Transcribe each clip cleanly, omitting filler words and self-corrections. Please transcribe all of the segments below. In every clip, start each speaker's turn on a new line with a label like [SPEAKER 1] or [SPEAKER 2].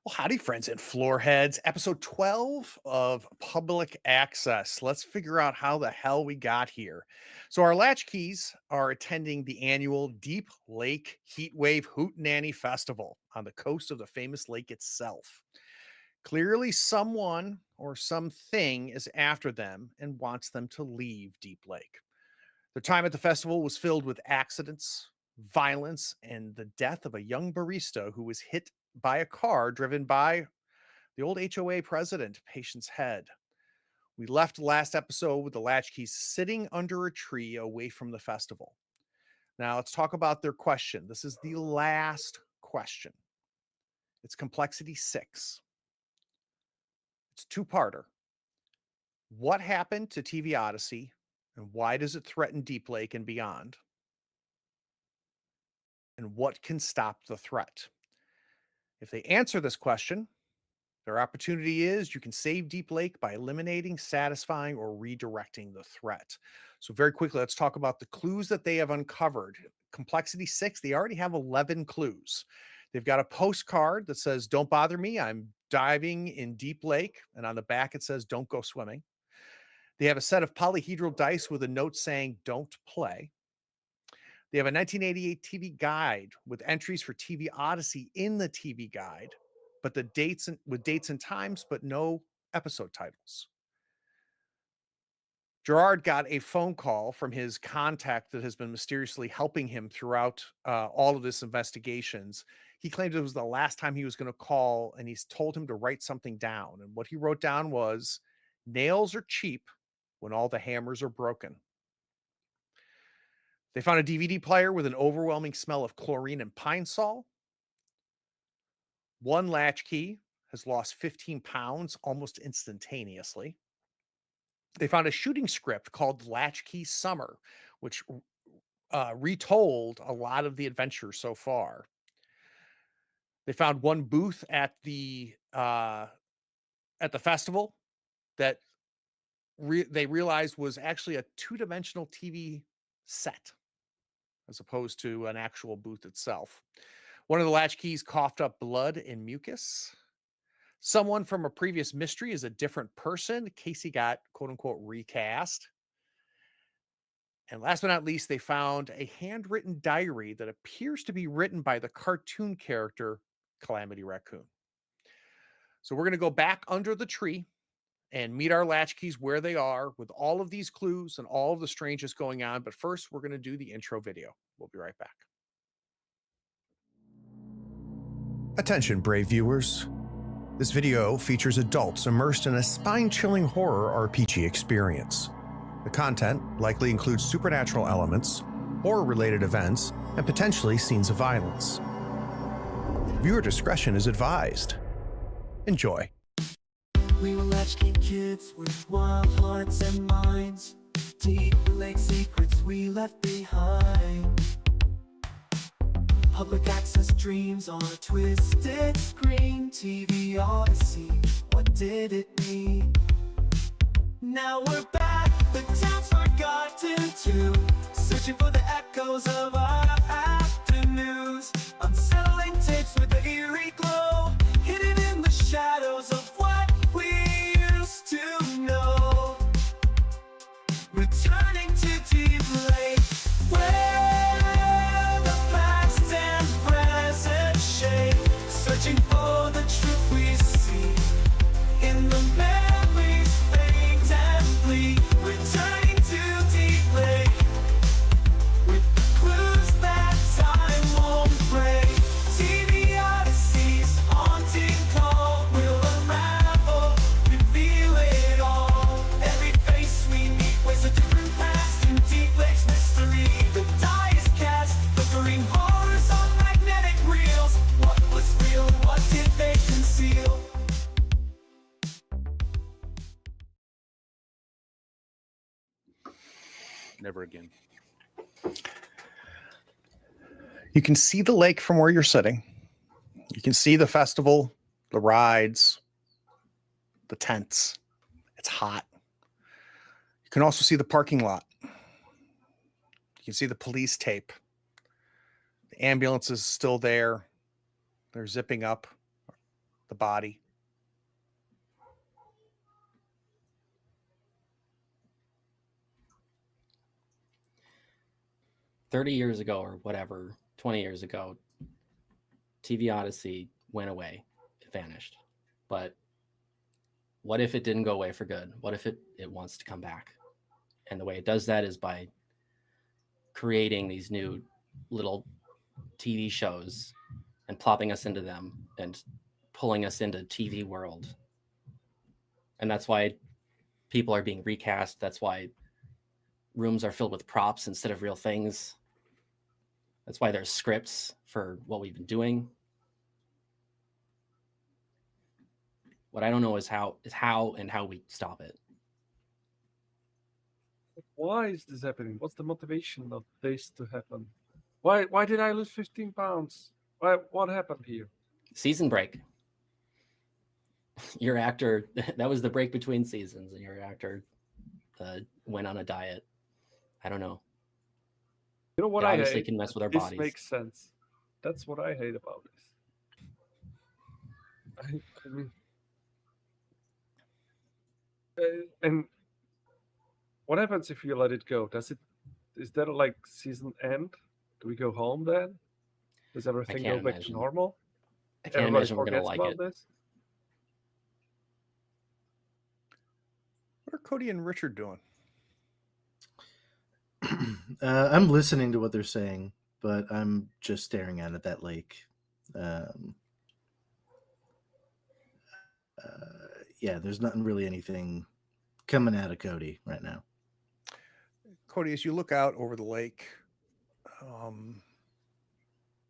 [SPEAKER 1] Well, howdy, friends and floorheads. Episode 12 of Public Access. Let's figure out how the hell we got here. So, our latchkeys are attending the annual Deep Lake Heatwave Hootenanny Festival on the coast of the famous lake itself. Clearly, someone or something is after them and wants them to leave Deep Lake. Their time at the festival was filled with accidents, violence, and the death of a young barista who was hit by a car driven by the old HOA president, Patience Head. We left last episode with the latchkeys sitting under a tree away from the festival. Now let's talk about their question. This is the last question. It's complexity 6. It's a two-parter. What happened to TV Odyssey and why does it threaten Deep Lake and beyond? And what can stop the threat? If they answer this question, their opportunity is you can save Deep Lake by eliminating, satisfying, or redirecting the threat. So, very quickly, let's talk about the clues that they have uncovered. Complexity 6, they already have 11 clues. They've got a postcard that says, "Don't bother me. I'm diving in Deep Lake." And on the back, it says, "Don't go swimming." They have a set of polyhedral dice with a note saying, "Don't play." They have a 1988 TV guide with entries for TV Odyssey in the TV guide, but the dates and with dates and times, but no episode titles. Gerard got a phone call from his contact that has been mysteriously helping him throughout all of this investigations. He claimed it was the last time he was going to call, and he's told him to write something down. And what he wrote down was, "Nails are cheap when all the hammers are broken." They found a DVD player with an overwhelming smell of chlorine and pine sol. One latchkey has lost 15 pounds almost instantaneously. They found a shooting script called Latchkey Summer, which retold a lot of the adventures so far. They found one booth at the festival that they realized was actually a two-dimensional TV set as opposed to an actual booth itself. One of the latchkeys coughed up blood and mucus. Someone from a previous mystery is a different person. Casey got quote unquote recast. And last but not least, they found a handwritten diary that appears to be written by the cartoon character Calamity Raccoon. So we're going to go back under the tree and meet our latchkeys where they are with all of these clues and all of the strangeness going on. But first, we're going to do the intro video. We'll be right back.
[SPEAKER 2] Attention, brave viewers. This video features adults immersed in a spine-chilling horror RPG experience. The content likely includes supernatural elements, horror-related events, and potentially scenes of violence. Viewer discretion is advised. Enjoy.
[SPEAKER 3] We were latchkey kids with wild hearts and minds, deep lake secrets we left behind. Public access dreams on a twisted screen. TV Odyssey, what did it mean? Now we're back, the town's forgotten too, searching for the echoes of our afternoons. Unsettling tapes with the eerie glow, hidden in the shadows of what we used to know. Returning to Deep Lake, where the past and present shake, searching for the truth we see in the memories faint and fleet. Returning to Deep Lake with the clues that time won't break. TV Odyssey's haunting call will unravel, reveal it all. Every face we meet weighs a different past in Deep Lake's mystery. The die is cast, flickering horrors on magnetic reels. What was real? What did they conceal?
[SPEAKER 1] Never again. You can see the lake from where you're sitting. You can see the festival, the rides, the tents. It's hot. You can also see the parking lot. You can see the police tape. The ambulance is still there. They're zipping up. the body.
[SPEAKER 4] $30 years ago or whatever, 20 years ago, TV Odyssey went away, it vanished. But what if it didn't go away for good? What if it wants to come back? And the way it does that is by creating these new little TV shows and plopping us into them and pulling us into TV world. And that's why people are being recast. That's why rooms are filled with props instead of real things. That's why there's scripts for what we've been doing. What I don't know is how we stop it.
[SPEAKER 5] Why is this happening? What's the motivation of this to happen? Why did I lose 15 pounds? What happened here?
[SPEAKER 4] Season break. Your actor, that was the break between seasons, and your actor went on a diet. I don't know.
[SPEAKER 5] You know what
[SPEAKER 4] It
[SPEAKER 5] I
[SPEAKER 4] obviously
[SPEAKER 5] hate?
[SPEAKER 4] can mess with our
[SPEAKER 5] This
[SPEAKER 4] bodies.
[SPEAKER 5] makes sense. That's what I hate about this. I mean, and what happens if you let it go? Is that like season end? Do we go home then? Does everything go
[SPEAKER 4] can't
[SPEAKER 5] back to
[SPEAKER 4] imagine.
[SPEAKER 5] normal?
[SPEAKER 4] I can't
[SPEAKER 5] Everybody
[SPEAKER 4] imagine we're gonna
[SPEAKER 5] forgets
[SPEAKER 4] like
[SPEAKER 5] about
[SPEAKER 4] it.
[SPEAKER 5] this?
[SPEAKER 1] What are Cody and Richard doing?
[SPEAKER 6] I'm listening to what they're saying, but I'm just staring at that lake. Yeah, there's nothing really anything coming out of Cody right now.
[SPEAKER 1] Cody, as you look out over the lake,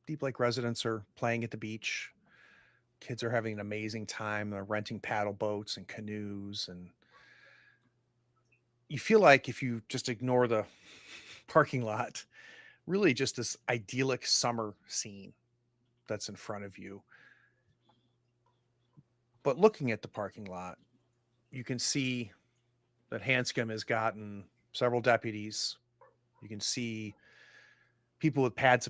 [SPEAKER 1] Deep Lake residents are playing at the beach. Kids are having an amazing time. They're renting paddle boats and canoes. And you feel like if you just ignore the parking lot, really just this idyllic summer scene that's in front of you. But looking at the parking lot, you can see that Hanscom has gotten several deputies. You can see people with pads,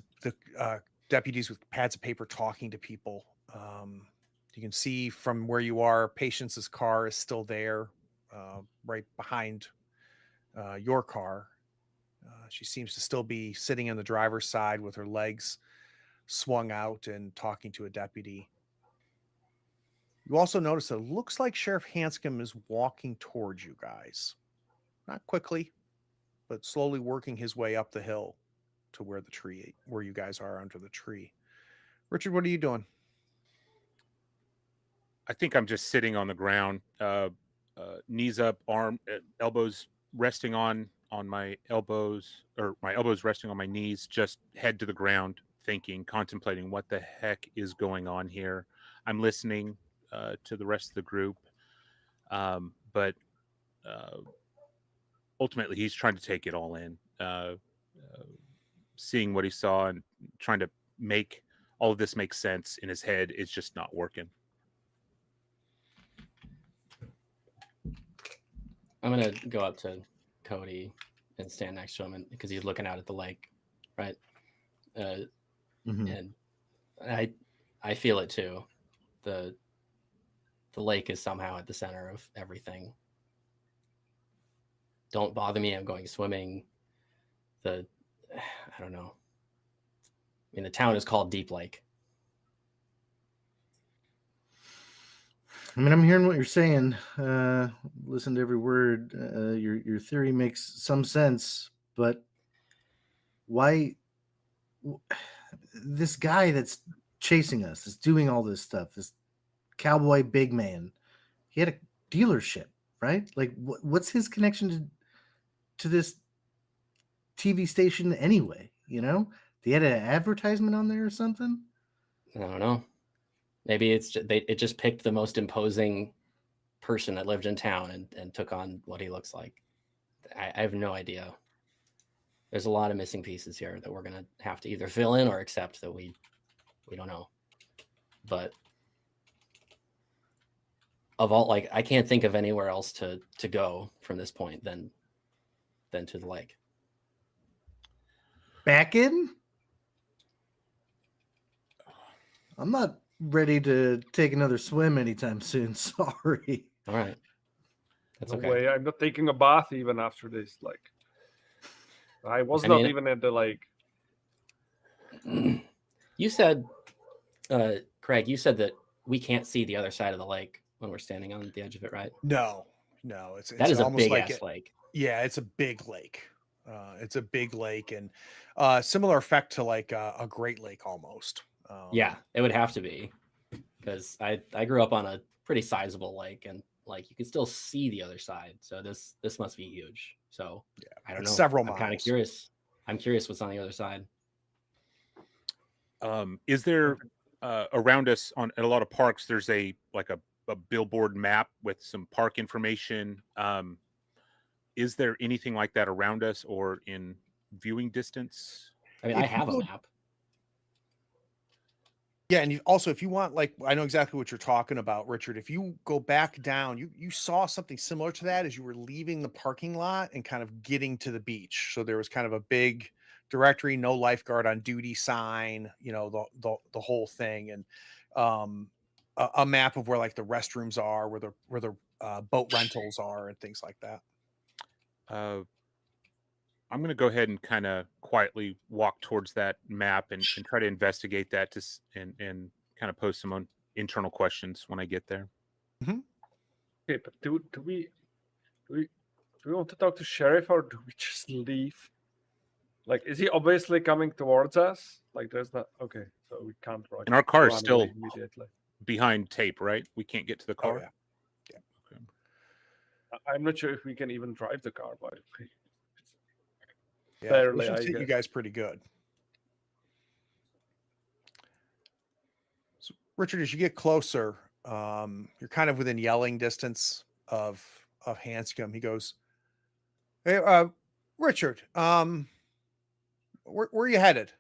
[SPEAKER 1] deputies with pads of paper talking to people. You can see from where you are, Patience's car is still there, right behind your car. She seems to still be sitting on the driver's side with her legs swung out and talking to a deputy. You also notice that it looks like Sheriff Hanscom is walking towards you guys. Not quickly, but slowly working his way up the hill to where you guys are under the tree. Richard, what are you doing?
[SPEAKER 7] I think I'm just sitting on the ground, knees up, elbows resting on my elbows, or my elbows resting on my knees, just head to the ground, thinking, contemplating what the heck is going on here. I'm listening to the rest of the group, but ultimately he's trying to take it all in, seeing what he saw and trying to make all of this make sense in his head. It's just not working.
[SPEAKER 4] I'm gonna go up to Cody and stand next to him, because he's looking out at the lake, right? And I feel it too. The lake is somehow at the center of everything. Don't bother me. I'm going swimming. I don't know. I mean, the town is called Deep Lake.
[SPEAKER 6] I mean, I'm hearing what you're saying. Listen to every word. Your theory makes some sense, but why this guy that's chasing us, is doing all this stuff, this cowboy big man, he had a dealership, right? Like, what's his connection to this TV station anyway? You know, they had an advertisement on there or something.
[SPEAKER 4] I don't know. Maybe it just picked the most imposing person that lived in town and took on what he looks like. I have no idea. There's a lot of missing pieces here that we're gonna have to either fill in or accept that we don't know. But of all, like, I can't think of anywhere else to go from this point than to the lake.
[SPEAKER 6] Back in? I'm not ready to take another swim anytime soon. Sorry.
[SPEAKER 4] All right. That's
[SPEAKER 5] No
[SPEAKER 4] okay.
[SPEAKER 5] way. I'm not taking a bath even after this. Like, I was
[SPEAKER 4] I
[SPEAKER 5] not
[SPEAKER 4] mean-
[SPEAKER 5] even at the lake.
[SPEAKER 4] You said, Craig, you said that we can't see the other side of the lake when we're standing on the edge of it, right?
[SPEAKER 1] No, it's
[SPEAKER 4] That is a
[SPEAKER 1] almost
[SPEAKER 4] big
[SPEAKER 1] like
[SPEAKER 4] ass lake.
[SPEAKER 1] yeah, it's a big lake. It's a big lake and similar effect to like a Great Lake almost.
[SPEAKER 4] Yeah, it would have to be, because I grew up on a pretty sizable lake, and like you can still see the other side. So this must be huge. So
[SPEAKER 1] Yeah,
[SPEAKER 4] I don't
[SPEAKER 1] it's
[SPEAKER 4] know.
[SPEAKER 1] several
[SPEAKER 4] I'm kind of
[SPEAKER 1] miles.
[SPEAKER 4] curious. I'm curious what's on the other side.
[SPEAKER 7] Is there around us at a lot of parks? There's a billboard map with some park information. Is there anything like that around us or in viewing distance?
[SPEAKER 4] I mean,
[SPEAKER 1] If
[SPEAKER 4] I
[SPEAKER 1] you
[SPEAKER 4] have a
[SPEAKER 1] go-
[SPEAKER 4] map.
[SPEAKER 1] Yeah, and also if you want, like, I know exactly what you're talking about, Richard. If you go back down, you saw something similar to that as you were leaving the parking lot and kind of getting to the beach. So there was kind of a big directory, no lifeguard on duty sign, the whole thing, and a map of where like the restrooms are, where the boat rentals are, and things like that.
[SPEAKER 7] I'm going to go ahead and kind of quietly walk towards that map and try to investigate that and kind of pose some internal questions when I get there.
[SPEAKER 5] Okay, but do we want to talk to sheriff or do we just leave? Like, is he obviously coming towards us? Like, there's not. Okay, so we can't run.
[SPEAKER 7] And our car is
[SPEAKER 5] run
[SPEAKER 7] still
[SPEAKER 5] away immediately.
[SPEAKER 7] behind tape, right? We can't get to the
[SPEAKER 1] Oh
[SPEAKER 7] car.
[SPEAKER 1] yeah.
[SPEAKER 5] I'm not sure if we can even drive the car, by the way.
[SPEAKER 1] Yeah,
[SPEAKER 5] Barely,
[SPEAKER 1] should
[SPEAKER 5] I
[SPEAKER 1] fit you
[SPEAKER 5] guess.
[SPEAKER 1] guys pretty good. So, Richard, as you get closer, you're kind of within yelling distance of Hanscom. He goes, "Hey, Richard, where are you headed?"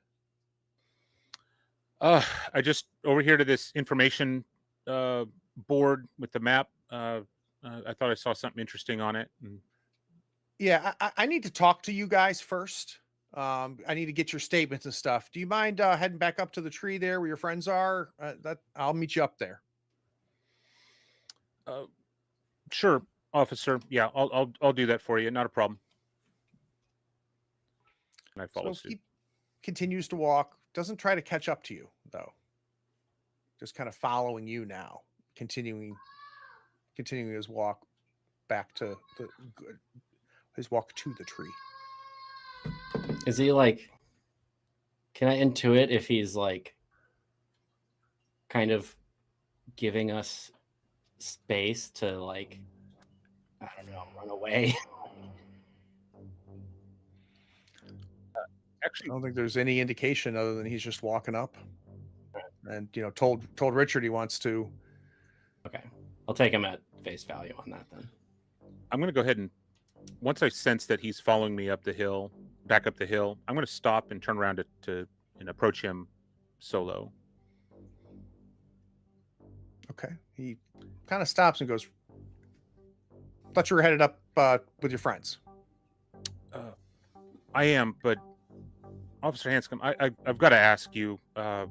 [SPEAKER 7] I just over here to this information board with the map. I thought I saw something interesting on it. And
[SPEAKER 1] Yeah, I need to talk to you guys first. I need to get your statements and stuff. Do you mind heading back up to the tree there where your friends are? That I'll meet you up there.
[SPEAKER 7] sure, officer. Yeah, I'll do that for you. Not a problem. And I follow
[SPEAKER 1] So
[SPEAKER 7] suit.
[SPEAKER 1] he continues to walk. Doesn't try to catch up to you though. Just kind of following you now, continuing his walk back to his walk to the tree.
[SPEAKER 4] Is he like? Can I intuit if he's like kind of giving us space to, like, I don't know, run away?
[SPEAKER 1] I
[SPEAKER 7] Actually,
[SPEAKER 1] don't think there's any indication other than he's just walking up, and told Richard he wants to.
[SPEAKER 4] Okay, I'll take him at face value on that then.
[SPEAKER 7] I'm going to go ahead and once I sense that he's following me up the hill, back up the hill, I'm going to stop and turn around and approach him solo.
[SPEAKER 1] Okay, he kind of stops and goes, "Thought you were headed up with your friends."
[SPEAKER 7] I am, but Officer Hanscom, I've got to ask you, have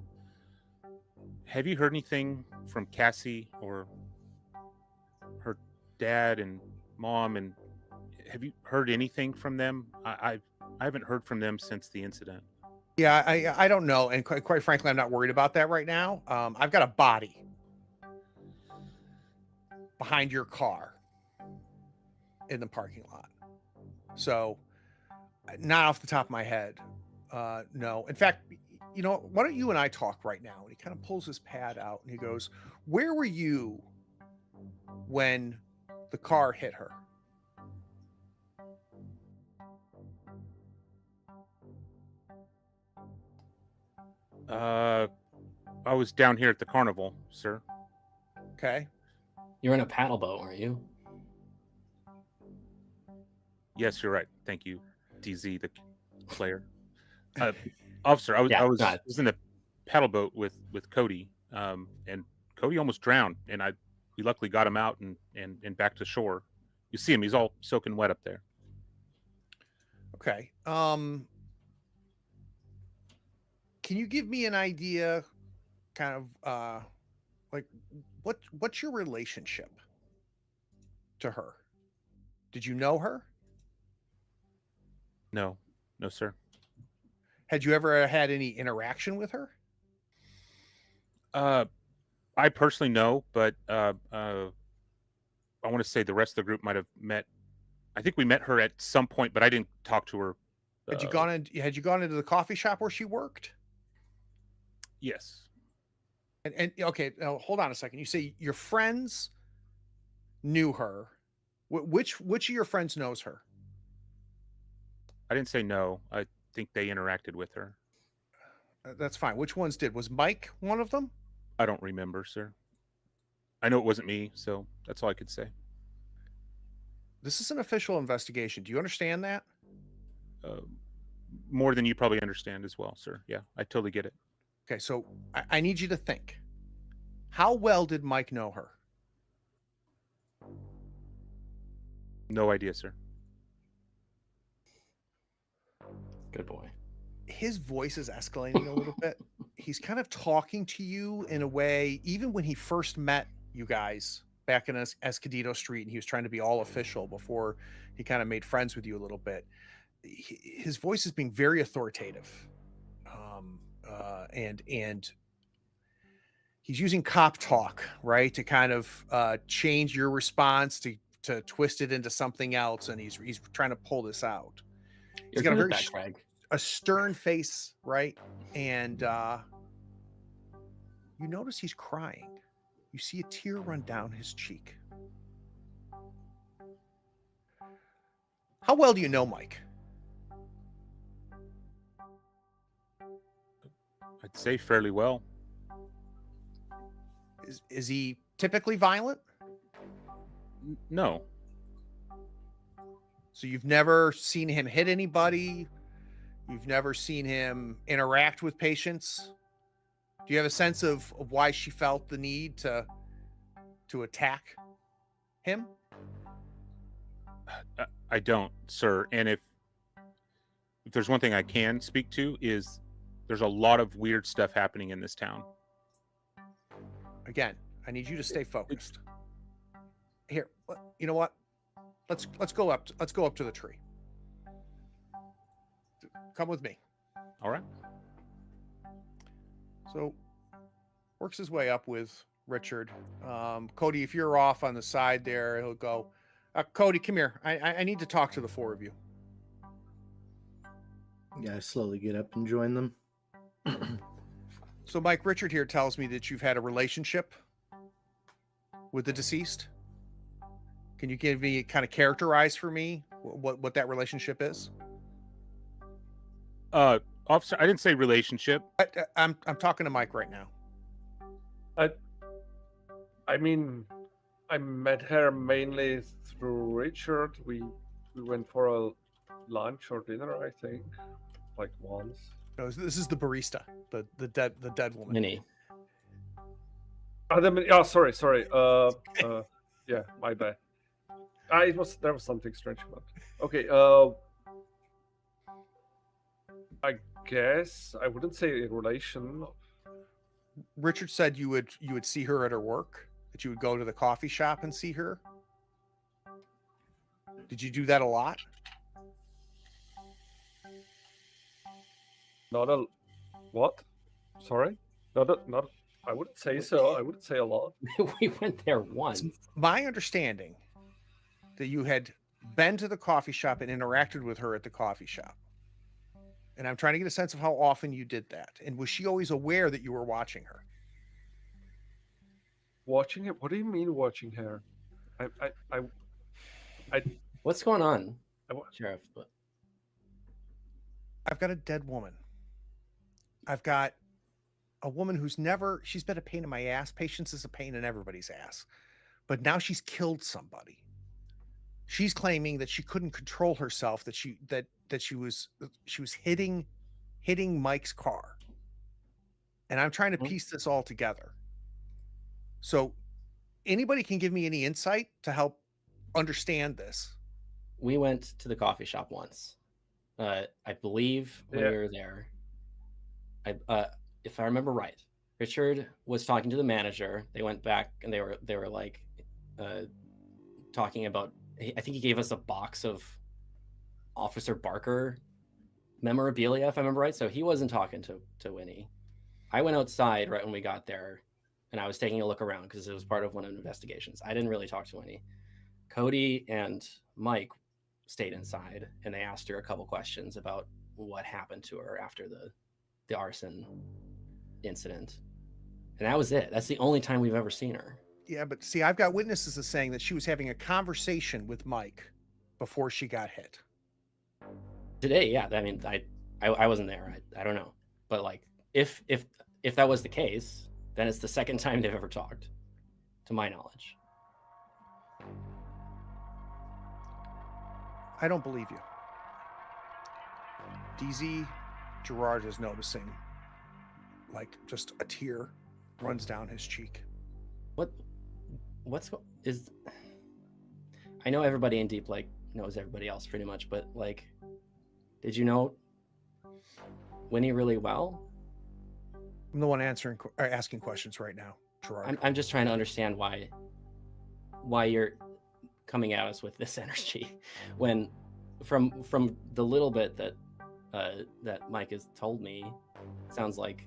[SPEAKER 7] you heard anything from Cassie or her dad and mom, and have you heard anything from them? I haven't heard from them since the incident.
[SPEAKER 1] Yeah, I don't know, and quite frankly, I'm not worried about that right now. I've got a body behind your car in the parking lot, so not off the top of my head. No, in fact, why don't you and I talk right now? And he kind of pulls his pad out and he goes, "Where were you when the car hit her?"
[SPEAKER 7] I was down here at the carnival, sir.
[SPEAKER 1] Okay.
[SPEAKER 4] You're in a paddle boat, aren't you?
[SPEAKER 7] Yes, you're right. Thank you, DZ, the player. Officer, I was
[SPEAKER 4] Yeah,
[SPEAKER 7] I was
[SPEAKER 4] got it.
[SPEAKER 7] was in the paddle boat with Cody, and Cody almost drowned, and we luckily got him out and back to shore. You see him; he's all soaking wet up there.
[SPEAKER 1] Okay. Can you give me an idea, kind of Like, what's your relationship to her? Did you know her?
[SPEAKER 7] No, no, sir.
[SPEAKER 1] Had you ever had any interaction with her?
[SPEAKER 7] I personally know, but I want to say the rest of the group might have met. I think we met her at some point, but I didn't talk to her.
[SPEAKER 1] Had you gone into the coffee shop where she worked?
[SPEAKER 7] Yes,
[SPEAKER 1] And okay, now hold on a second. You say your friends knew her. Which of your friends knows her?
[SPEAKER 7] I didn't say no. I think they interacted with her.
[SPEAKER 1] That's fine. Which ones did? Was Mike one of them?
[SPEAKER 7] I don't remember, sir. I know it wasn't me, so that's all I could say.
[SPEAKER 1] This is an official investigation. Do you understand that?
[SPEAKER 7] Uh, More than you probably understand as well, sir. Yeah, I totally get it.
[SPEAKER 1] Okay, so I need you to think. How well did Mike know her?
[SPEAKER 7] No idea, sir.
[SPEAKER 4] Good boy.
[SPEAKER 1] His voice is escalating a little bit. He's kind of talking to you in a way, even when he first met you guys back in Escondido Street, and he was trying to be all official before he kind of made friends with you a little bit. His voice is being very authoritative, and he's using cop talk, right, to kind of change your response to twist it into something else, and he's trying to pull this out.
[SPEAKER 4] You're
[SPEAKER 1] got a
[SPEAKER 4] good
[SPEAKER 1] very
[SPEAKER 4] at that, Craig.
[SPEAKER 1] a stern face, right? And you notice he's crying. You see a tear run down his cheek. How well do you know Mike?
[SPEAKER 7] I'd say fairly well.
[SPEAKER 1] Is he typically violent?
[SPEAKER 7] No,
[SPEAKER 1] So you've never seen him hit anybody? You've never seen him interact with patients? Do you have a sense of why she felt the need to attack him?
[SPEAKER 7] I don't, sir. And if there's one thing I can speak to is there's a lot of weird stuff happening in this town.
[SPEAKER 1] Again, I need you to stay focused. Here, you know what? Let's go up. Let's go up to the tree. Come with me.
[SPEAKER 7] All right.
[SPEAKER 1] So, works his way up with Richard. Cody, if you're off on the side there, he'll go. Cody, come here. I need to talk to the four of you.
[SPEAKER 6] Yeah, I slowly get up and join them.
[SPEAKER 1] So, Mike, Richard here tells me that you've had a relationship with the deceased. Can you give me kind of characterize for me what that relationship is?
[SPEAKER 7] Officer, I didn't say relationship.
[SPEAKER 1] I'm talking to Mike right now.
[SPEAKER 5] I mean, I met her mainly through Richard. We went for a lunch or dinner, I think, like once.
[SPEAKER 1] No, this is the barista, the dead woman.
[SPEAKER 4] Minnie.
[SPEAKER 5] Oh, sorry. Yeah, my bad. There was something strange about it. Okay. I guess I wouldn't say a relation.
[SPEAKER 1] Richard said you would see her at her work, that you would go to the coffee shop and see her. Did you do that a lot?
[SPEAKER 5] Not a what? Sorry. Not. I wouldn't say so. I wouldn't say a lot.
[SPEAKER 4] We went there once.
[SPEAKER 1] My understanding that you had been to the coffee shop and interacted with her at the coffee shop. And I'm trying to get a sense of how often you did that. And was she always aware that you were watching her?
[SPEAKER 5] Watching her? What do you mean watching her?
[SPEAKER 4] What's going on,
[SPEAKER 5] I-
[SPEAKER 4] Sheriff?
[SPEAKER 1] I've got a dead woman. I've got a woman she's been a pain in my ass. Patience is a pain in everybody's ass. But now she's killed somebody. She's claiming that she couldn't control herself, that she was hitting Mike's car. And I'm trying to piece this all together. So anybody can give me any insight to help understand this.
[SPEAKER 4] We went to the coffee shop once. I believe when we were there, if I remember right, Richard was talking to the manager. They went back and they were like talking about. I think he gave us a box of Officer Barker memorabilia, if I remember right. So he wasn't talking to Winnie. I went outside right when we got there, and I was taking a look around because it was part of one of the investigations. I didn't really talk to Winnie. Cody and Mike stayed inside, and they asked her a couple questions about what happened to her after the arson incident. And that was it. That's the only time we've ever seen her.
[SPEAKER 1] Yeah, but see, I've got witnesses as saying that she was having a conversation with Mike before she got hit.
[SPEAKER 4] Today, yeah. I mean, I wasn't there. I don't know. But like, if that was the case, then it's the second time they've ever talked, to my knowledge.
[SPEAKER 1] I don't believe you. DZ Gerard is noticing, like, just a tear runs down his cheek.
[SPEAKER 4] I know everybody in Deep Lake knows everybody else pretty much, but like, did you know Winnie really well?
[SPEAKER 1] I'm the one asking questions right now, Gerard.
[SPEAKER 4] I'm just trying to understand why you're coming at us with this energy when from the little bit that Mike has told me, it sounds like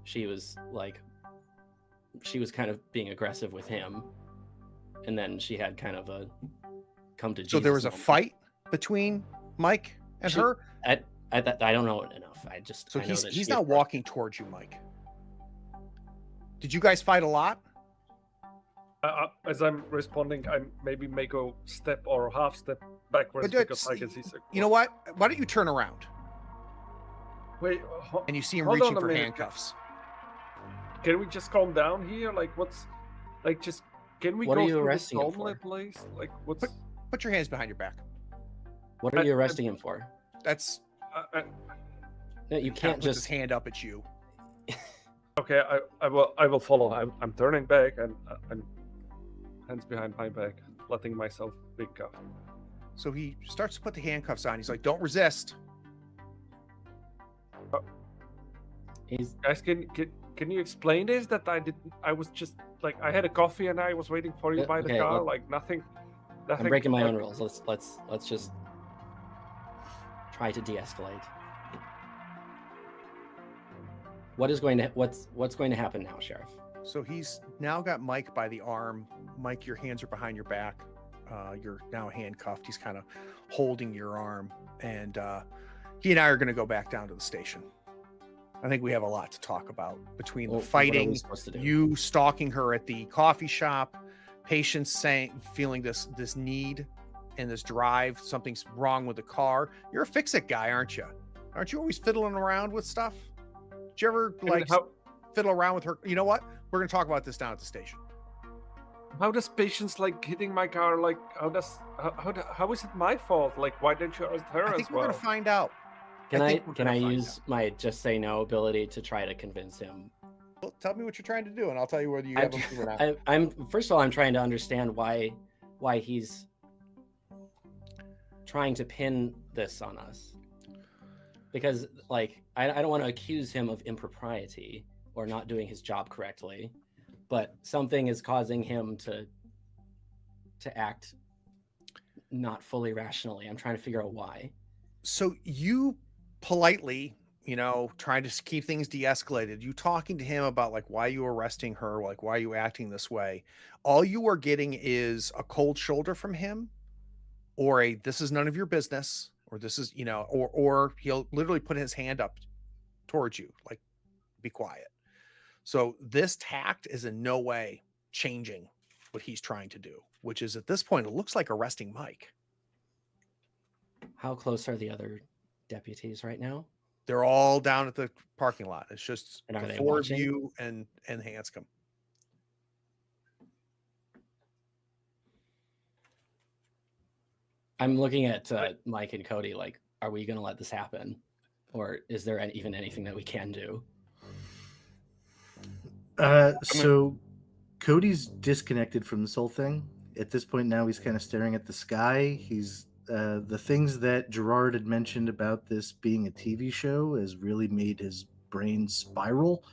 [SPEAKER 4] she was kind of being aggressive with him, and then she had kind of a come to Jesus.
[SPEAKER 1] So there was a
[SPEAKER 4] moment.
[SPEAKER 1] fight between Mike and her?
[SPEAKER 4] I don't know it enough.
[SPEAKER 1] So
[SPEAKER 4] I know that
[SPEAKER 1] he's
[SPEAKER 4] she
[SPEAKER 1] now
[SPEAKER 4] is-
[SPEAKER 1] walking towards you, Mike. Did you guys fight a lot?
[SPEAKER 5] As I'm responding, I maybe make a step or half step backwards
[SPEAKER 1] But
[SPEAKER 5] because I can see.
[SPEAKER 1] You know what? Why don't you turn around
[SPEAKER 5] Wait,
[SPEAKER 1] and you see him
[SPEAKER 5] hold on
[SPEAKER 1] reaching
[SPEAKER 5] a
[SPEAKER 1] for
[SPEAKER 5] minute.
[SPEAKER 1] handcuffs?
[SPEAKER 5] Can we just calm down here? Like, what's like? Just can we
[SPEAKER 4] What
[SPEAKER 5] go
[SPEAKER 4] are you
[SPEAKER 5] through this
[SPEAKER 4] arresting him
[SPEAKER 5] calmly,
[SPEAKER 4] for?
[SPEAKER 5] please? Like, what's?
[SPEAKER 1] Put your hands behind your back.
[SPEAKER 4] What are you arresting him for?
[SPEAKER 1] That's
[SPEAKER 4] No, you
[SPEAKER 1] Cat
[SPEAKER 4] can't
[SPEAKER 1] puts his
[SPEAKER 4] just.
[SPEAKER 1] hand up at you.
[SPEAKER 5] Okay, I will follow. I'm turning back and hands behind my back, letting myself be cuffed.
[SPEAKER 1] So he starts to put the handcuffs on. He's like, "Don't resist."
[SPEAKER 4] He's
[SPEAKER 5] Guys, can you explain this? That I was just like I had a coffee and I was waiting for you by the
[SPEAKER 4] Okay,
[SPEAKER 5] car.
[SPEAKER 4] look,
[SPEAKER 5] Like nothing.
[SPEAKER 4] I'm breaking my
[SPEAKER 5] like-
[SPEAKER 4] own rules. Let's just try to de-escalate. What's going to happen now, Sheriff?
[SPEAKER 1] So he's now got Mike by the arm. Mike, your hands are behind your back. You're now handcuffed. He's kind of holding your arm, and he and I are going to go back down to the station. I think we have a lot to talk about between the
[SPEAKER 4] What are we
[SPEAKER 1] fighting,
[SPEAKER 4] supposed to do?
[SPEAKER 1] you stalking her at the coffee shop, Patience feeling this need and this drive. Something's wrong with the car. You're a fix-it guy, aren't you? Aren't you always fiddling around with stuff? Did you ever
[SPEAKER 5] I mean,
[SPEAKER 1] like fiddle around with her? You know what? We're going to talk about this down at the station.
[SPEAKER 5] how does Patience like hitting my car? Like how is it my fault? Like why didn't you arrest her
[SPEAKER 1] I
[SPEAKER 5] as
[SPEAKER 1] think we're
[SPEAKER 5] well?
[SPEAKER 1] going to find out.
[SPEAKER 4] Can
[SPEAKER 1] think we're
[SPEAKER 4] I
[SPEAKER 1] gonna find
[SPEAKER 4] use my just say no ability to try to convince him?
[SPEAKER 1] Well, tell me what you're trying to do, and I'll tell you whether you have a move or not.
[SPEAKER 4] I'm first of all, I'm trying to understand why he's trying to pin this on us, because like I don't want to accuse him of impropriety or not doing his job correctly, but something is causing him to act not fully rationally. I'm trying to figure out why.
[SPEAKER 1] So you politely, trying to keep things de-escalated, you talking to him about like why you arresting her, like why are you acting this way. All you are getting is a cold shoulder from him, or a this is none of your business, or this is, or he'll literally put his hand up towards you, like be quiet. So this tact is in no way changing what he's trying to do, which is at this point, it looks like arresting Mike.
[SPEAKER 4] How close are the other deputies right now?
[SPEAKER 1] They're all down at the parking lot. It's just
[SPEAKER 4] And are
[SPEAKER 1] the
[SPEAKER 4] they
[SPEAKER 1] four of
[SPEAKER 4] watching?
[SPEAKER 1] you and Hanscom.
[SPEAKER 4] I'm looking at Mike and Cody. Like, are we going to let this happen, or is there even anything that we can do?
[SPEAKER 6] So Cody's disconnected from this whole thing. At this point now, he's kind of staring at the sky. He's the things that Gerard had mentioned about this being a TV show has really made his brain spiral.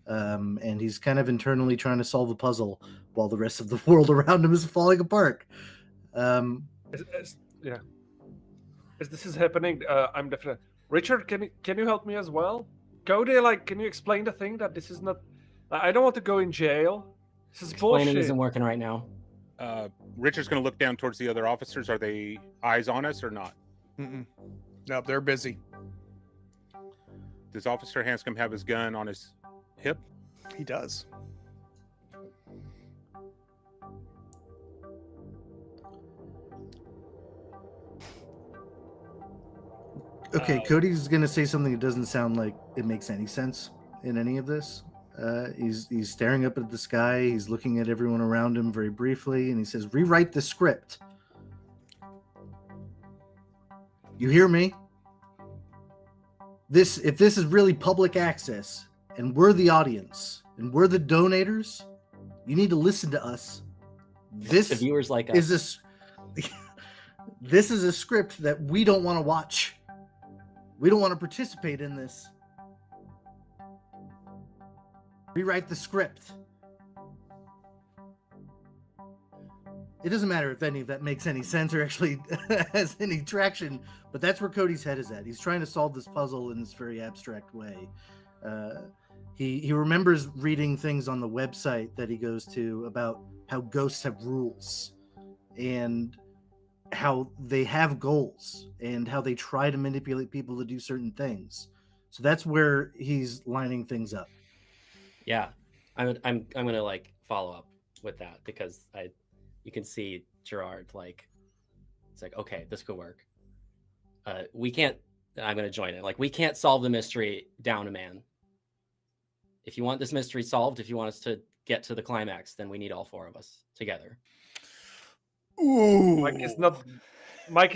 [SPEAKER 6] And he's kind of internally trying to solve a puzzle while the rest of the world around him is falling apart.
[SPEAKER 5] Yeah. As this is happening, I'm definitely Richard. Can you help me as well? Cody, like, can you explain the thing that this is not? I don't want to go in jail. This is
[SPEAKER 4] Explaining
[SPEAKER 5] bullshit.
[SPEAKER 4] isn't working right now.
[SPEAKER 7] Richard's going to look down towards the other officers. Are they eyes on us or not?
[SPEAKER 1] Mm-mm. Nope, they're busy.
[SPEAKER 7] Does Officer Hanscom have his gun on his hip?
[SPEAKER 1] He does.
[SPEAKER 6] Okay, Cody's gonna say something that doesn't sound like it makes any sense in any of this. He's staring up at the sky. He's looking at everyone around him very briefly, and he says, "Rewrite the script." You hear me? If this is really public access, and we're the audience, and we're the donators, you need to listen to us. This
[SPEAKER 4] The viewers like us.
[SPEAKER 6] is this. This is a script that we don't want to watch. We don't want to participate in this. Rewrite the script. It doesn't matter if any of that makes any sense or actually has any traction, but that's where Cody's head is at. He's trying to solve this puzzle in this very abstract way. He remembers reading things on the website that he goes to about how ghosts have rules and how they have goals and how they try to manipulate people to do certain things. So that's where he's lining things up.
[SPEAKER 4] Yeah, I'm gonna like follow up with that because you can see Gerard like it's like, okay, this could work. We can't. I'm gonna join it. Like, we can't solve the mystery down a man. If you want this mystery solved, if you want us to get to the climax, then we need all four of us together.
[SPEAKER 1] Ooh.
[SPEAKER 5] Mike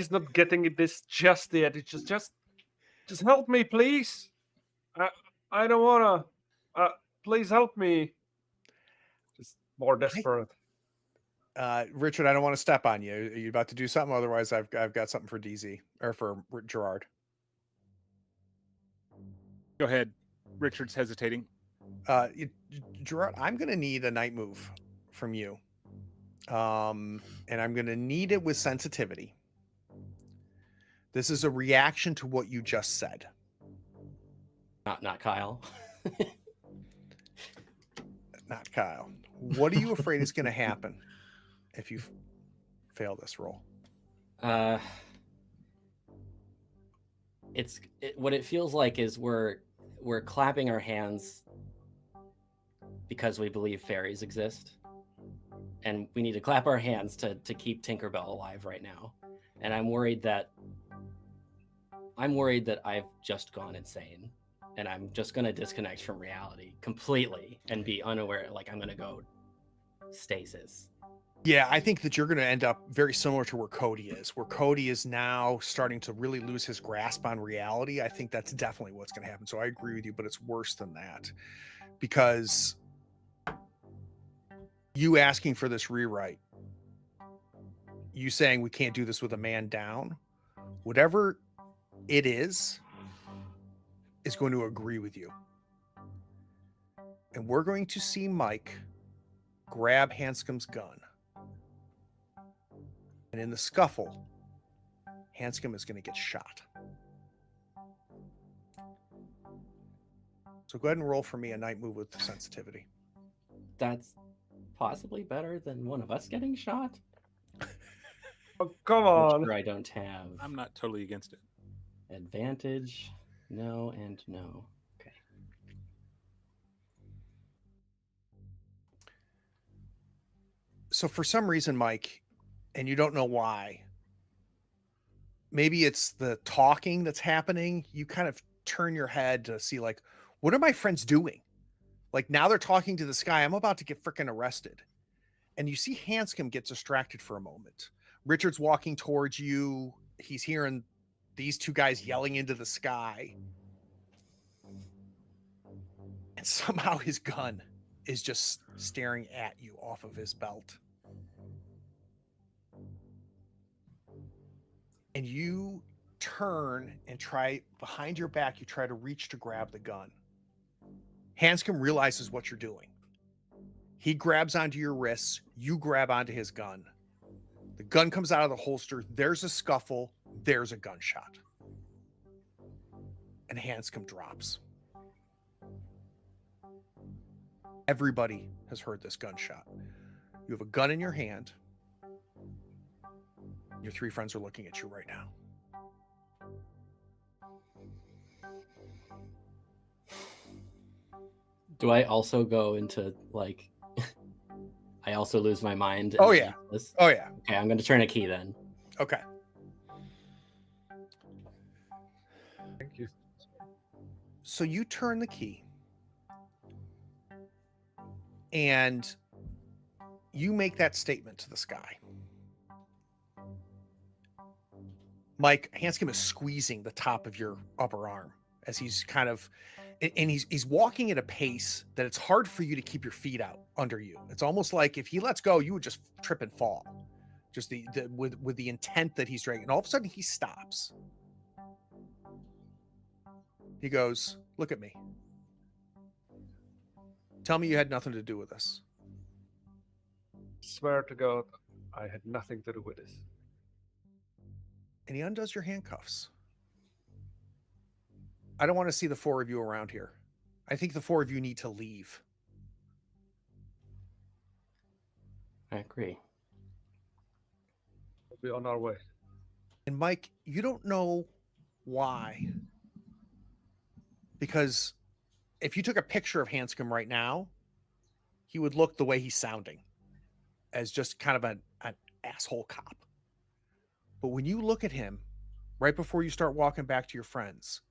[SPEAKER 5] is not getting this just yet. It's just help me, please. I don't wanna. Please help me. Just more desperate.
[SPEAKER 1] Richard, I don't want to step on you. Are you about to do something? Otherwise, I've got something for DZ or for Gerard.
[SPEAKER 7] Go ahead. Richard's hesitating.
[SPEAKER 1] Gerard, I'm going to need a night move from you. And I'm going to need it with sensitivity. This is a reaction to what you just said.
[SPEAKER 4] Not Kyle.
[SPEAKER 1] Not Kyle. What are you afraid is going to happen if you fail this roll?
[SPEAKER 4] What it feels like is we're clapping our hands because we believe fairies exist, and we need to clap our hands to keep Tinkerbell alive right now. And I'm worried that I've just gone insane, and I'm just going to disconnect from reality completely and be unaware. Like, I'm going to go stasis.
[SPEAKER 1] Yeah, I think that you're going to end up very similar to where Cody is now starting to really lose his grasp on reality. I think that's definitely what's going to happen. So I agree with you, but it's worse than that, because you asking for this rewrite, you saying we can't do this with a man down, whatever it is going to agree with you. And we're going to see Mike grab Hanscom's gun. And in the scuffle, Hanscom is going to get shot. So go ahead and roll for me a night move with sensitivity.
[SPEAKER 4] That's possibly better than one of us getting shot.
[SPEAKER 5] Oh, come on.
[SPEAKER 4] Sure, I don't have
[SPEAKER 7] I'm not totally against it.
[SPEAKER 4] advantage. No and no. Okay.
[SPEAKER 1] So for some reason, Mike, and you don't know why, maybe it's the talking that's happening. You kind of turn your head to see, like, what are my friends doing? Like, now they're talking to the sky. I'm about to get freaking arrested. And you see Hanscom get distracted for a moment. Richard's walking towards you. He's hearing these two guys yelling into the sky. And somehow his gun is just staring at you off of his belt. And you turn and try, behind your back, you try to reach to grab the gun. Hanscom realizes what you're doing. He grabs onto your wrists. You grab onto his gun. The gun comes out of the holster. There's a scuffle. There's a gunshot. And Hanscom drops. Everybody has heard this gunshot. You have a gun in your hand. Your three friends are looking at you right now.
[SPEAKER 4] Do I also go into like? I also lose my mind.
[SPEAKER 1] Oh,
[SPEAKER 4] and
[SPEAKER 1] yeah.
[SPEAKER 4] this?
[SPEAKER 1] Oh, yeah.
[SPEAKER 4] Okay, I'm going to turn a key then.
[SPEAKER 1] Okay.
[SPEAKER 5] Thank you.
[SPEAKER 1] So you turn the key and you make that statement to the sky. Mike, Hanscom is squeezing the top of your upper arm as he's kind of, and he's walking at a pace that it's hard for you to keep your feet out under you. It's almost like if he lets go, you would just trip and fall. Just with the intent that he's dragging. And all of a sudden he stops. He goes, "Look at me. Tell me you had nothing to do with this."
[SPEAKER 5] Swear to God, I had nothing to do with this.
[SPEAKER 1] And he undoes your handcuffs. I don't want to see the four of you around here. I think the four of you need to leave.
[SPEAKER 4] I agree.
[SPEAKER 5] We'll be on our way.
[SPEAKER 1] And Mike, you don't know why. Because if you took a picture of Hanscom right now, he would look the way he's sounding, as just kind of an asshole cop. But when you look at him right before you start walking back to your friends,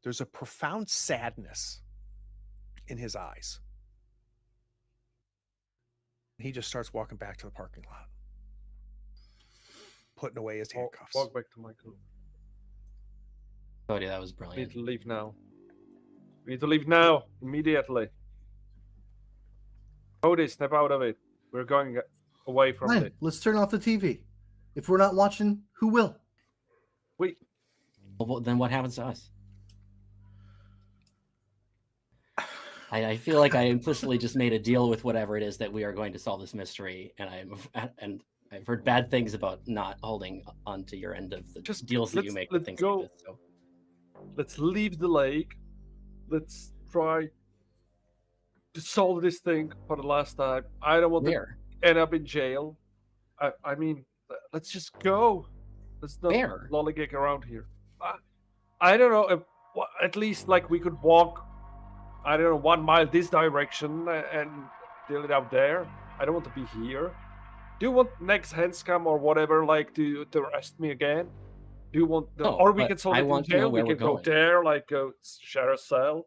[SPEAKER 1] there's a profound sadness in his eyes. He just starts walking back to the parking lot, putting away his handcuffs.
[SPEAKER 5] Walk back to my group.
[SPEAKER 4] Cody, that was
[SPEAKER 5] We
[SPEAKER 4] brilliant.
[SPEAKER 5] need to leave now. We need to leave now, immediately. Cody, step out of it. We're going away from
[SPEAKER 6] Fine,
[SPEAKER 5] it.
[SPEAKER 6] let's turn off the TV. If we're not watching, who will?
[SPEAKER 5] We
[SPEAKER 4] Well, then what happens to us? I feel like I implicitly just made a deal with whatever it is that we are going to solve this mystery, and I've heard bad things about not holding onto your end of the
[SPEAKER 5] Just
[SPEAKER 4] deals that you
[SPEAKER 5] let's-
[SPEAKER 4] make with
[SPEAKER 5] let's
[SPEAKER 4] things
[SPEAKER 5] go.
[SPEAKER 4] like this. So
[SPEAKER 5] let's leave the lake. Let's try to solve this thing for the last time. I don't want
[SPEAKER 4] where?
[SPEAKER 5] to end up in jail. I mean, let's just go. Let's not
[SPEAKER 4] Where?
[SPEAKER 5] lollygag around here. I don't know. At least like we could walk, I don't know, 1 mile this direction and deal it out there. I don't want to be here. Do you want next Hanscom or whatever, like to arrest me again? Do you want,
[SPEAKER 4] No,
[SPEAKER 5] or we
[SPEAKER 4] but
[SPEAKER 5] can solve
[SPEAKER 4] I
[SPEAKER 5] it in
[SPEAKER 4] want to know
[SPEAKER 5] jail? We
[SPEAKER 4] where we're
[SPEAKER 5] can go
[SPEAKER 4] going.
[SPEAKER 5] there, like share a cell.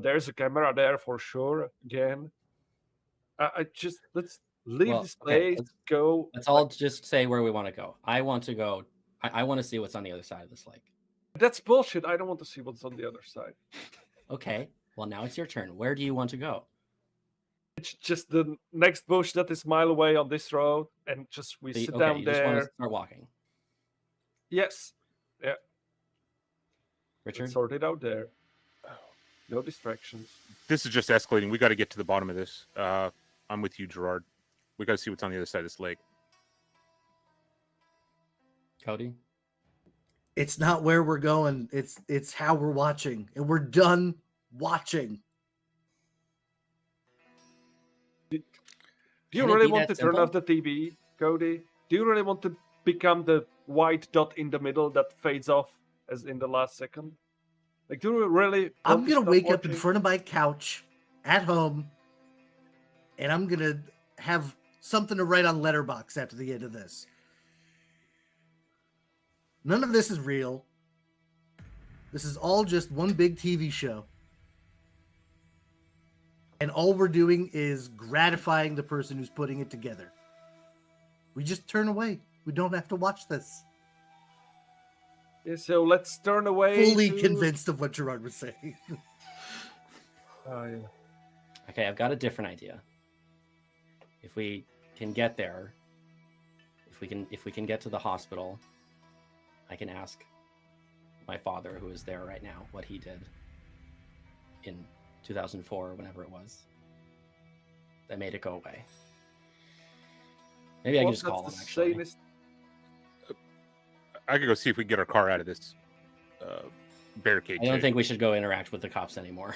[SPEAKER 5] There's a camera there for sure. Again, I just let's leave
[SPEAKER 4] Well,
[SPEAKER 5] this
[SPEAKER 4] okay,
[SPEAKER 5] place. Go.
[SPEAKER 4] let's all just say where we want to go. I want to go. I want to see what's on the other side of this lake.
[SPEAKER 5] That's bullshit. I don't want to see what's on the other side.
[SPEAKER 4] Okay. Well, now it's your turn. Where do you want to go?
[SPEAKER 5] It's just the next bush that is mile away on this road, and just we sit
[SPEAKER 4] Okay,
[SPEAKER 5] down
[SPEAKER 4] you just want
[SPEAKER 5] there.
[SPEAKER 4] to start walking.
[SPEAKER 5] Yes,
[SPEAKER 4] Richard?
[SPEAKER 5] let's sort it out there. No distractions.
[SPEAKER 7] This is just escalating. We got to get to the bottom of this. I'm with you, Gerard. We got to see what's on the other side of this lake.
[SPEAKER 4] Cody?
[SPEAKER 6] It's not where we're going. It's how we're watching, and we're done watching.
[SPEAKER 5] Do you
[SPEAKER 4] Can it
[SPEAKER 5] really
[SPEAKER 4] be
[SPEAKER 5] want
[SPEAKER 4] that
[SPEAKER 5] to turn
[SPEAKER 4] simple?
[SPEAKER 5] off the TV, Cody? Do you really want to become the white dot in the middle that fades off as in the last second? Like, do you really?
[SPEAKER 6] I'm
[SPEAKER 5] want to
[SPEAKER 6] gonna
[SPEAKER 5] stop
[SPEAKER 6] wake up in
[SPEAKER 5] watching?
[SPEAKER 6] front of my couch at home, and I'm gonna have something to write on Letterbox after the end of this. None of this is real. This is all just one big TV show. And all we're doing is gratifying the person who's putting it together. We just turn away. We don't have to watch this.
[SPEAKER 5] Yeah, so let's turn away.
[SPEAKER 6] Fully
[SPEAKER 5] to-
[SPEAKER 6] convinced of what Gerard was saying.
[SPEAKER 5] Oh, yeah.
[SPEAKER 4] Okay, I've got a different idea. If we can get there, if we can get to the hospital, I can ask my father, who is there right now, what he did in 2004 or whenever it was that made it go away. Maybe I can
[SPEAKER 5] Well,
[SPEAKER 4] just
[SPEAKER 5] that's
[SPEAKER 4] call
[SPEAKER 5] the
[SPEAKER 4] them, actually.
[SPEAKER 5] sanest-
[SPEAKER 7] I could go see if we can get our car out of this barricade.
[SPEAKER 4] I don't
[SPEAKER 7] too.
[SPEAKER 4] think we should go interact with the cops anymore.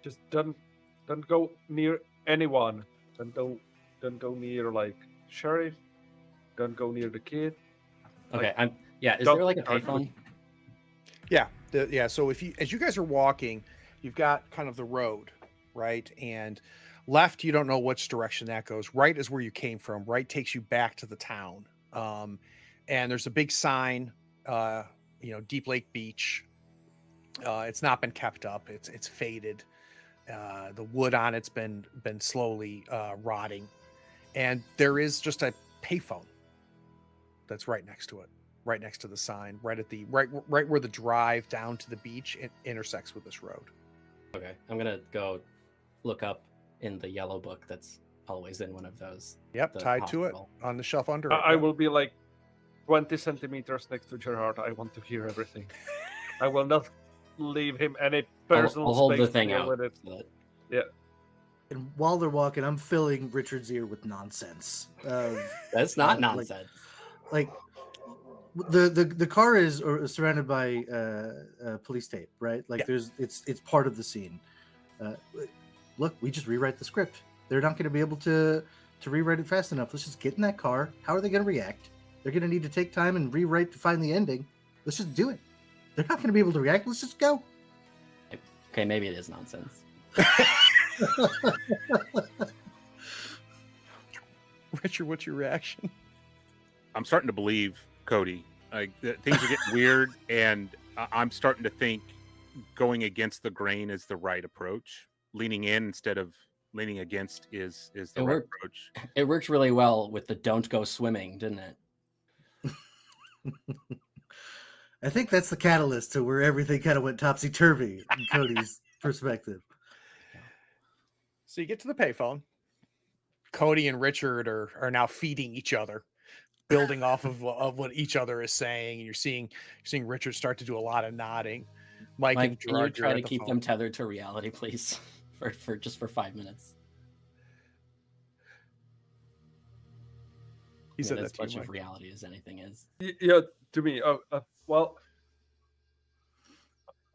[SPEAKER 5] Just don't go near anyone. Don't go near like sheriff. Don't go near the kid.
[SPEAKER 4] Okay,
[SPEAKER 5] Like,
[SPEAKER 4] is
[SPEAKER 5] don't
[SPEAKER 4] there like a
[SPEAKER 5] start with-
[SPEAKER 4] payphone?
[SPEAKER 1] Yeah. So as you guys are walking, you've got kind of the road, right? And left, you don't know which direction that goes. Right is where you came from. Right takes you back to the town. And there's a big sign, Deep Lake Beach. It's not been kept up. It's faded. The wood on it's been slowly rotting, and there is just a payphone that's right next to it, right next to the sign, right where the drive down to the beach intersects with this road.
[SPEAKER 4] Okay, I'm gonna go look up in the yellow book that's always in one of those.
[SPEAKER 1] Yep,
[SPEAKER 4] the
[SPEAKER 1] tied to it
[SPEAKER 4] hospital.
[SPEAKER 1] on the shelf under it.
[SPEAKER 5] I
[SPEAKER 1] Yep.
[SPEAKER 5] will be like 20 centimeters next to Gerard. I want to hear everything. I will not leave him any personal
[SPEAKER 4] I'll hold
[SPEAKER 5] space
[SPEAKER 4] the thing
[SPEAKER 5] to deal
[SPEAKER 4] out.
[SPEAKER 5] with it.
[SPEAKER 4] so that-
[SPEAKER 6] And while they're walking, I'm filling Richard's ear with nonsense.
[SPEAKER 4] That's not
[SPEAKER 6] like-
[SPEAKER 4] nonsense.
[SPEAKER 6] Like the car is surrounded by police tape, right? Like
[SPEAKER 1] Yeah.
[SPEAKER 6] it's part of the scene. Look, we just rewrite the script. They're not going to be able to rewrite it fast enough. Let's just get in that car. How are they going to react? They're going to need to take time and rewrite to find the ending. Let's just do it. They're not going to be able to react. Let's just go.
[SPEAKER 4] Okay, maybe it is nonsense.
[SPEAKER 1] Richard, what's your reaction?
[SPEAKER 7] I'm starting to believe Cody. Like things are getting weird, and I'm starting to think going against the grain is the right approach. Leaning in instead of leaning against is the
[SPEAKER 4] It
[SPEAKER 7] right
[SPEAKER 4] worked.
[SPEAKER 7] approach.
[SPEAKER 4] It worked really well with the "don't go swimming," didn't it?
[SPEAKER 6] I think that's the catalyst to where everything kind of went topsy turvy in Cody's perspective.
[SPEAKER 1] So you get to the payphone. Cody and Richard are now feeding each other, building off of what each other is saying, and you're seeing Richard start to do a lot of nodding. Mike and
[SPEAKER 4] Mike, can you
[SPEAKER 1] Gerard, you're
[SPEAKER 4] try
[SPEAKER 1] at
[SPEAKER 4] to
[SPEAKER 1] the
[SPEAKER 4] keep
[SPEAKER 1] phone.
[SPEAKER 4] them tethered to reality, please, for just for 5 minutes?
[SPEAKER 1] He said
[SPEAKER 4] as
[SPEAKER 1] that to
[SPEAKER 4] much
[SPEAKER 1] you,
[SPEAKER 4] of
[SPEAKER 1] Mike.
[SPEAKER 4] reality as anything is.
[SPEAKER 5] Yeah, to me. Well,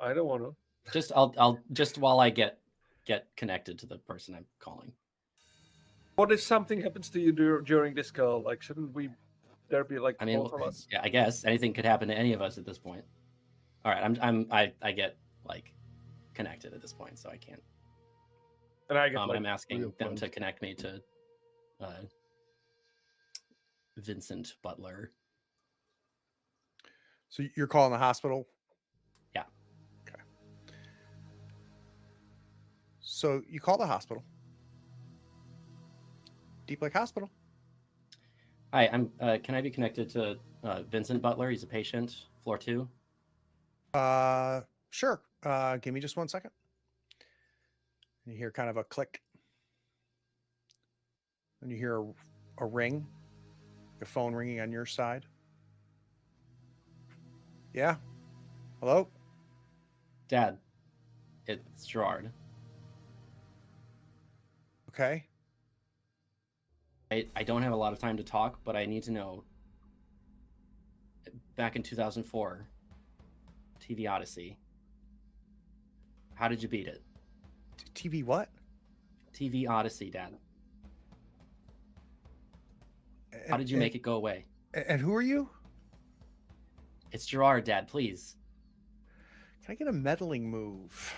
[SPEAKER 5] I don't want to.
[SPEAKER 4] Just I'll just while I get connected to the person I'm calling.
[SPEAKER 5] What if something happens to you during this call? Like, shouldn't there be like
[SPEAKER 4] I mean,
[SPEAKER 5] both of us?
[SPEAKER 4] yeah, I guess anything could happen to any of us at this point. All right, I get like connected at this point, so I can't.
[SPEAKER 5] And I get like
[SPEAKER 4] I'm asking
[SPEAKER 5] real
[SPEAKER 4] them
[SPEAKER 5] punched.
[SPEAKER 4] to connect me to Vincent Butler.
[SPEAKER 1] So you're calling the hospital?
[SPEAKER 4] Yeah.
[SPEAKER 1] Okay. So you call the hospital. Deep Lake Hospital.
[SPEAKER 4] Hi, I'm. Can I be connected to Vincent Butler? He's a patient, floor 2.
[SPEAKER 1] Sure. Give me just 1 second. You hear kind of a click. And you hear a ring. The phone ringing on your side. Yeah. Hello?
[SPEAKER 4] Dad, it's Gerard.
[SPEAKER 1] Okay.
[SPEAKER 4] I don't have a lot of time to talk, but I need to know. Back in 2004, TV Odyssey. How did you beat it?
[SPEAKER 1] TV what?
[SPEAKER 4] TV Odyssey, Dad. How did you make it go away?
[SPEAKER 1] And who are you?
[SPEAKER 4] It's Gerard, Dad, please.
[SPEAKER 1] Can I get a meddling move?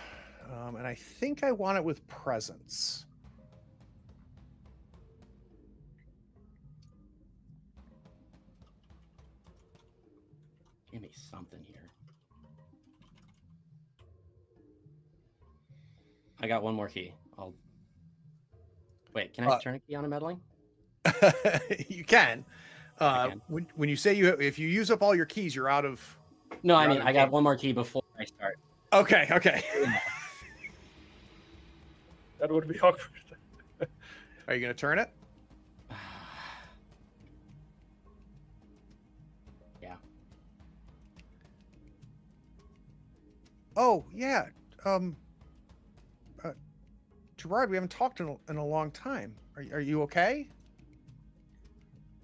[SPEAKER 1] And I think I want it with presence.
[SPEAKER 4] Give me something here. I got one more key. Wait, can I turn a key on a meddling?
[SPEAKER 1] You can.
[SPEAKER 4] I can.
[SPEAKER 1] When you say if you use up all your keys, you're out of.
[SPEAKER 4] No, I
[SPEAKER 1] You're
[SPEAKER 4] mean,
[SPEAKER 1] out of
[SPEAKER 4] I got
[SPEAKER 1] game.
[SPEAKER 4] one more key before I start.
[SPEAKER 1] Okay.
[SPEAKER 5] That would be awkward.
[SPEAKER 1] Are you going to turn it?
[SPEAKER 4] Yeah.
[SPEAKER 1] Oh yeah. Gerard, we haven't talked in a long time. Are you okay?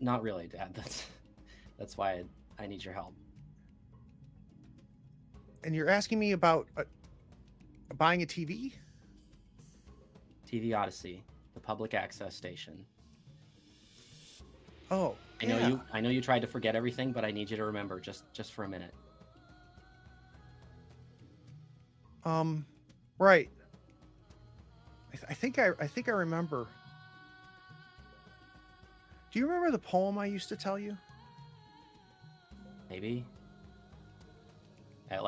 [SPEAKER 4] Not really, Dad. That's why I need your help.
[SPEAKER 1] And you're asking me about buying a TV?
[SPEAKER 4] TV Odyssey, the public access station.
[SPEAKER 1] Oh,
[SPEAKER 4] I know you tried to forget everything, but I need you to remember just for a minute.
[SPEAKER 1] Right. I think I remember. Do you remember the poem I used to tell you?
[SPEAKER 4] Maybe at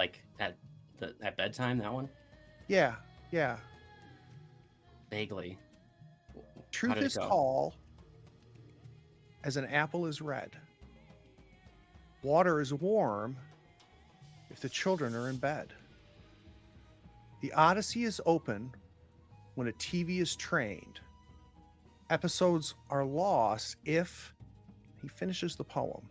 [SPEAKER 4] bedtime, that one?
[SPEAKER 1] Yeah.
[SPEAKER 4] Vaguely.
[SPEAKER 1] Truth
[SPEAKER 4] did it
[SPEAKER 1] is
[SPEAKER 4] go?
[SPEAKER 1] tall as an apple is red. Water is warm if the children are in bed. The Odyssey is open when a TV is trained. Episodes are lost if he finishes the poem.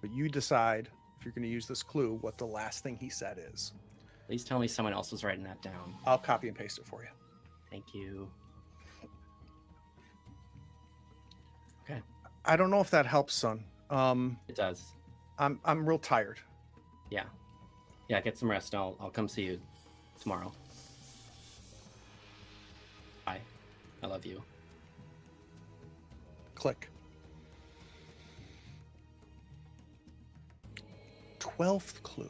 [SPEAKER 1] But you decide, if you're going to use this clue, what the last thing he said is.
[SPEAKER 4] Please tell me someone else was writing that down.
[SPEAKER 1] I'll copy and paste it for you.
[SPEAKER 4] Thank you. Okay.
[SPEAKER 1] I don't know if that helps, son.
[SPEAKER 4] It does.
[SPEAKER 1] I'm real tired.
[SPEAKER 4] Yeah. Get some rest. I'll come see you tomorrow. Bye. I love you.
[SPEAKER 1] Click. 12th clue.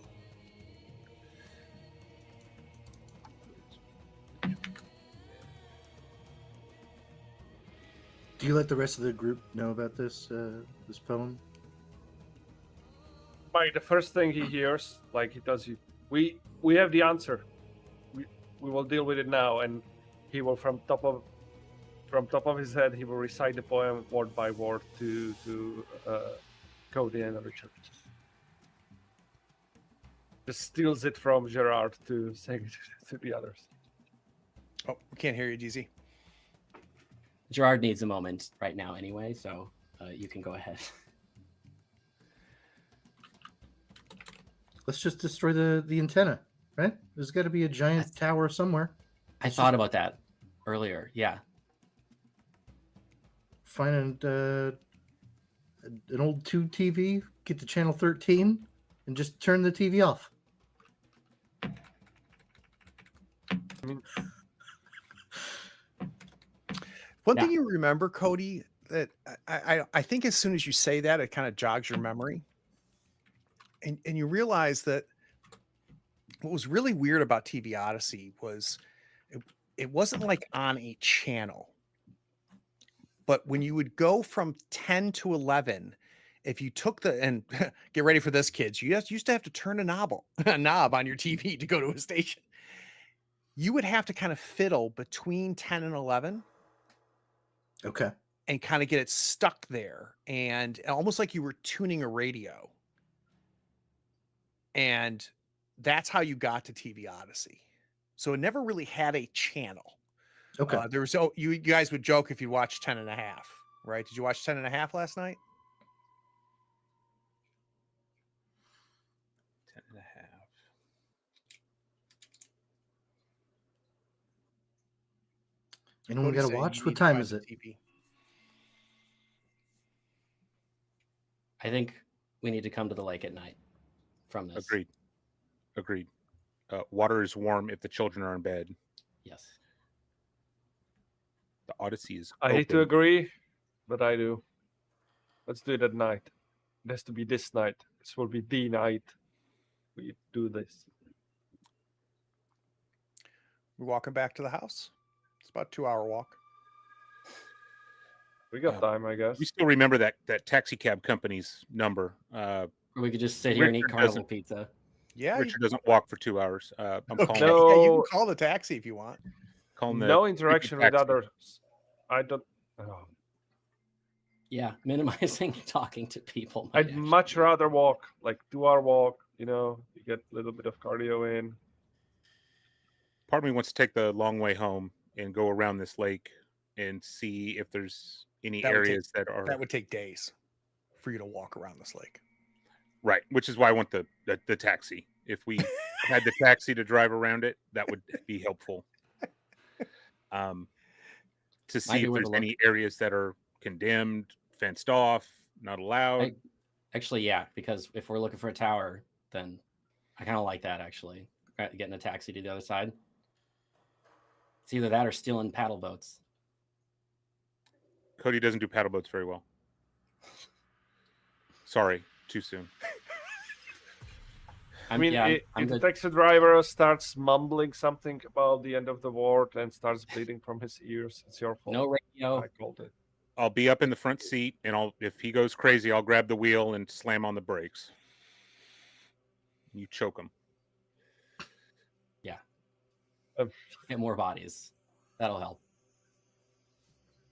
[SPEAKER 6] Do you let the rest of the group know about this this poem?
[SPEAKER 5] Like the first thing he hears, like he tells you, we have the answer. We will deal with it now, and he will from top of his head he will recite the poem word by word to Cody and other churches. Just steals it from Gerard to say it to the others.
[SPEAKER 1] Oh, we can't hear you, DZ.
[SPEAKER 4] Gerard needs a moment right now anyway, so you can go ahead.
[SPEAKER 6] Let's just destroy the antenna, right? There's got to be a giant tower somewhere.
[SPEAKER 4] I thought about that earlier. Yeah.
[SPEAKER 6] Find an old tube TV, get to channel 13, and just turn the TV off.
[SPEAKER 1] One thing you remember, Cody, that I think as soon as you say that, it kind of jogs your memory. And you realize that what was really weird about TV Odyssey was it wasn't like on a channel. But when you would go from 10 to 11, if you took and get ready for this, kids, you used to have to turn a knob on your TV to go to a station. You would have to kind of fiddle between 10 and 11.
[SPEAKER 6] Okay.
[SPEAKER 1] And kind of get it stuck there, and almost like you were tuning a radio. And that's how you got to TV Odyssey. So it never really had a channel.
[SPEAKER 6] Okay.
[SPEAKER 1] There was you guys would joke if you watched 10 and a half, right? Did you watch 10 and a half last night?
[SPEAKER 7] 10 and a half.
[SPEAKER 6] Anyone got to watch? What time is it?
[SPEAKER 1] TV.
[SPEAKER 4] I think we need to come to the lake at night from this.
[SPEAKER 7] Agreed. Water is warm if the children are in bed.
[SPEAKER 4] Yes.
[SPEAKER 7] The Odyssey is
[SPEAKER 5] I
[SPEAKER 7] open.
[SPEAKER 5] hate to agree, but I do. Let's do it at night. It has to be this night. This will be the night we do this.
[SPEAKER 1] We're walking back to the house. It's about a 2-hour walk.
[SPEAKER 5] We got time, I guess.
[SPEAKER 7] We still remember that taxi cab company's number.
[SPEAKER 4] Or we could just sit here and eat
[SPEAKER 7] Richard
[SPEAKER 4] carnival
[SPEAKER 7] doesn't-
[SPEAKER 4] pizza.
[SPEAKER 1] Yeah.
[SPEAKER 7] Richard doesn't walk for 2 hours. I'm calling.
[SPEAKER 5] No.
[SPEAKER 1] Yeah, you can call the taxi if you want.
[SPEAKER 7] Calling the
[SPEAKER 5] No interaction with
[SPEAKER 7] taxi.
[SPEAKER 5] others. I don't. Oh.
[SPEAKER 4] Yeah, minimizing talking to people. might
[SPEAKER 5] I'd
[SPEAKER 4] actually
[SPEAKER 5] much
[SPEAKER 4] be-
[SPEAKER 5] rather walk, like 2-hour walk. You get a little bit of cardio in.
[SPEAKER 7] Part of me wants to take the long way home and go around this lake and see if there's any
[SPEAKER 1] That would take-
[SPEAKER 7] areas that are
[SPEAKER 1] That would take days for you to walk around this lake.
[SPEAKER 7] right. Which is why I want the taxi. If we had the taxi to drive around it, that would be helpful. To see
[SPEAKER 4] Might be
[SPEAKER 7] if
[SPEAKER 4] worth
[SPEAKER 7] there's
[SPEAKER 4] a look.
[SPEAKER 7] any areas that are condemned, fenced off, not allowed.
[SPEAKER 4] Actually, yeah, because if we're looking for a tower, then I kind of like that actually. Getting a taxi to the other side. It's either that or stealing paddle boats.
[SPEAKER 7] Cody doesn't do paddle boats very well. Sorry, too soon.
[SPEAKER 5] I mean,
[SPEAKER 4] I'm
[SPEAKER 5] if the
[SPEAKER 4] good.
[SPEAKER 5] taxi driver starts mumbling something about the end of the world and starts bleeding from his ears, it's your fault.
[SPEAKER 4] No radio.
[SPEAKER 5] I called it.
[SPEAKER 7] I'll be up in the front seat, and if he goes crazy, I'll grab the wheel and slam on the brakes. You choke him.
[SPEAKER 4] Yeah. Get more bodies. That'll help.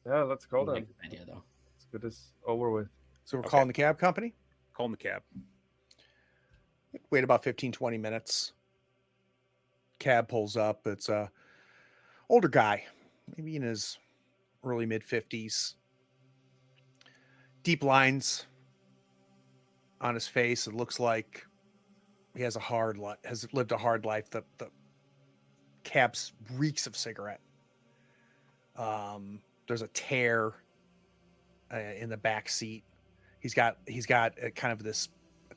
[SPEAKER 5] Yeah, let's go
[SPEAKER 4] I
[SPEAKER 5] then.
[SPEAKER 4] like the idea though.
[SPEAKER 5] Let's get this over with.
[SPEAKER 1] So we're
[SPEAKER 7] Okay.
[SPEAKER 1] calling the cab company.
[SPEAKER 7] Calling the cab.
[SPEAKER 1] Wait about 15, 20 minutes. Cab pulls up. It's a older guy, maybe in his early mid 50s. Deep lines on his face. It looks like he has lived a hard life. The cab reeks of cigarette. There's a tear in the back seat. He's got kind of this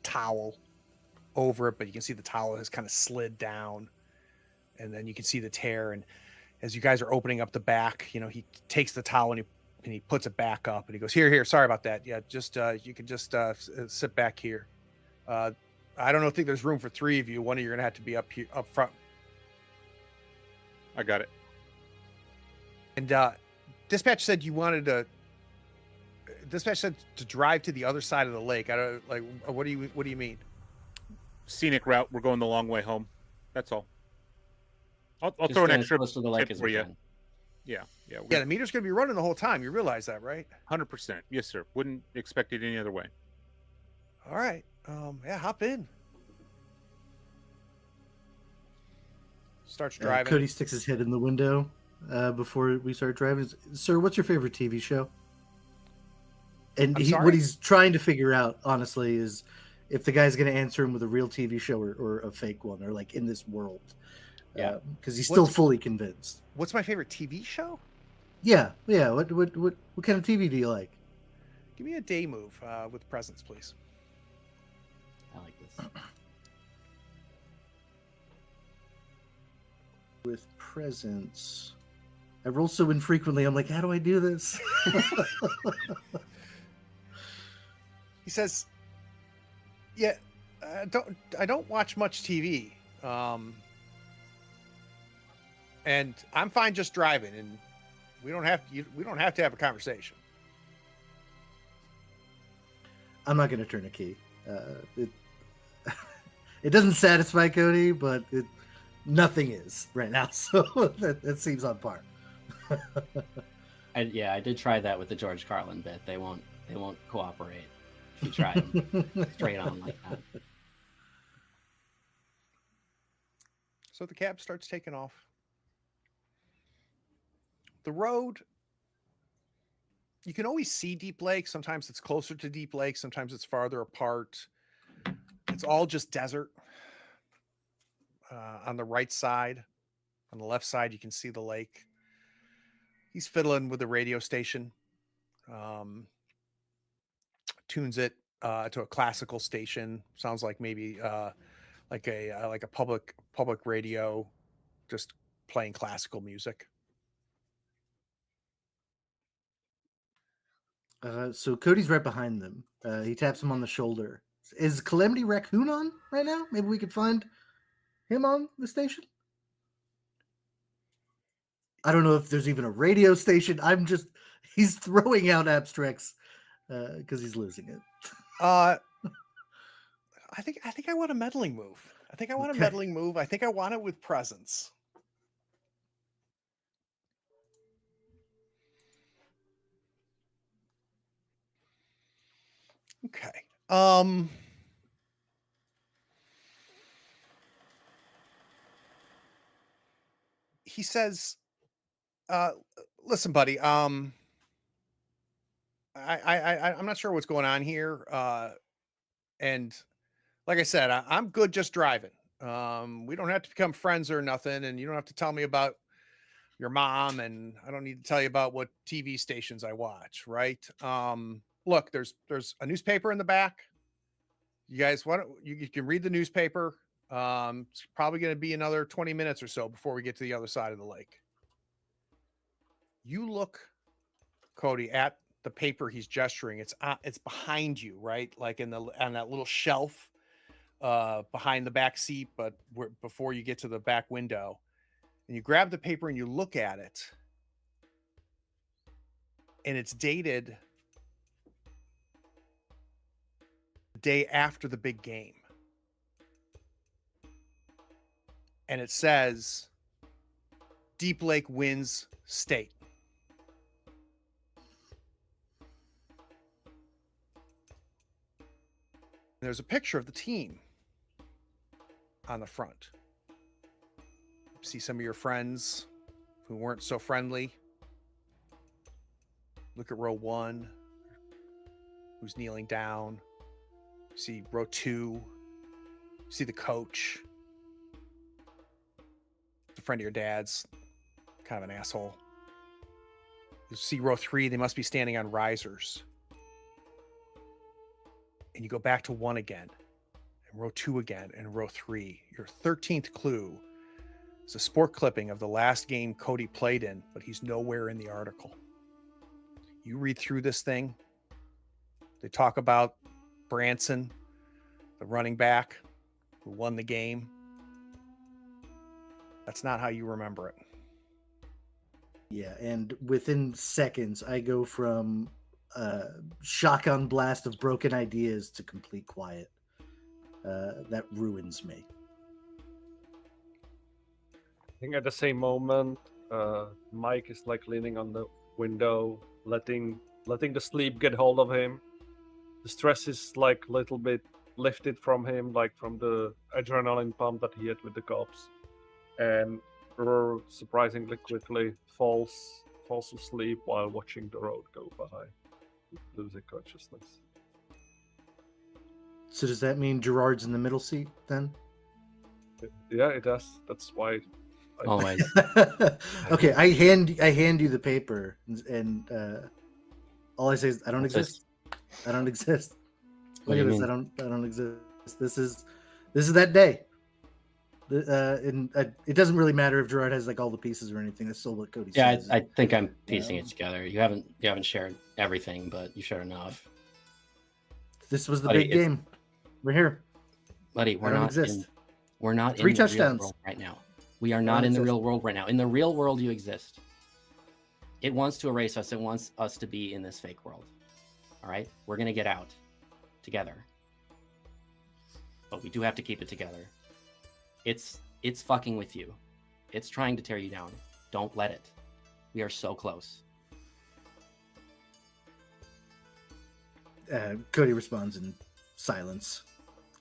[SPEAKER 1] towel over it, but you can see the towel has kind of slid down, and then you can see the tear. And as you guys are opening up the back, he takes the towel and he puts it back up, and he goes, here, sorry about that. Yeah, just you can just sit back here. I don't think there's room for 3 of you. One of you are gonna have to be up here up front.
[SPEAKER 7] I got it.
[SPEAKER 1] And dispatch said dispatch said to drive to the other side of the lake. I don't like. What do you mean?
[SPEAKER 7] Scenic route. We're going the long way home. That's all. I'll
[SPEAKER 4] Just
[SPEAKER 7] throw an
[SPEAKER 4] as
[SPEAKER 7] extra
[SPEAKER 4] close to the lake
[SPEAKER 7] tip
[SPEAKER 4] as
[SPEAKER 7] for
[SPEAKER 4] we
[SPEAKER 7] you.
[SPEAKER 4] can.
[SPEAKER 7] Yeah.
[SPEAKER 1] Yeah, the meter's gonna be running the whole time. You realize that, right?
[SPEAKER 7] 100%. Yes, sir. Wouldn't expect it any other way.
[SPEAKER 1] All right. Yeah, hop in. Starts driving.
[SPEAKER 6] Cody sticks his head in the window before we start driving. Sir, what's your favorite TV show? And
[SPEAKER 1] I'm sorry?
[SPEAKER 6] what he's trying to figure out, honestly, is if the guy's going to answer him with a real TV show or a fake one, or like in this world.
[SPEAKER 4] Yeah.
[SPEAKER 6] Because he's still fully convinced.
[SPEAKER 1] What's my favorite TV show?
[SPEAKER 6] Yeah. What kind of TV do you like?
[SPEAKER 1] Give me a day move with presence, please.
[SPEAKER 4] I like this.
[SPEAKER 6] With presence. I roll so infrequently. I'm like, how do I do this?
[SPEAKER 1] He says, "Yeah, I don't watch much TV, and I'm fine just driving, and we don't have to have a conversation."
[SPEAKER 6] I'm not going to turn a key. It doesn't satisfy Cody, but nothing is right now. So that seems on par.
[SPEAKER 4] I did try that with the George Carlin bit. They won't cooperate if you try them straight on like that.
[SPEAKER 1] So the cab starts taking off. The road, you can always see Deep Lake. Sometimes it's closer to Deep Lake. Sometimes it's farther apart. It's all just desert. On the right side, on the left side, you can see the lake. He's fiddling with the radio station. Tunes it to a classical station. Sounds like maybe like a public radio, just playing classical music.
[SPEAKER 6] So Cody's right behind them. He taps him on the shoulder. Is Calamity Raccoon on right now? Maybe we could find him on the station. I don't know if there's even a radio station. He's throwing out abstracts because he's losing it.
[SPEAKER 1] I think I want a meddling move. I think I want
[SPEAKER 6] Okay.
[SPEAKER 1] a meddling move. I think I want it with presence. Okay. He says, listen, buddy, I'm not sure what's going on here. And like I said, I'm good just driving. We don't have to become friends or nothing, and you don't have to tell me about your mom, and I don't need to tell you about what TV stations I watch, right? Look, there's a newspaper in the back. You guys, why don't you can read the newspaper? It's probably going to be another 20 minutes or so before we get to the other side of the lake. You look, Cody, at the paper he's gesturing. It's behind you, right? Like on that little shelf behind the back seat, but before you get to the back window. And you grab the paper and you look at it, and it's dated the day after the big game. And it says Deep Lake wins state. And there's a picture of the team on the front. See some of your friends who weren't so friendly. Look at row 1, who's kneeling down. See row 2. See the coach. It's a friend of your dad's, kind of an asshole. You see row 3, they must be standing on risers. And you go back to 1 again, and row 2 again, and row 3. Your 13th clue is a sport clipping of the last game Cody played in, but he's nowhere in the article. You read through this thing. They talk about Branson, the running back who won the game. That's not how you remember it.
[SPEAKER 6] Yeah, and within seconds, I go from shotgun blast of broken ideas to complete quiet. That ruins me.
[SPEAKER 5] I think at the same moment, Mike is like leaning on the window, letting the sleep get hold of him. The stress is like a little bit lifted from him, like from the adrenaline pump that he had with the cops, and Rur surprisingly quickly falls asleep while watching the road go by, losing consciousness.
[SPEAKER 6] So does that mean Gerard's in the middle seat then?
[SPEAKER 5] Yeah, it does. That's why.
[SPEAKER 4] Always.
[SPEAKER 6] Okay, I hand you the paper, and all I say is I don't
[SPEAKER 4] What's
[SPEAKER 6] exist. I don't exist.
[SPEAKER 4] What
[SPEAKER 6] Look
[SPEAKER 4] do
[SPEAKER 6] at
[SPEAKER 4] you
[SPEAKER 6] this.
[SPEAKER 4] mean?
[SPEAKER 6] I don't exist. This is that day. And it doesn't really matter if Gerard has like all the pieces or anything. That's still what Cody
[SPEAKER 4] Yeah,
[SPEAKER 6] says.
[SPEAKER 4] I think I'm piecing it together. You haven't shared everything, but you shared enough.
[SPEAKER 6] This was the
[SPEAKER 4] Buddy,
[SPEAKER 6] big game. We're here.
[SPEAKER 4] Buddy,
[SPEAKER 6] I don't exist.
[SPEAKER 4] We're not
[SPEAKER 6] 3
[SPEAKER 4] in the real
[SPEAKER 6] touchdowns.
[SPEAKER 4] world right now. We are not in the real world right now. In the real world, you exist. It wants to erase us. It wants us to be in this fake world. All right? We're going to get out together. But we do have to keep it together. It's fucking with you. It's trying to tear you down. Don't let it. We are so close.
[SPEAKER 6] Cody responds in silence,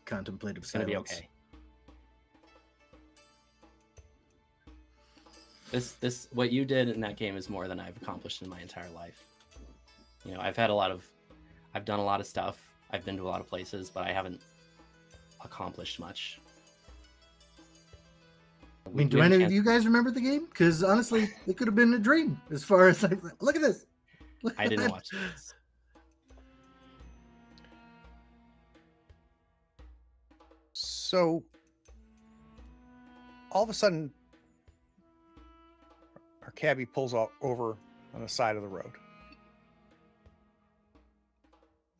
[SPEAKER 6] contemplative
[SPEAKER 4] It's going to
[SPEAKER 6] silence.
[SPEAKER 4] be okay. This what you did in that game is more than I've accomplished in my entire life. You know, I've done a lot of stuff. I've been to a lot of places, but I haven't accomplished much.
[SPEAKER 6] I mean, do any of you guys remember the game? Because honestly, it could have been a dream. As far as like, look at this. Look
[SPEAKER 4] I
[SPEAKER 6] at
[SPEAKER 4] didn't
[SPEAKER 6] that.
[SPEAKER 4] watch this.
[SPEAKER 1] So all of a sudden, our cabbie pulls over on the side of the road.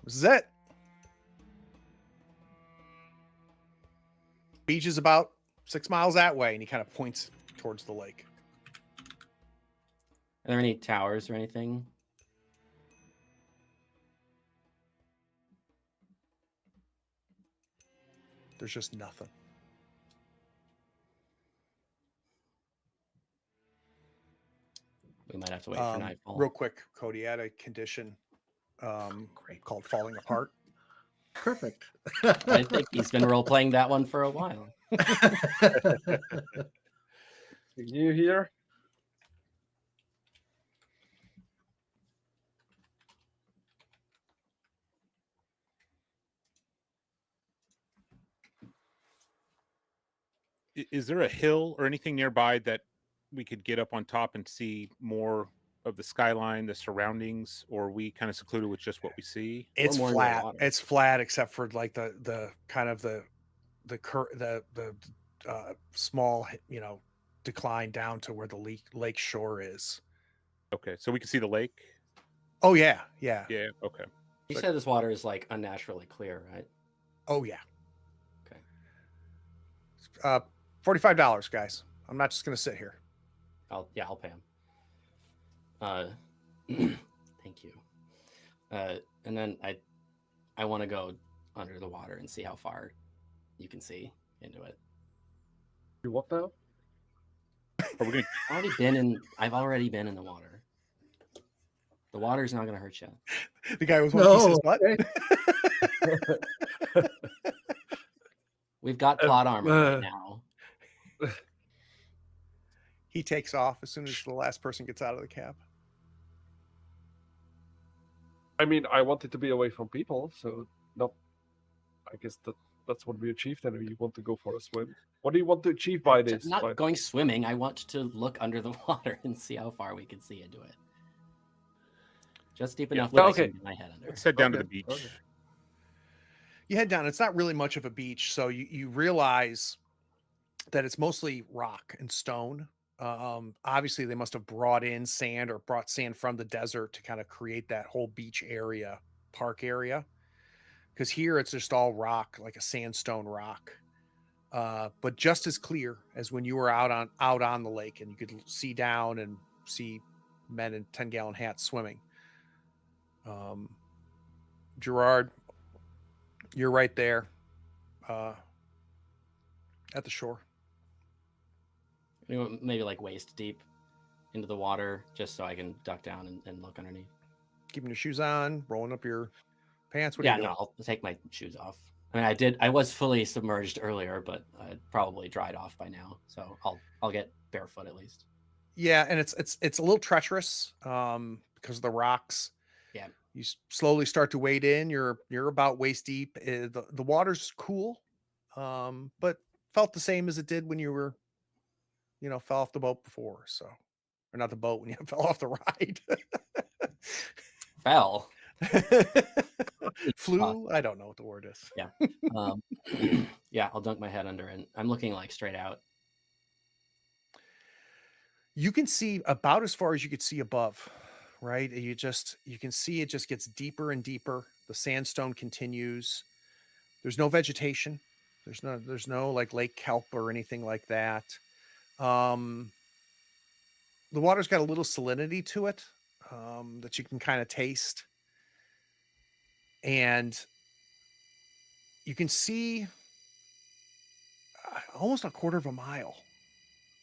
[SPEAKER 1] This is it. Beach is about 6 miles that way, and he kind of points towards the lake.
[SPEAKER 4] Are there any towers or anything?
[SPEAKER 1] There's just nothing.
[SPEAKER 4] We might have to wait for nightfall.
[SPEAKER 1] Real quick, Cody, add a condition called falling apart.
[SPEAKER 6] Perfect.
[SPEAKER 4] I think he's been role playing that one for a while.
[SPEAKER 5] You here?
[SPEAKER 7] Is there a hill or anything nearby that we could get up on top and see more of the skyline, the surroundings, or are we kind of secluded with just what we see?
[SPEAKER 1] It's
[SPEAKER 4] more into the
[SPEAKER 1] flat.
[SPEAKER 4] water.
[SPEAKER 1] It's flat except for like the kind of the small decline down to where the lake shore is.
[SPEAKER 7] Okay, so we can see the lake.
[SPEAKER 1] Oh yeah, yeah.
[SPEAKER 7] Yeah. Okay.
[SPEAKER 4] You
[SPEAKER 7] So-
[SPEAKER 4] said this water is like unnaturally clear, right?
[SPEAKER 1] Oh yeah.
[SPEAKER 4] Okay.
[SPEAKER 1] $45, guys. I'm not just gonna sit here.
[SPEAKER 4] I'll pay him. Thank you. And then I want to go under the water and see how far you can see into it.
[SPEAKER 5] You what now?
[SPEAKER 7] Are we gonna?
[SPEAKER 4] I've already been in the water. The water's not gonna hurt you.
[SPEAKER 1] The guy with one piece
[SPEAKER 6] No,
[SPEAKER 1] of his butt.
[SPEAKER 4] We've got plot armor right now.
[SPEAKER 1] He takes off as soon as the last person gets out of the cab.
[SPEAKER 5] I mean, I wanted to be away from people, so not. I guess that's what we achieved. And you want to go for a swim. What do you want to achieve by this?
[SPEAKER 4] Not going swimming. I want to look under the water and see how far we can see into it. Just deep enough that I can get my head under.
[SPEAKER 7] Let's head down to the beach.
[SPEAKER 5] Okay.
[SPEAKER 1] You head down. It's not really much of a beach, so you realize that it's mostly rock and stone. Obviously, they must have brought in sand or brought sand from the desert to kind of create that whole beach area, park area. Because here it's just all rock, like a sandstone rock, but just as clear as when you were out on the lake and you could see down and see men in 10-gallon hats swimming. Gerard, you're right there at the shore.
[SPEAKER 4] Maybe like waist deep into the water, just so I can duck down and look underneath.
[SPEAKER 1] Keeping your shoes on, rolling up your pants. What are
[SPEAKER 4] Yeah,
[SPEAKER 1] you doing?
[SPEAKER 4] no, I'll take my shoes off. I mean, I was fully submerged earlier, but I'd probably dried off by now, so I'll get barefoot at least.
[SPEAKER 1] Yeah, and it's a little treacherous because of the rocks.
[SPEAKER 4] Yeah.
[SPEAKER 1] You slowly start to wade in. You're about waist deep. The water's cool, but felt the same as it did when you were, fell off the boat before. So, or not the boat, when you fell off the ride.
[SPEAKER 4] Fell.
[SPEAKER 1] Flew. I don't know what the word is.
[SPEAKER 4] Yeah. Yeah, I'll dunk my head under, and I'm looking like straight out.
[SPEAKER 1] You can see about as far as you could see above, right? You can see it just gets deeper and deeper. The sandstone continues. There's no vegetation. There's no like lake kelp or anything like that. The water's got a little salinity to it that you can kind of taste. And you can see almost a quarter of a mile,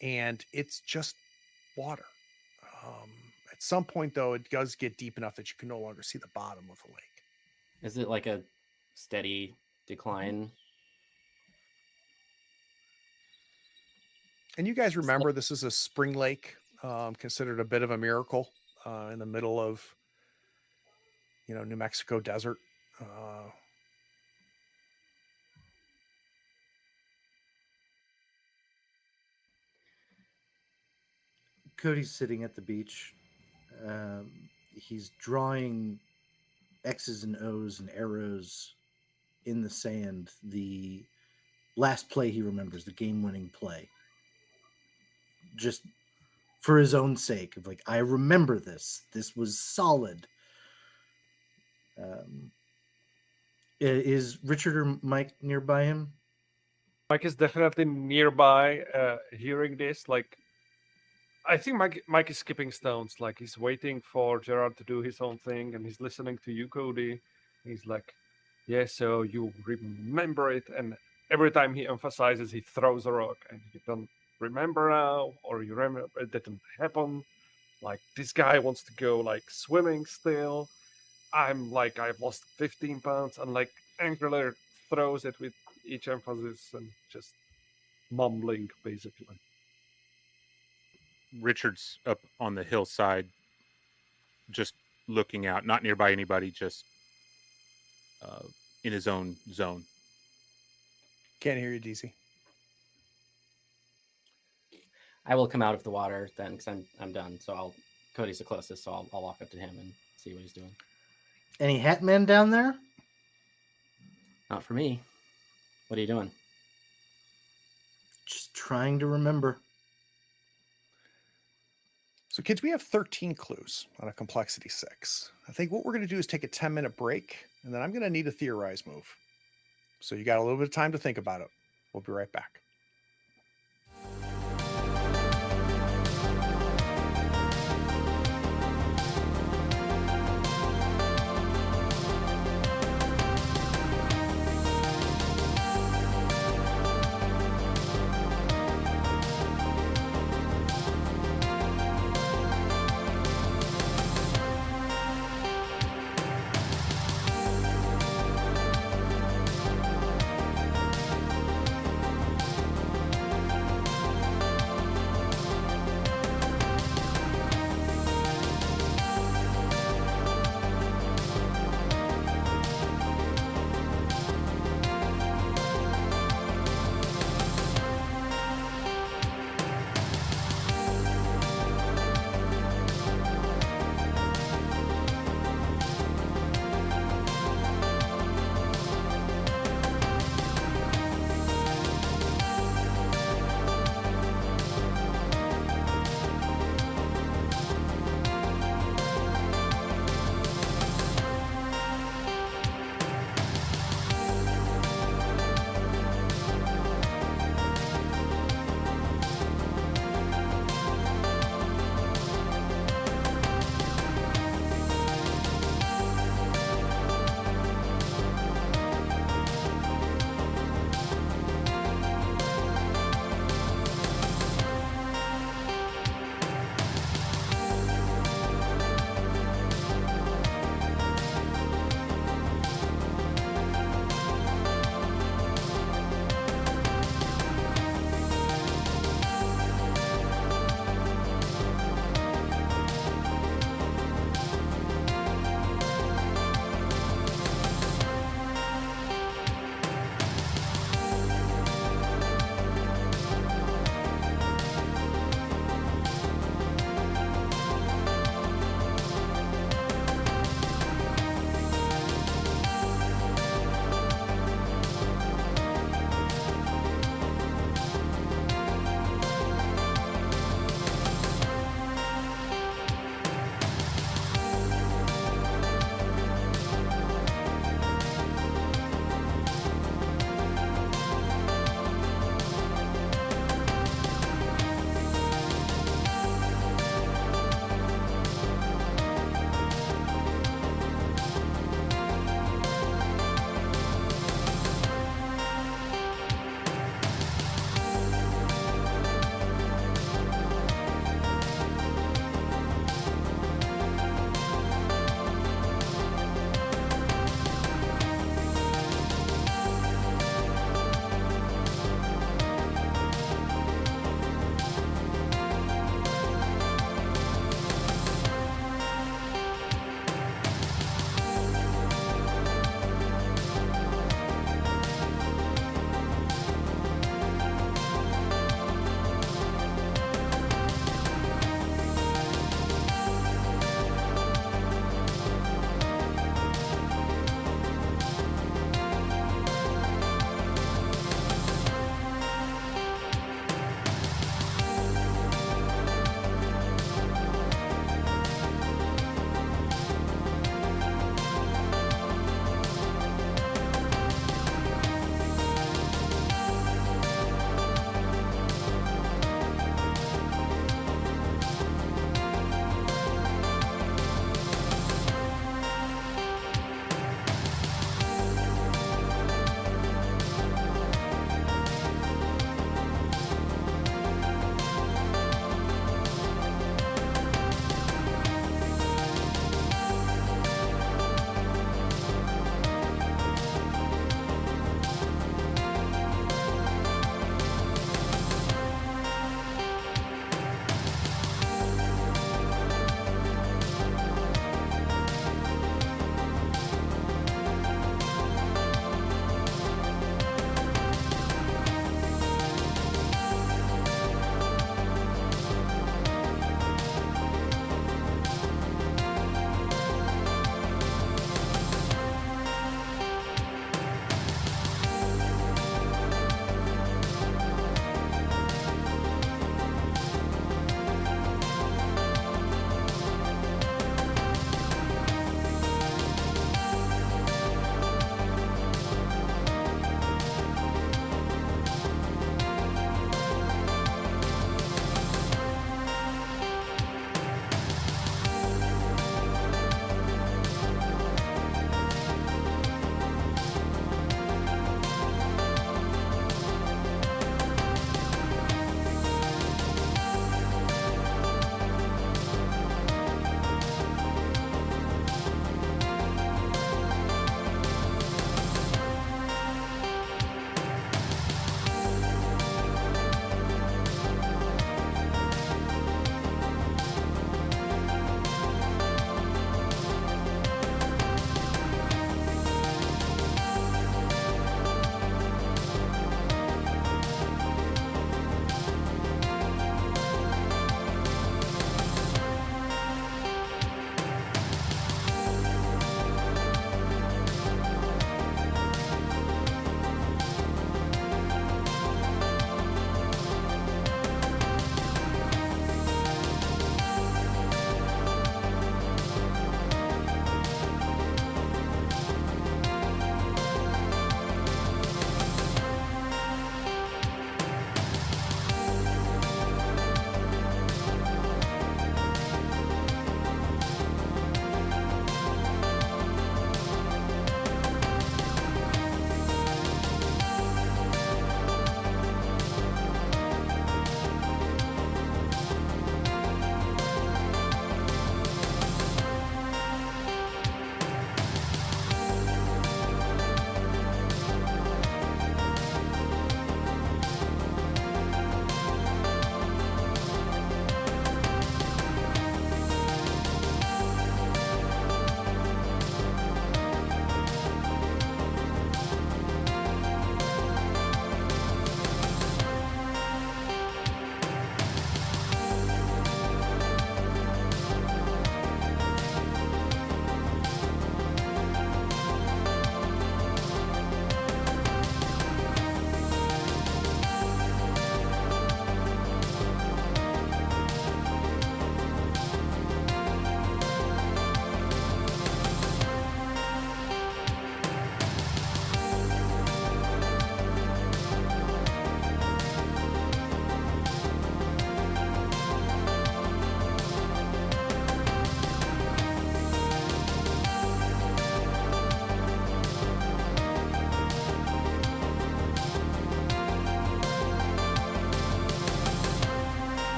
[SPEAKER 1] and it's just water. At some point, though, it does get deep enough that you can no longer see the bottom of the lake.
[SPEAKER 4] Is it like a steady decline?
[SPEAKER 1] And you guys remember this is a spring lake, considered a bit of a miracle in the middle of, New Mexico desert.
[SPEAKER 6] Cody's sitting at the beach. He's drawing X's and O's and arrows in the sand. The last play he remembers, the game-winning play. Just for his own sake, of like, I remember this. This was solid. Is Richard or Mike nearby him?
[SPEAKER 5] Mike is definitely nearby, hearing this. Like, I think Mike is skipping stones. Like, he's waiting for Gerard to do his own thing, and he's listening to you, Cody. He's like, "Yeah, so you remember it." And every time he emphasizes, he throws a rock, and you don't remember now, or you remember it didn't happen. Like, this guy wants to go like swimming still. I'm like, I've lost 15 pounds, and like Angler throws it with each emphasis and just mumbling basically.
[SPEAKER 7] Richard's up on the hillside, just looking out, not nearby anybody, just in his own zone.
[SPEAKER 1] Can't hear you, DC.
[SPEAKER 4] I will come out of the water then because I'm done. So Cody's the closest, so I'll walk up to him and see what he's doing.
[SPEAKER 6] Any hat men down there?
[SPEAKER 4] Not for me. What are you doing?
[SPEAKER 6] Just trying to remember.
[SPEAKER 1] So, kids, we have 13 clues on a complexity 6. I think what we're going to do is take a 10-minute break, and then I'm going to need a theorize move. So you got a little bit of time to think about it. We'll be right back.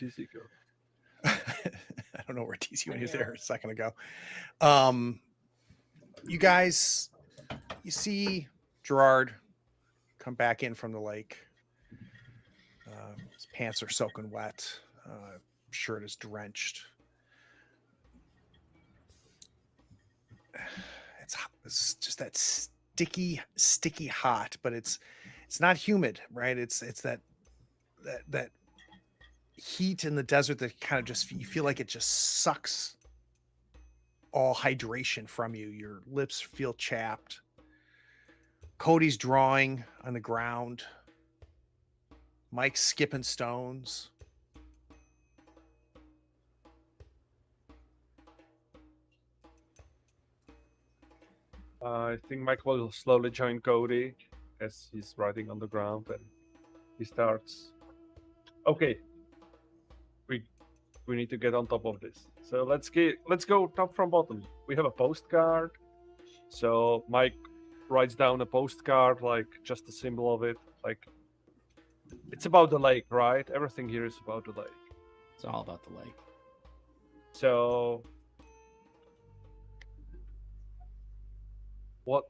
[SPEAKER 5] TC go?
[SPEAKER 1] I don't know where TC went. He was
[SPEAKER 4] Yeah.
[SPEAKER 1] there a second ago. You guys, you see Gerard come back in from the lake. His pants are soaking wet. Shirt is drenched. It's just that sticky hot, but it's not humid, right? It's that heat in the desert that kind of just, you feel like it just sucks all hydration from you. Your lips feel chapped. Cody's drawing on the ground. Mike's skipping stones.
[SPEAKER 5] I think Mike will slowly join Cody as he's riding on the ground, and he starts. Okay, we need to get on top of this. So let's go top from bottom. We have a postcard. So Mike writes down a postcard, like just a symbol of it. Like it's about the lake, right? Everything here is about the lake.
[SPEAKER 4] It's all about the lake.
[SPEAKER 5] So what?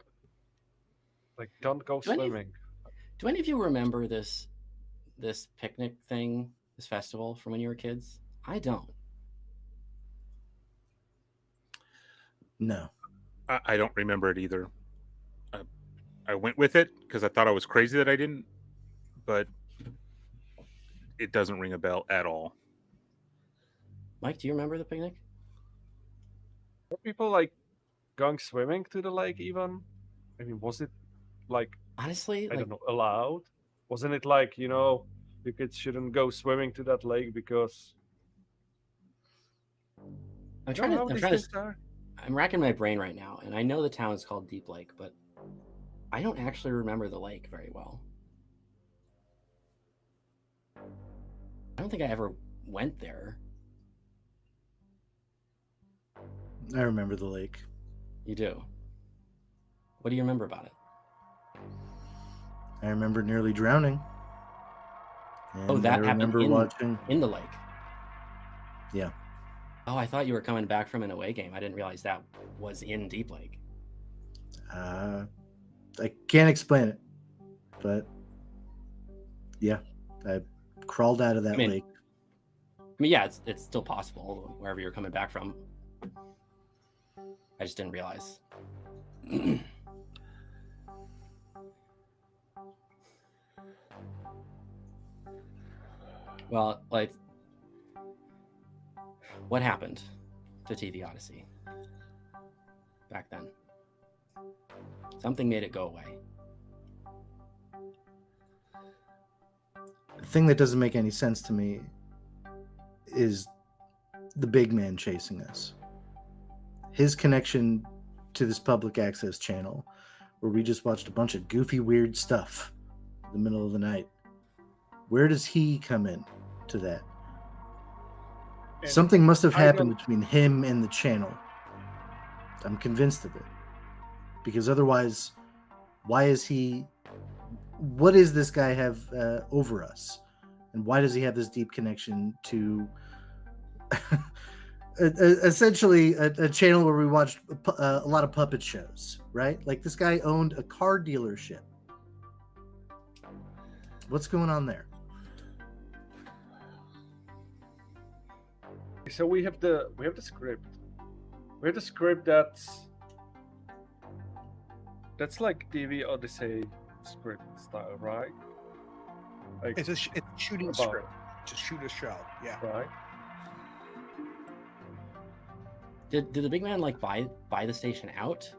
[SPEAKER 5] Like, don't go
[SPEAKER 4] Do any of-
[SPEAKER 5] swimming.
[SPEAKER 4] Do any of you remember this picnic thing, this festival from when you were kids? I don't.
[SPEAKER 6] No.
[SPEAKER 7] I don't remember it either. I went with it because I thought I was crazy that I didn't, but it doesn't ring a bell at all.
[SPEAKER 4] Mike, do you remember the picnic?
[SPEAKER 5] Were people like going swimming to the lake even? I mean, was it like,
[SPEAKER 4] Honestly,
[SPEAKER 5] I
[SPEAKER 4] like,
[SPEAKER 5] don't know, allowed? Wasn't it like, you kids shouldn't go swimming to that lake because
[SPEAKER 4] I'm
[SPEAKER 5] you
[SPEAKER 4] trying
[SPEAKER 5] know
[SPEAKER 4] to.
[SPEAKER 5] how
[SPEAKER 4] I'm
[SPEAKER 5] these
[SPEAKER 4] trying to.
[SPEAKER 5] things are?
[SPEAKER 4] I'm racking my brain right now, and I know the town is called Deep Lake, but I don't actually remember the lake very well. I don't think I ever went there.
[SPEAKER 6] I remember the lake.
[SPEAKER 4] You do. What do you remember about it?
[SPEAKER 6] I remember nearly drowning.
[SPEAKER 4] Oh,
[SPEAKER 6] And
[SPEAKER 4] that
[SPEAKER 6] I
[SPEAKER 4] happened
[SPEAKER 6] remember watching.
[SPEAKER 4] in the lake.
[SPEAKER 6] Yeah.
[SPEAKER 4] Oh, I thought you were coming back from an away game. I didn't realize that was in Deep Lake.
[SPEAKER 6] I can't explain it, but yeah, I crawled out of that lake.
[SPEAKER 4] I mean, yeah, it's still possible wherever you're coming back from. I just didn't realize. Well, like, what happened to TV Odyssey back then? Something made it go away.
[SPEAKER 6] The thing that doesn't make any sense to me is the big man chasing us. His connection to this public access channel where we just watched a bunch of goofy, weird stuff in the middle of the night. Where does he come in to that?
[SPEAKER 5] And
[SPEAKER 6] Something must have
[SPEAKER 5] I
[SPEAKER 6] happened
[SPEAKER 5] don't-
[SPEAKER 6] between him and the channel. I'm convinced of it. Because otherwise, what does this guy have over us? And why does he have this deep connection to essentially a channel where we watched a lot of puppet shows, right? Like this guy owned a car dealership. What's going on there?
[SPEAKER 5] So we have the script. We have the script that's like TV Odyssey script style, right? Like,
[SPEAKER 1] It's a shooting
[SPEAKER 5] about-
[SPEAKER 1] script to shoot a show. Yeah.
[SPEAKER 5] right?
[SPEAKER 4] Did the big man like buy the station out?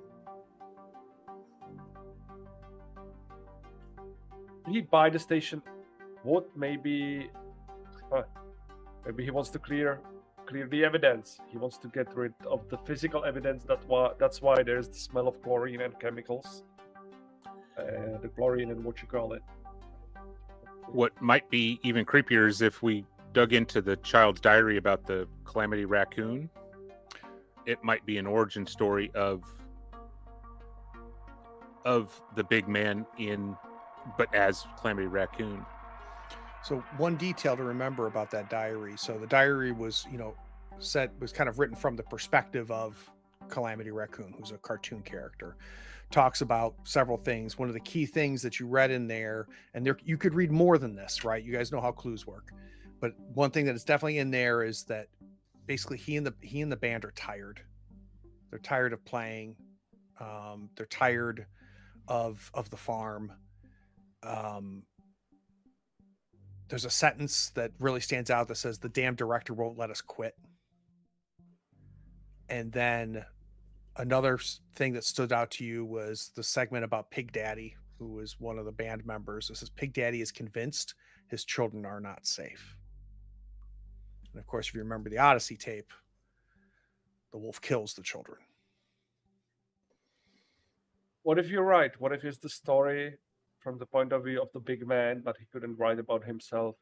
[SPEAKER 5] Did he buy the station? What? Maybe he wants to clear the evidence. He wants to get rid of the physical evidence. That's why there's the smell of chlorine and chemicals. The chlorine and what you call it.
[SPEAKER 7] What might be even creepier is if we dug into the child's diary about the Calamity Raccoon. It might be an origin story of the big man but as Calamity Raccoon.
[SPEAKER 1] So one detail to remember about that diary. So the diary was, was kind of written from the perspective of Calamity Raccoon, who's a cartoon character. Talks about several things. One of the key things that you read in there, and there you could read more than this, right? You guys know how clues work. But one thing that is definitely in there is that basically he and the band are tired. They're tired of playing. They're tired of the farm. There's a sentence that really stands out that says, "The damn director won't let us quit." And then another thing that stood out to you was the segment about Pig Daddy, who was one of the band members. It says, "Pig Daddy is convinced his children are not safe." And of course, if you remember the Odyssey tape, the wolf kills the children.
[SPEAKER 5] What if you're right? What if it's the story from the point of view of the big man, but he couldn't write about himself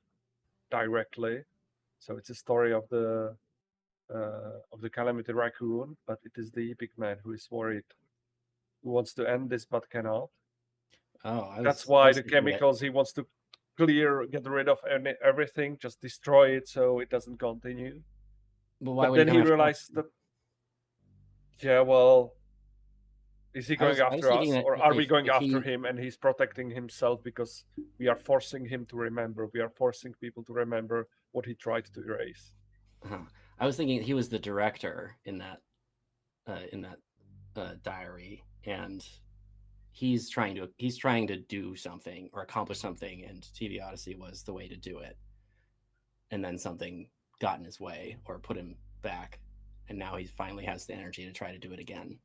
[SPEAKER 5] directly? So it's a story of the Calamity Raccoon, but it is the big man who is worried, who wants to end this but cannot.
[SPEAKER 4] Oh,
[SPEAKER 5] That's
[SPEAKER 4] I
[SPEAKER 5] why
[SPEAKER 4] was
[SPEAKER 5] the
[SPEAKER 4] thinking that-
[SPEAKER 5] chemicals he wants to get rid of everything, just destroy it so it doesn't continue.
[SPEAKER 4] But why
[SPEAKER 5] But
[SPEAKER 4] would
[SPEAKER 5] then he
[SPEAKER 4] come after us?
[SPEAKER 5] realized that, yeah, well, is he going
[SPEAKER 4] I was
[SPEAKER 5] after
[SPEAKER 4] thinking
[SPEAKER 5] us,
[SPEAKER 4] that
[SPEAKER 5] or are we
[SPEAKER 4] if
[SPEAKER 5] going after
[SPEAKER 4] he-
[SPEAKER 5] him and he's protecting himself because we are forcing him to remember? We are forcing people to remember what he tried to erase.
[SPEAKER 4] I was thinking he was the director in that diary, and he's trying to do something or accomplish something, and TV Odyssey was the way to do it. And then something got in his way or put him back, and now he finally has the energy to try to do it again.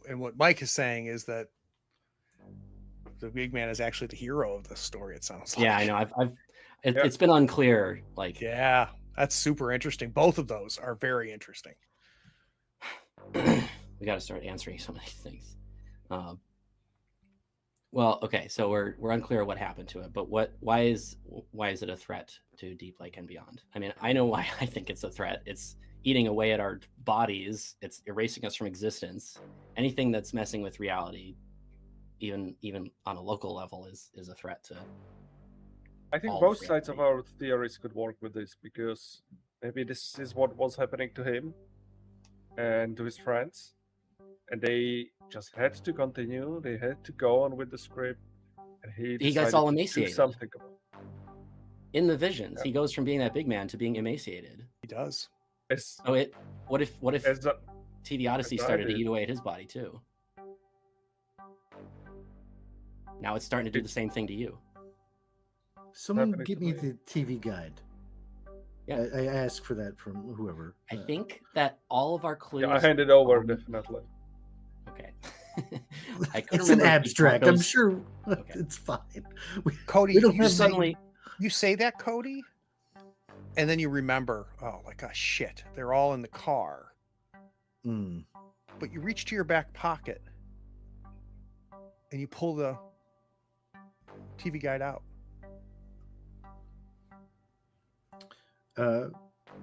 [SPEAKER 1] And what Mike is saying is that the big man is actually the hero of this story. It sounds like.
[SPEAKER 4] Yeah, I know. It's been unclear. Like,
[SPEAKER 1] yeah, that's super interesting. Both of those are very interesting.
[SPEAKER 4] we got to start answering some of these things. Well, okay, so we're unclear what happened to it, but why is it a threat to Deep Lake and beyond? I mean, I know why I think it's a threat. It's eating away at our bodies. It's erasing us from existence. Anything that's messing with reality, even on a local level, is a threat to.
[SPEAKER 5] I think
[SPEAKER 4] all
[SPEAKER 5] both
[SPEAKER 4] of
[SPEAKER 5] sides of
[SPEAKER 4] reality.
[SPEAKER 5] our theories could work with this, because maybe this is what was happening to him and to his friends, and they just had to continue. They had to go on with the script, and he
[SPEAKER 4] He gets
[SPEAKER 5] decided
[SPEAKER 4] all
[SPEAKER 5] to do
[SPEAKER 4] emaciated.
[SPEAKER 5] something about it.
[SPEAKER 4] In the visions,
[SPEAKER 5] Yeah.
[SPEAKER 4] he goes from being that big man to being emaciated.
[SPEAKER 1] He does.
[SPEAKER 5] As,
[SPEAKER 4] So what if
[SPEAKER 5] as a-
[SPEAKER 4] TV Odyssey
[SPEAKER 5] as I
[SPEAKER 4] started to
[SPEAKER 5] did.
[SPEAKER 4] eat away at his body too? Now it's starting to do the same thing to you.
[SPEAKER 6] Someone
[SPEAKER 5] happening
[SPEAKER 6] give
[SPEAKER 5] to
[SPEAKER 6] me
[SPEAKER 5] me.
[SPEAKER 6] the TV guide.
[SPEAKER 4] Yeah.
[SPEAKER 6] I asked for that from whoever.
[SPEAKER 4] I think that all of our clues.
[SPEAKER 5] yeah, I hand it over,
[SPEAKER 4] um,
[SPEAKER 5] definitely.
[SPEAKER 4] Okay. I couldn't
[SPEAKER 6] It's an
[SPEAKER 4] remember if
[SPEAKER 6] abstract. I'm
[SPEAKER 4] Marco's-
[SPEAKER 6] sure
[SPEAKER 4] Okay.
[SPEAKER 6] it's fine.
[SPEAKER 1] Cody,
[SPEAKER 6] We don't
[SPEAKER 1] you
[SPEAKER 6] have
[SPEAKER 1] suddenly you say that, Cody, and then you remember, oh, like, oh shit, they're all in the car.
[SPEAKER 6] Mm.
[SPEAKER 1] But you reach to your back pocket and you pull the TV guide out.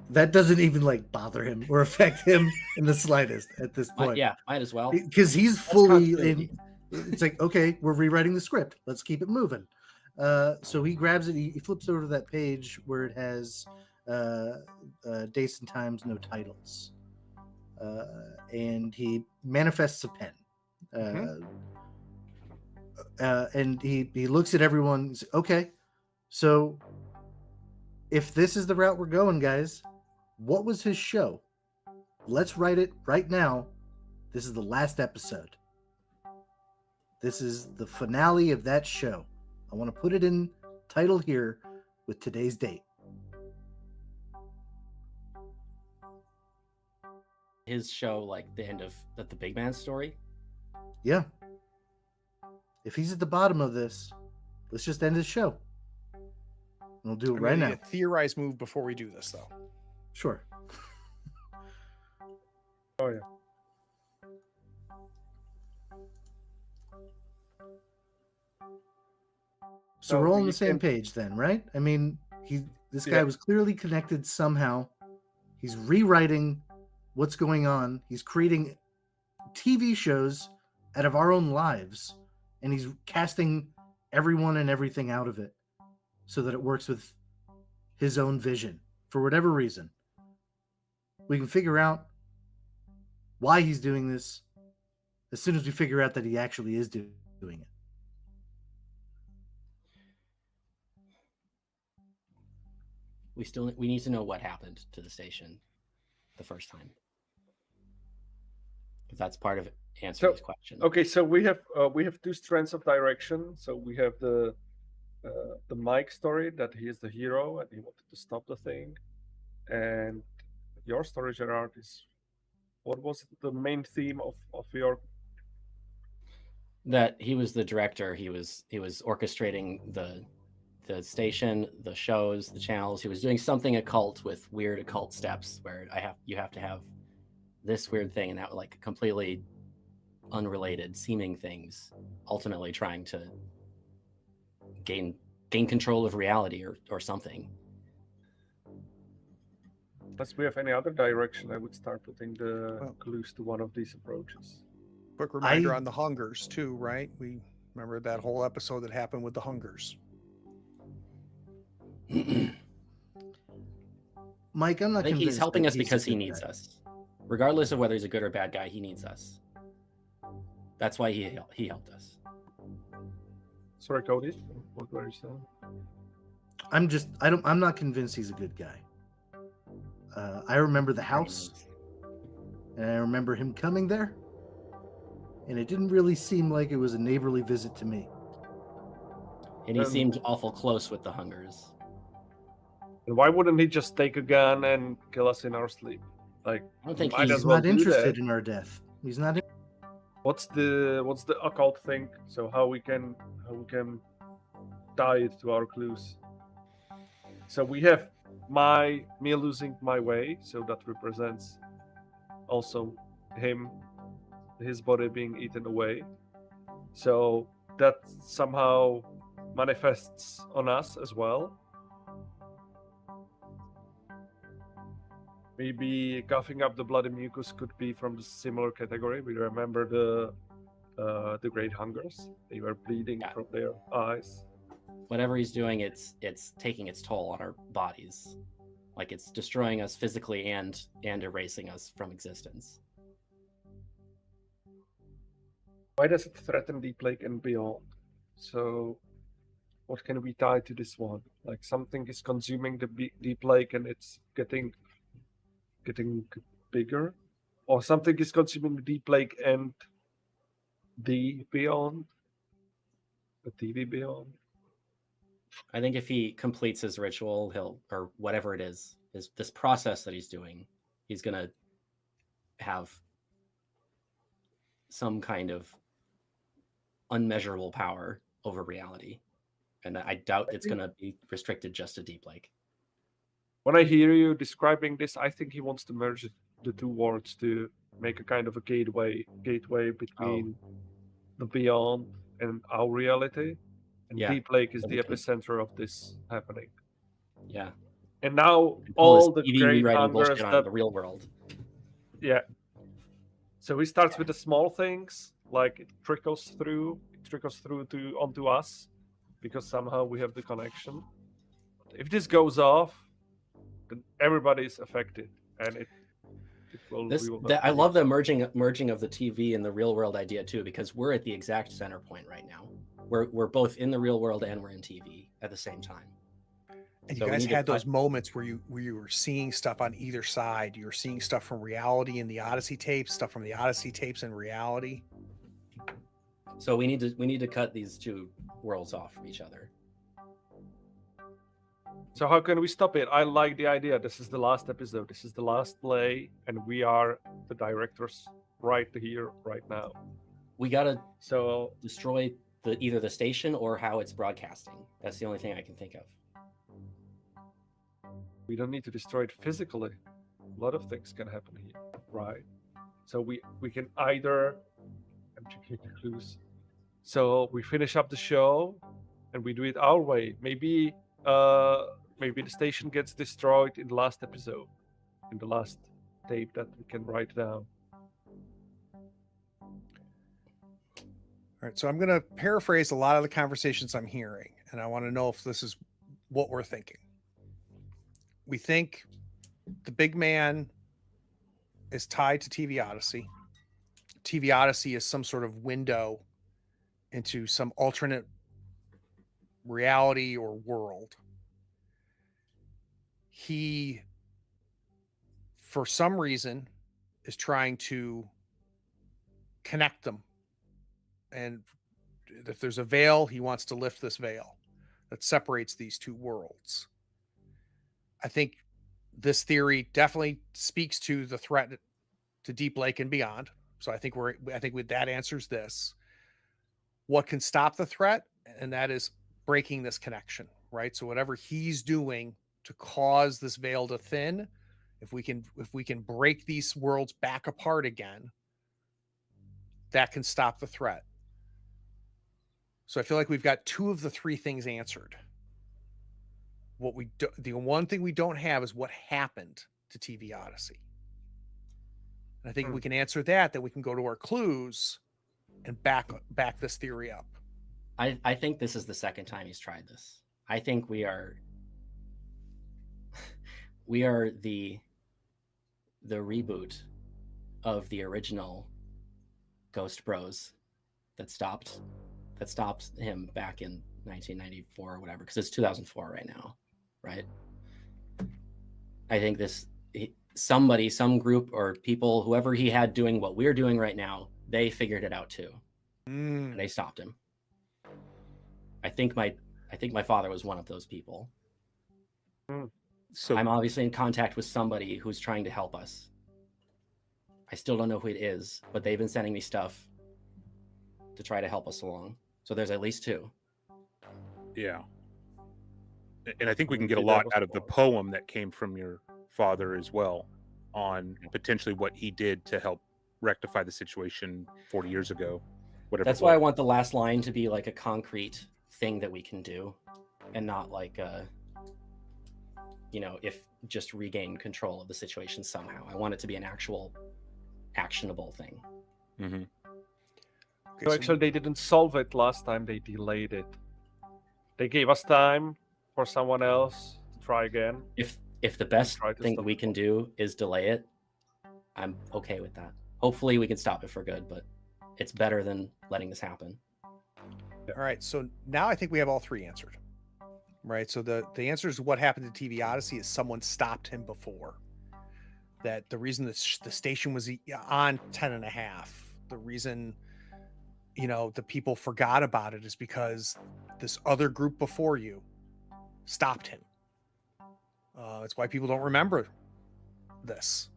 [SPEAKER 6] That doesn't even like bother him or affect him in the slightest at this point.
[SPEAKER 4] Yeah, might as well.
[SPEAKER 6] Because he's fully
[SPEAKER 4] continuity.
[SPEAKER 6] in. It's like, okay, we're rewriting the script. Let's keep it moving. So he grabs it. He flips over to that page where it has dates and times, no titles, and he manifests a pen. And he looks at everyone. He's, okay, so if this is the route we're going, guys, what was his show? Let's write it right now. This is the last episode. This is the finale of that show. I want to put it in title here with today's date.
[SPEAKER 4] His show, like the end of the Big Man story.
[SPEAKER 6] Yeah. If he's at the bottom of this, let's just end his show. We'll do it
[SPEAKER 1] I'm
[SPEAKER 6] right
[SPEAKER 1] gonna
[SPEAKER 6] now.
[SPEAKER 1] need a theorized move before we do this, though.
[SPEAKER 6] Sure.
[SPEAKER 5] Oh yeah.
[SPEAKER 6] So
[SPEAKER 5] No,
[SPEAKER 6] we're all on
[SPEAKER 5] you
[SPEAKER 6] the same
[SPEAKER 5] can-
[SPEAKER 6] page then, right? I mean, this guy
[SPEAKER 5] Yeah.
[SPEAKER 6] was clearly connected somehow. He's rewriting what's going on. He's creating TV shows out of our own lives and he's casting everyone and everything out of it so that it works with his own vision for whatever reason. We can figure out why he's doing this as soon as we figure out that he actually is doing it.
[SPEAKER 4] We need to know what happened to the station the first time, because that's part of answering this question.
[SPEAKER 5] Okay, so we have two strands of direction. So we have the Mike story that he is the hero and he wanted to stop the thing, and your story, Gerard, is what was the main theme of your?
[SPEAKER 4] That he was the director. He was orchestrating the station, the shows, the channels. He was doing something occult with weird occult steps where you have to have this weird thing and that, like, completely unrelated seeming things, ultimately trying to gain control of reality or something.
[SPEAKER 5] Unless we have any other direction, I would start putting the clues to one of these approaches.
[SPEAKER 1] Quick reminder on the hungers too, right? We remember that whole episode that happened with the hungers.
[SPEAKER 6] Mike, I'm not
[SPEAKER 4] I think
[SPEAKER 6] convinced
[SPEAKER 4] he's helping
[SPEAKER 6] that
[SPEAKER 4] us
[SPEAKER 6] he's
[SPEAKER 4] because
[SPEAKER 6] a
[SPEAKER 4] he
[SPEAKER 6] good
[SPEAKER 4] needs
[SPEAKER 6] guy.
[SPEAKER 4] us. Regardless of whether he's a good or bad guy, he needs us. That's why he helped us.
[SPEAKER 5] Sorry, Cody, what were you saying?
[SPEAKER 6] I'm not convinced he's a good guy. I remember the house, and I remember him coming there, and it didn't really seem like it was a neighborly visit to me.
[SPEAKER 4] And he seemed awful close with the hungers.
[SPEAKER 5] And why wouldn't he just take a gun and kill us in our sleep? Like,
[SPEAKER 4] I don't think
[SPEAKER 5] might
[SPEAKER 4] he's
[SPEAKER 5] as well
[SPEAKER 6] not
[SPEAKER 5] do
[SPEAKER 6] interested
[SPEAKER 5] that.
[SPEAKER 6] in our death. He's not.
[SPEAKER 5] What's the occult thing? So how we can tie it to our clues? So we have me losing my way, so that represents also his body being eaten away. So that somehow manifests on us as well. Maybe coughing up the bloody mucus could be from the similar category. We remember the great hungers. They were bleeding from their eyes.
[SPEAKER 4] Whatever he's doing, it's taking its toll on our bodies. Like, it's destroying us physically and erasing us from existence.
[SPEAKER 5] Why does it threaten Deep Lake and beyond? So what can we tie to this one? Like, something is consuming the Deep Lake and it's getting bigger, or something is consuming the Deep Lake and the beyond, the TV beyond.
[SPEAKER 4] I think if he completes his ritual, or whatever it is this process that he's doing, he's gonna have some kind of unmeasurable power over reality, and I doubt it's gonna be restricted just to Deep Lake.
[SPEAKER 5] When I hear you describing this, I think he wants to merge the two worlds to make a kind of a gateway between the beyond and our reality. And Deep Lake is the epicenter of this happening.
[SPEAKER 4] Yeah.
[SPEAKER 5] And now all the
[SPEAKER 4] TV
[SPEAKER 5] great
[SPEAKER 4] rewriting
[SPEAKER 5] hungers
[SPEAKER 4] bullshit on the real world.
[SPEAKER 5] Yeah. So he starts with the small things, like it trickles through onto us, because somehow we have the connection. If this goes off, then everybody is affected, and it will.
[SPEAKER 4] I love the merging of the TV and the real world idea too, because we're at the exact center point right now. We're both in the real world and we're in TV at the same time.
[SPEAKER 1] And you guys had those moments where you were seeing stuff on either side. You were seeing stuff from reality in the Odyssey tapes, stuff from the Odyssey tapes in reality.
[SPEAKER 4] So we need to cut these two worlds off from each other.
[SPEAKER 5] So how can we stop it? I like the idea. This is the last episode. This is the last play, and we are the directors right here, right now.
[SPEAKER 4] We gotta destroy either the station or how it's broadcasting. That's the only thing I can think of.
[SPEAKER 5] We don't need to destroy it physically. A lot of things can happen here, right? So we can either, I'm checking the clues. So we finish up the show, and we do it our way. Maybe the station gets destroyed in the last episode, in the last tape that we can write down.
[SPEAKER 1] All right, so I'm going to paraphrase a lot of the conversations I'm hearing, and I want to know if this is what we're thinking. We think the big man is tied to TV Odyssey. TV Odyssey is some sort of window into some alternate reality or world. He, for some reason, is trying to connect them. And if there's a veil, he wants to lift this veil that separates these two worlds. I think this theory definitely speaks to the threat to Deep Lake and beyond. So I think with that answers this. What can stop the threat? And that is breaking this connection, right? So whatever he's doing to cause this veil to thin, if we can break these worlds back apart again, that can stop the threat. So I feel like we've got two of the three things answered. The one thing we don't have is what happened to TV Odyssey. And I think if we can answer that, then we can go to our clues and back this theory up.
[SPEAKER 4] I think this is the second time he's tried this. I think we are the reboot of the original Ghost Bros that stopped him back in 1994 or whatever, because it's 2004 right now, right? I think some group or people, whoever he had doing what we're doing right now, they figured it out too. And they stopped him. I think my father was one of those people.
[SPEAKER 7] So
[SPEAKER 4] I'm obviously in contact with somebody who's trying to help us. I still don't know who it is, but they've been sending me stuff to try to help us along. So there's at least two.
[SPEAKER 7] yeah, and I think we can get a lot out of the poem that came from your father as well, on potentially what he did to help rectify the situation 40 years ago. Whatever.
[SPEAKER 4] That's why I want the last line to be like a concrete thing that we can do, and not like if just regain control of the situation somehow. I want it to be an actual actionable thing.
[SPEAKER 7] Mm-hmm.
[SPEAKER 1] Okay,
[SPEAKER 5] So actually, they didn't solve it last time. They delayed it. They gave us time for someone else to try again.
[SPEAKER 4] If the best
[SPEAKER 5] Try to
[SPEAKER 4] thing
[SPEAKER 5] stop
[SPEAKER 4] we can do is delay it, I'm okay with that. Hopefully we can stop it for good, but it's better than letting this happen.
[SPEAKER 1] all right, so now I think we have all three answered, right? So the answer is what happened to TV Odyssey is someone stopped him before. That the reason that the station was on 10.5, the reason the people forgot about it is because this other group before you stopped him. That's why people don't remember this,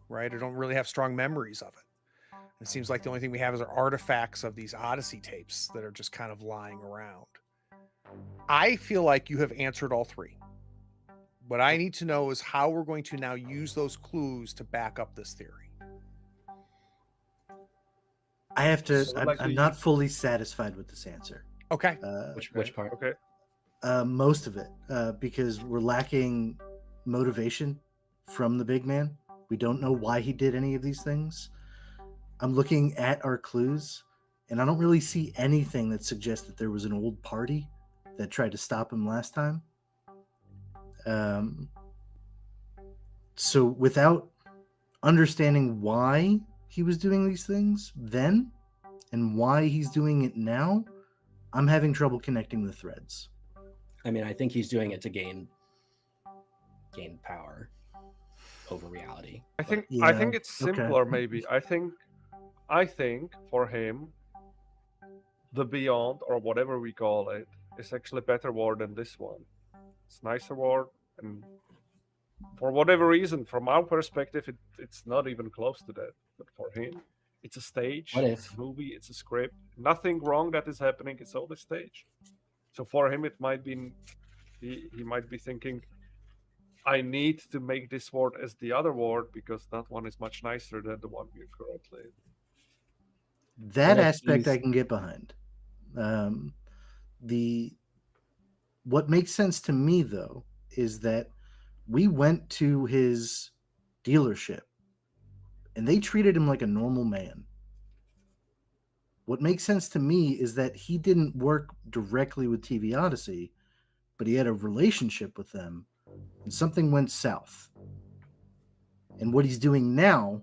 [SPEAKER 1] right? Or don't really have strong memories of it. It seems like the only thing we have is our artifacts of these Odyssey tapes that are just kind of lying around. I feel like you have answered all three. What I need to know is how we're going to now use those clues to back up this theory.
[SPEAKER 6] I have to.
[SPEAKER 5] So,
[SPEAKER 6] I'm not fully satisfied with this answer.
[SPEAKER 1] Okay.
[SPEAKER 4] Which part?
[SPEAKER 5] Okay.
[SPEAKER 6] Most of it, because we're lacking motivation from the big man. We don't know why he did any of these things. I'm looking at our clues, and I don't really see anything that suggests that there was an old party that tried to stop him last time. So without understanding why he was doing these things then and why he's doing it now, I'm having trouble connecting the threads.
[SPEAKER 4] I mean, I think he's doing it to gain power over reality.
[SPEAKER 5] I think
[SPEAKER 6] Yeah,
[SPEAKER 5] it's simpler. Maybe I think for him, the Beyond, or whatever we call it, is actually a better word than this one. It's a nicer word, and for whatever reason, from our perspective, it's not even close to that. But for him, it's a stage,
[SPEAKER 4] What
[SPEAKER 5] it's a movie, it's a script. Nothing wrong that is happening. It's all the stage. So for him, it might be he might be thinking, I need to make this word as the other word because that one is much nicer than the one we're currently in.
[SPEAKER 6] That
[SPEAKER 4] if
[SPEAKER 6] aspect I
[SPEAKER 4] he's-
[SPEAKER 6] can get behind. What makes sense to me though is that we went to his dealership and they treated him like a normal man. What makes sense to me is that he didn't work directly with TV Odyssey, but he had a relationship with them, and something went south. And what he's doing now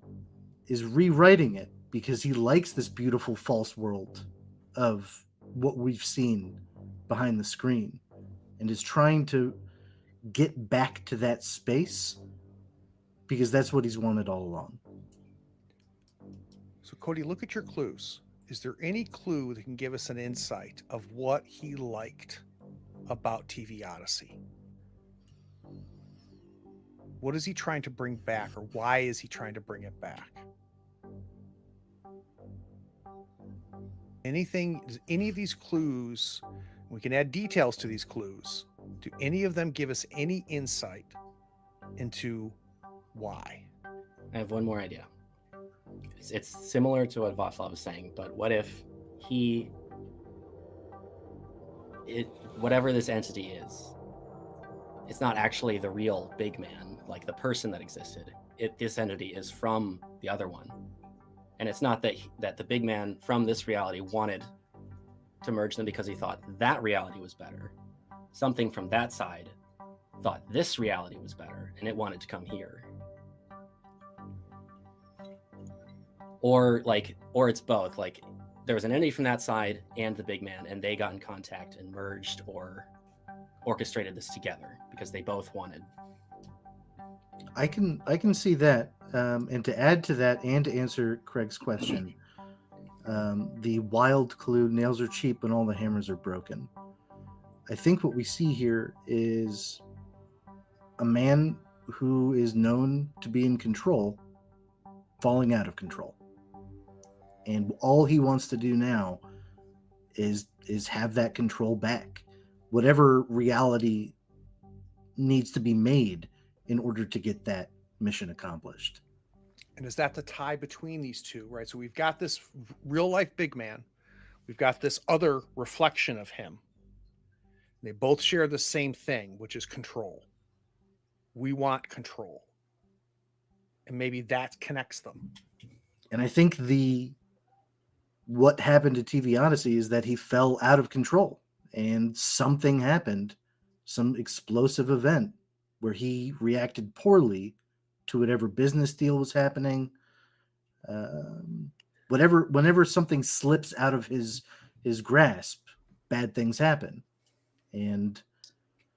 [SPEAKER 6] is rewriting it because he likes this beautiful false world of what we've seen behind the screen and is trying to get back to that space because that's what he's wanted all along.
[SPEAKER 1] So, Cody, look at your clues. Is there any clue that can give us an insight of what he liked about TV Odyssey? What is he trying to bring back, or why is he trying to bring it back? Anything, does any of these clues, we can add details to these clues, do any of them give us any insight into why?
[SPEAKER 4] I have one more idea. It's similar to what Václav was saying, but what if whatever this entity is, it's not actually the real big man, like the person that existed. This entity is from the other one. And it's not that the big man from this reality wanted to merge them because he thought that reality was better. Something from that side thought this reality was better, and it wanted to come here. Or it's both. Like there was an entity from that side and the big man, and they got in contact and merged or orchestrated this together because they both wanted.
[SPEAKER 6] I can see that. And to add to that and to answer Craig's question, the wild clue, nails are cheap when all the hammers are broken. I think what we see here is a man who is known to be in control falling out of control. And all he wants to do now is have that control back. Whatever reality needs to be made in order to get that mission accomplished.
[SPEAKER 1] And is that the tie between these two, right? So we've got this real life big man. We've got this other reflection of him. They both share the same thing, which is control. We want control. And maybe that connects them.
[SPEAKER 6] And I think what happened to TV Odyssey is that he fell out of control and something happened, some explosive event where he reacted poorly to whatever business deal was happening. Whenever something slips out of his grasp, bad things happen. And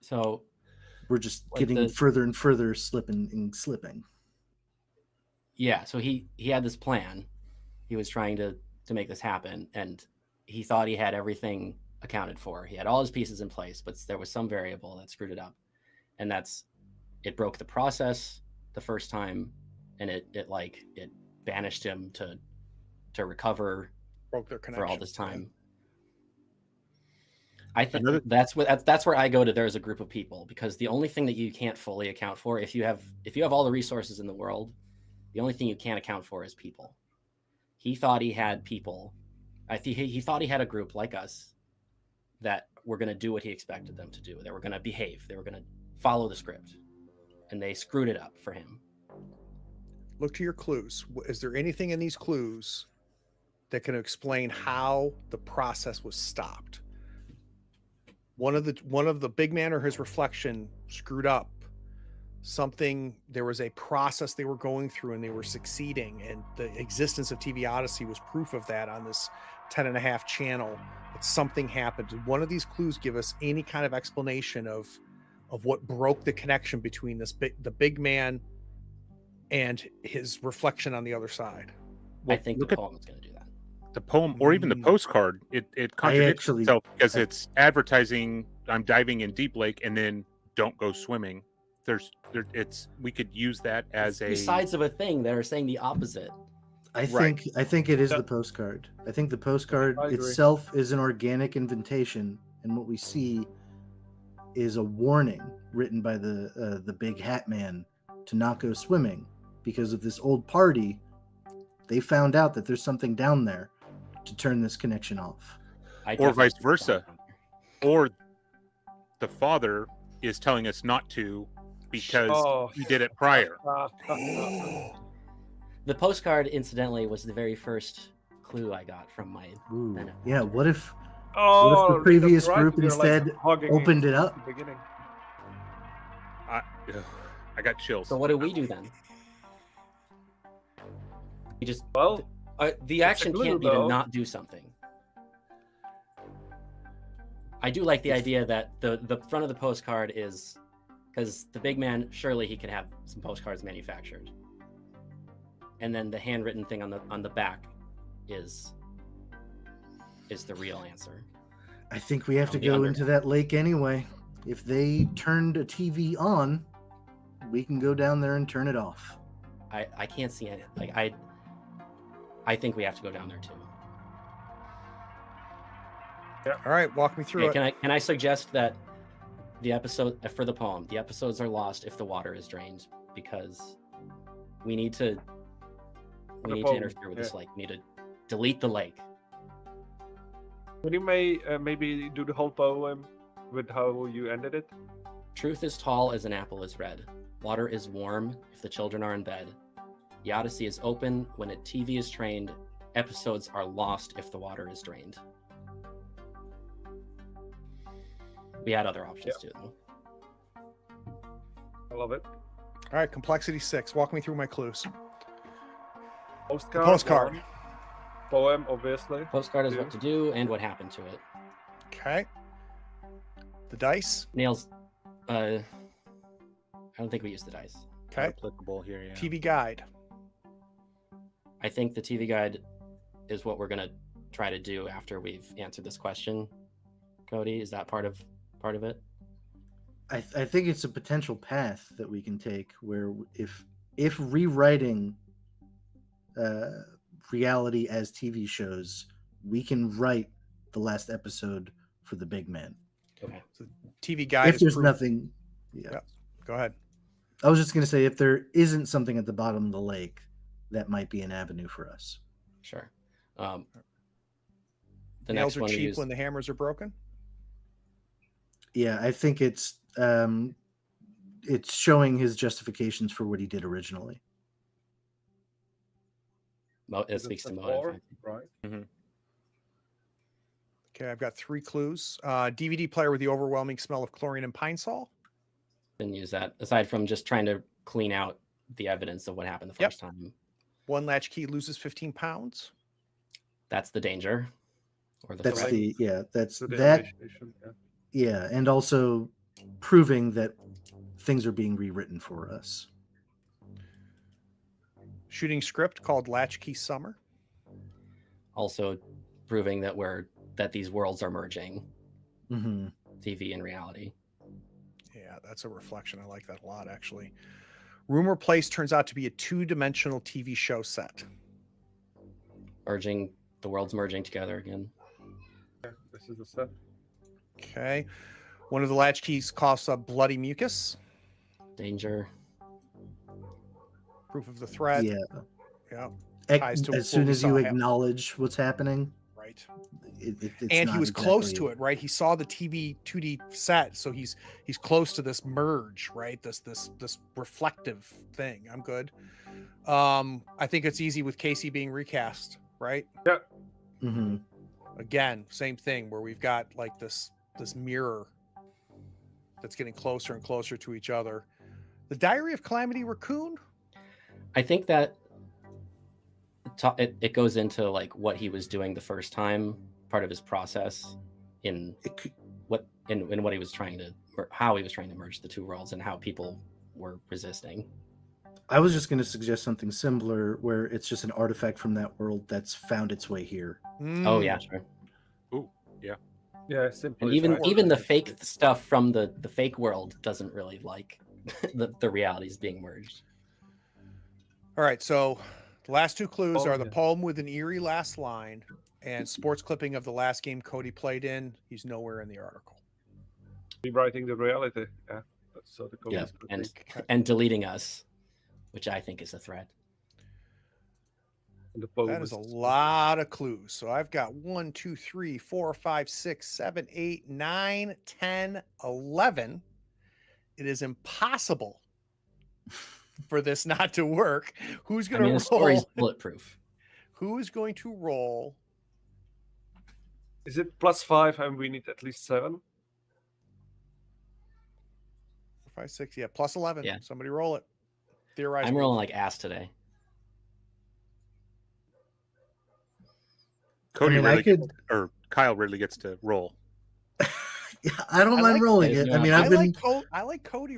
[SPEAKER 4] so
[SPEAKER 6] we're just getting further and further slipping.
[SPEAKER 4] Yeah, so he had this plan. He was trying to make this happen, and he thought he had everything accounted for. He had all his pieces in place, but there was some variable that screwed it up. And it broke the process the first time, and it banished him to recover
[SPEAKER 1] Broke their connection
[SPEAKER 4] for all this time.
[SPEAKER 1] Yeah.
[SPEAKER 4] I think that's where I go to. There's a group of people, because the only thing that you can't fully account for, if you have all the resources in the world, the only thing you can't account for is people. He thought he had people. He thought he had a group like us that were going to do what he expected them to do. They were going to behave. They were going to follow the script, and they screwed it up for him.
[SPEAKER 1] Look to your clues. Is there anything in these clues that can explain how the process was stopped? One of the big man or his reflection screwed up something. There was a process they were going through and they were succeeding, and the existence of TV Odyssey was proof of that on this 10.5 channel. That something happened. Did one of these clues give us any kind of explanation of what broke the connection between the big man and his reflection on the other side?
[SPEAKER 4] I think the poem is going to do that.
[SPEAKER 7] The poem, or even the postcard, it contradicts itself because it's advertising I'm diving in deep lake and then don't go swimming. We could use that as
[SPEAKER 4] two sides of a thing that are saying the opposite.
[SPEAKER 6] I think it is the postcard. I think the postcard itself is an organic invitation, and what we see is a warning written by the big hat man to not go swimming because of this old party. They found out that there's something down there to turn this connection off,
[SPEAKER 7] or vice versa, or the father is telling us not to because he did it prior.
[SPEAKER 4] The postcard, incidentally, was the very first clue I got from my
[SPEAKER 6] Ooh,
[SPEAKER 4] benefactor.
[SPEAKER 6] yeah. What if
[SPEAKER 5] Oh,
[SPEAKER 6] the previous
[SPEAKER 5] that's right,
[SPEAKER 6] group
[SPEAKER 5] we were, like,
[SPEAKER 6] instead
[SPEAKER 5] hugging
[SPEAKER 6] opened it
[SPEAKER 5] at
[SPEAKER 6] up?
[SPEAKER 5] the beginning.
[SPEAKER 7] I got chills.
[SPEAKER 4] So what do we do then? We just
[SPEAKER 5] Well,
[SPEAKER 4] the
[SPEAKER 5] a
[SPEAKER 4] action
[SPEAKER 5] clue,
[SPEAKER 4] can't be to
[SPEAKER 5] though.
[SPEAKER 4] not do something. I do like the idea that the front of the postcard is because the big man, surely he can have some postcards manufactured, and then the handwritten thing on the back is the real answer.
[SPEAKER 6] I think we have to
[SPEAKER 4] On the
[SPEAKER 6] go
[SPEAKER 4] under-
[SPEAKER 6] into that lake anyway. If they turned a TV on, we can go down there and turn it off.
[SPEAKER 4] I can't see it. Like I think we have to go down there too.
[SPEAKER 1] All right, walk me through
[SPEAKER 4] Okay,
[SPEAKER 1] it.
[SPEAKER 4] can I suggest that the episode for the poem, the episodes are lost if the water is drained, because we need to
[SPEAKER 5] poem,
[SPEAKER 4] interfere with this
[SPEAKER 5] yeah.
[SPEAKER 4] lake. We need to delete the lake.
[SPEAKER 5] Can you maybe do the whole poem with how you ended it?
[SPEAKER 4] Truth is tall as an apple is red. Water is warm if the children are in bed. The Odyssey is open when a TV is trained. Episodes are lost if the water is drained. We had other options too, though.
[SPEAKER 5] I love it.
[SPEAKER 1] All right, complexity 6. Walk me through my clues.
[SPEAKER 5] Postcard.
[SPEAKER 1] Postcard.
[SPEAKER 5] one. Poem, obviously.
[SPEAKER 4] Postcard is
[SPEAKER 5] Two.
[SPEAKER 4] what to do and what happened to it.
[SPEAKER 1] Okay. The dice.
[SPEAKER 4] Nails. I don't think we used the dice.
[SPEAKER 1] Okay.
[SPEAKER 7] Applicable here, yeah.
[SPEAKER 1] TV guide.
[SPEAKER 4] I think the TV guide is what we're gonna try to do after we've answered this question. Cody, is that part of it?
[SPEAKER 6] I think it's a potential path that we can take where if rewriting reality as TV shows, we can write the last episode for the big man.
[SPEAKER 4] Okay.
[SPEAKER 1] So TV guide.
[SPEAKER 6] If
[SPEAKER 1] is
[SPEAKER 6] there's
[SPEAKER 1] proof-
[SPEAKER 6] nothing, yeah.
[SPEAKER 1] Yeah. Go ahead.
[SPEAKER 6] I was just gonna say if there isn't something at the bottom of the lake, that might be an avenue for us.
[SPEAKER 4] Sure. The
[SPEAKER 1] Nails
[SPEAKER 4] next
[SPEAKER 1] are
[SPEAKER 4] one we
[SPEAKER 1] cheap
[SPEAKER 4] use,
[SPEAKER 1] when the hammers are broken.
[SPEAKER 6] Yeah, I think it's showing his justifications for what he did originally.
[SPEAKER 4] it
[SPEAKER 5] Is
[SPEAKER 4] speaks to
[SPEAKER 5] the
[SPEAKER 4] motive.
[SPEAKER 5] floor? Right.
[SPEAKER 1] Okay, I've got 3 clues. DVD player with the overwhelming smell of chlorine and pine sol.
[SPEAKER 4] Didn't use that aside from just trying to clean out the evidence of what happened the
[SPEAKER 1] Yep.
[SPEAKER 4] first time.
[SPEAKER 1] 1 latchkey loses 15 pounds.
[SPEAKER 4] That's the danger, or the
[SPEAKER 6] That's
[SPEAKER 4] threat.
[SPEAKER 6] that's
[SPEAKER 5] So the
[SPEAKER 6] that.
[SPEAKER 5] initiation, yeah.
[SPEAKER 6] Yeah, and also proving that things are being rewritten for us.
[SPEAKER 1] Shooting script called Latchkey Summer.
[SPEAKER 4] Also proving that these worlds are merging,
[SPEAKER 6] Hmm.
[SPEAKER 4] TV and reality.
[SPEAKER 1] Yeah, that's a reflection. I like that a lot, actually. Rumor Place turns out to be a 2-dimensional TV show set.
[SPEAKER 4] The world's merging together again.
[SPEAKER 5] This is the set.
[SPEAKER 1] Okay. One of the latchkeys coughs up bloody mucus.
[SPEAKER 4] Danger.
[SPEAKER 1] Proof of the threat.
[SPEAKER 6] Yeah.
[SPEAKER 1] Yeah.
[SPEAKER 6] As
[SPEAKER 1] Ties to what
[SPEAKER 6] soon
[SPEAKER 1] we
[SPEAKER 6] as
[SPEAKER 1] saw
[SPEAKER 6] you
[SPEAKER 1] happen.
[SPEAKER 6] acknowledge what's happening,
[SPEAKER 1] Right.
[SPEAKER 6] it's
[SPEAKER 1] And he
[SPEAKER 6] not
[SPEAKER 1] was close
[SPEAKER 6] exactly-
[SPEAKER 1] to it, right? He saw the TV 2D set, so he's close to this merge, right? This reflective thing. I'm good. I think it's easy with Casey being recast, right?
[SPEAKER 6] Mhm.
[SPEAKER 1] Again, same thing where we've got like this mirror that's getting closer and closer to each other. The Diary of Calamity Raccoon.
[SPEAKER 4] I think that it goes into like what he was doing the first time, part of his process in what he was trying to, or how he was trying to merge the two worlds and how people were resisting.
[SPEAKER 6] I was just going to suggest something similar where it's just an artifact from that world that's found its way here.
[SPEAKER 4] Oh yeah, sure.
[SPEAKER 5] Yeah, simple.
[SPEAKER 4] And even the fake stuff from the fake world doesn't really like the realities being merged.
[SPEAKER 1] All right, so the last 2 clues
[SPEAKER 5] Oh,
[SPEAKER 1] are the
[SPEAKER 5] yeah.
[SPEAKER 1] poem with an eerie last line and sports clipping of the last game Cody played in. He's nowhere in the article.
[SPEAKER 5] rewriting the reality. Yeah. So the code
[SPEAKER 4] Yeah,
[SPEAKER 5] is complete.
[SPEAKER 4] and deleting us, which I think is a threat.
[SPEAKER 5] And the poem
[SPEAKER 1] That is a lot of clues. So I've got 1, 2, 3, 4, 5, 6, 7, 8, 9, 10, 11. It is impossible for this not to work. Who's
[SPEAKER 4] I
[SPEAKER 1] going
[SPEAKER 4] mean, the
[SPEAKER 1] to
[SPEAKER 4] story's
[SPEAKER 1] roll?
[SPEAKER 4] bulletproof.
[SPEAKER 1] Who is going to roll?
[SPEAKER 5] Is it +5 and we need at least 7?
[SPEAKER 1] 5, 6. Yeah, plus 11.
[SPEAKER 4] Yeah.
[SPEAKER 1] Somebody roll it. Theorize.
[SPEAKER 4] I'm
[SPEAKER 1] move.
[SPEAKER 4] rolling like ass today.
[SPEAKER 7] Cody
[SPEAKER 6] mean, I
[SPEAKER 7] really
[SPEAKER 6] could-
[SPEAKER 7] gets, or Kyle really gets to roll.
[SPEAKER 6] Yeah, I don't
[SPEAKER 1] I
[SPEAKER 6] mind
[SPEAKER 1] like
[SPEAKER 6] rolling
[SPEAKER 4] it.
[SPEAKER 6] it.
[SPEAKER 4] Yeah,
[SPEAKER 6] I mean,
[SPEAKER 1] I
[SPEAKER 6] I've been.
[SPEAKER 1] like Cody.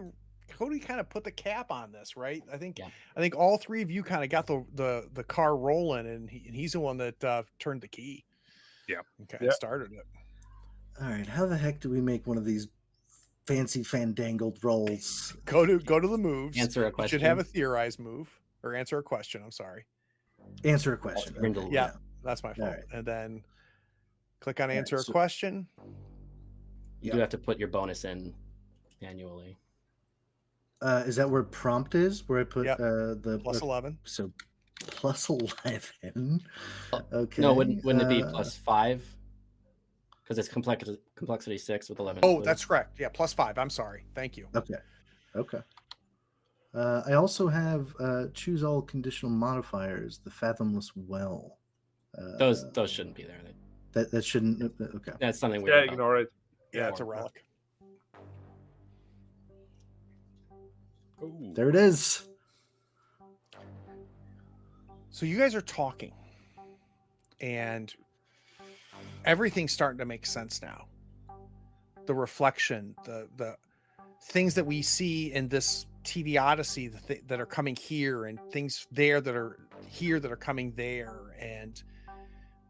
[SPEAKER 1] Cody kind of put the cap on this, right? I think
[SPEAKER 4] Yeah.
[SPEAKER 1] all three of you kind of got the car rolling, and he's the one that turned the key.
[SPEAKER 7] Yeah.
[SPEAKER 1] Okay,
[SPEAKER 5] Yeah.
[SPEAKER 1] started it.
[SPEAKER 6] All right, how the heck do we make one of these fancy fandangled rolls?
[SPEAKER 1] Go to the moves.
[SPEAKER 4] Answer a
[SPEAKER 1] You
[SPEAKER 4] question.
[SPEAKER 1] should have a theorize move or answer a question. I'm sorry.
[SPEAKER 6] Answer a question.
[SPEAKER 4] Bring the
[SPEAKER 6] Okay,
[SPEAKER 4] loop.
[SPEAKER 1] Yeah, that's my
[SPEAKER 6] All
[SPEAKER 1] fault.
[SPEAKER 6] right.
[SPEAKER 1] And then click on
[SPEAKER 6] right,
[SPEAKER 1] answer a
[SPEAKER 6] so-
[SPEAKER 1] question.
[SPEAKER 4] You
[SPEAKER 6] Yeah.
[SPEAKER 4] do have to put your bonus in manually.
[SPEAKER 6] Is that where prompt is? Where I put
[SPEAKER 1] Yep.
[SPEAKER 6] the
[SPEAKER 1] Plus 11.
[SPEAKER 6] So plus 11. Okay.
[SPEAKER 4] No, wouldn't it be +5? Because it's complexity 6 with 11.
[SPEAKER 1] Oh,
[SPEAKER 4] included.
[SPEAKER 1] that's correct. Yeah, plus 5. I'm sorry. Thank you.
[SPEAKER 6] Okay. I also have choose all conditional modifiers. The fathomless well.
[SPEAKER 4] Those shouldn't be there.
[SPEAKER 6] That shouldn't. Okay.
[SPEAKER 4] That's something
[SPEAKER 5] Yeah,
[SPEAKER 4] weird. about.
[SPEAKER 5] ignore it.
[SPEAKER 1] Yeah, it's a
[SPEAKER 5] Yeah.
[SPEAKER 1] relic.
[SPEAKER 7] Ooh.
[SPEAKER 6] There it is.
[SPEAKER 1] So you guys are talking, and everything's starting to make sense now. The reflection, the things that we see in this TV Odyssey that are coming here, and things there that are here that are coming there, and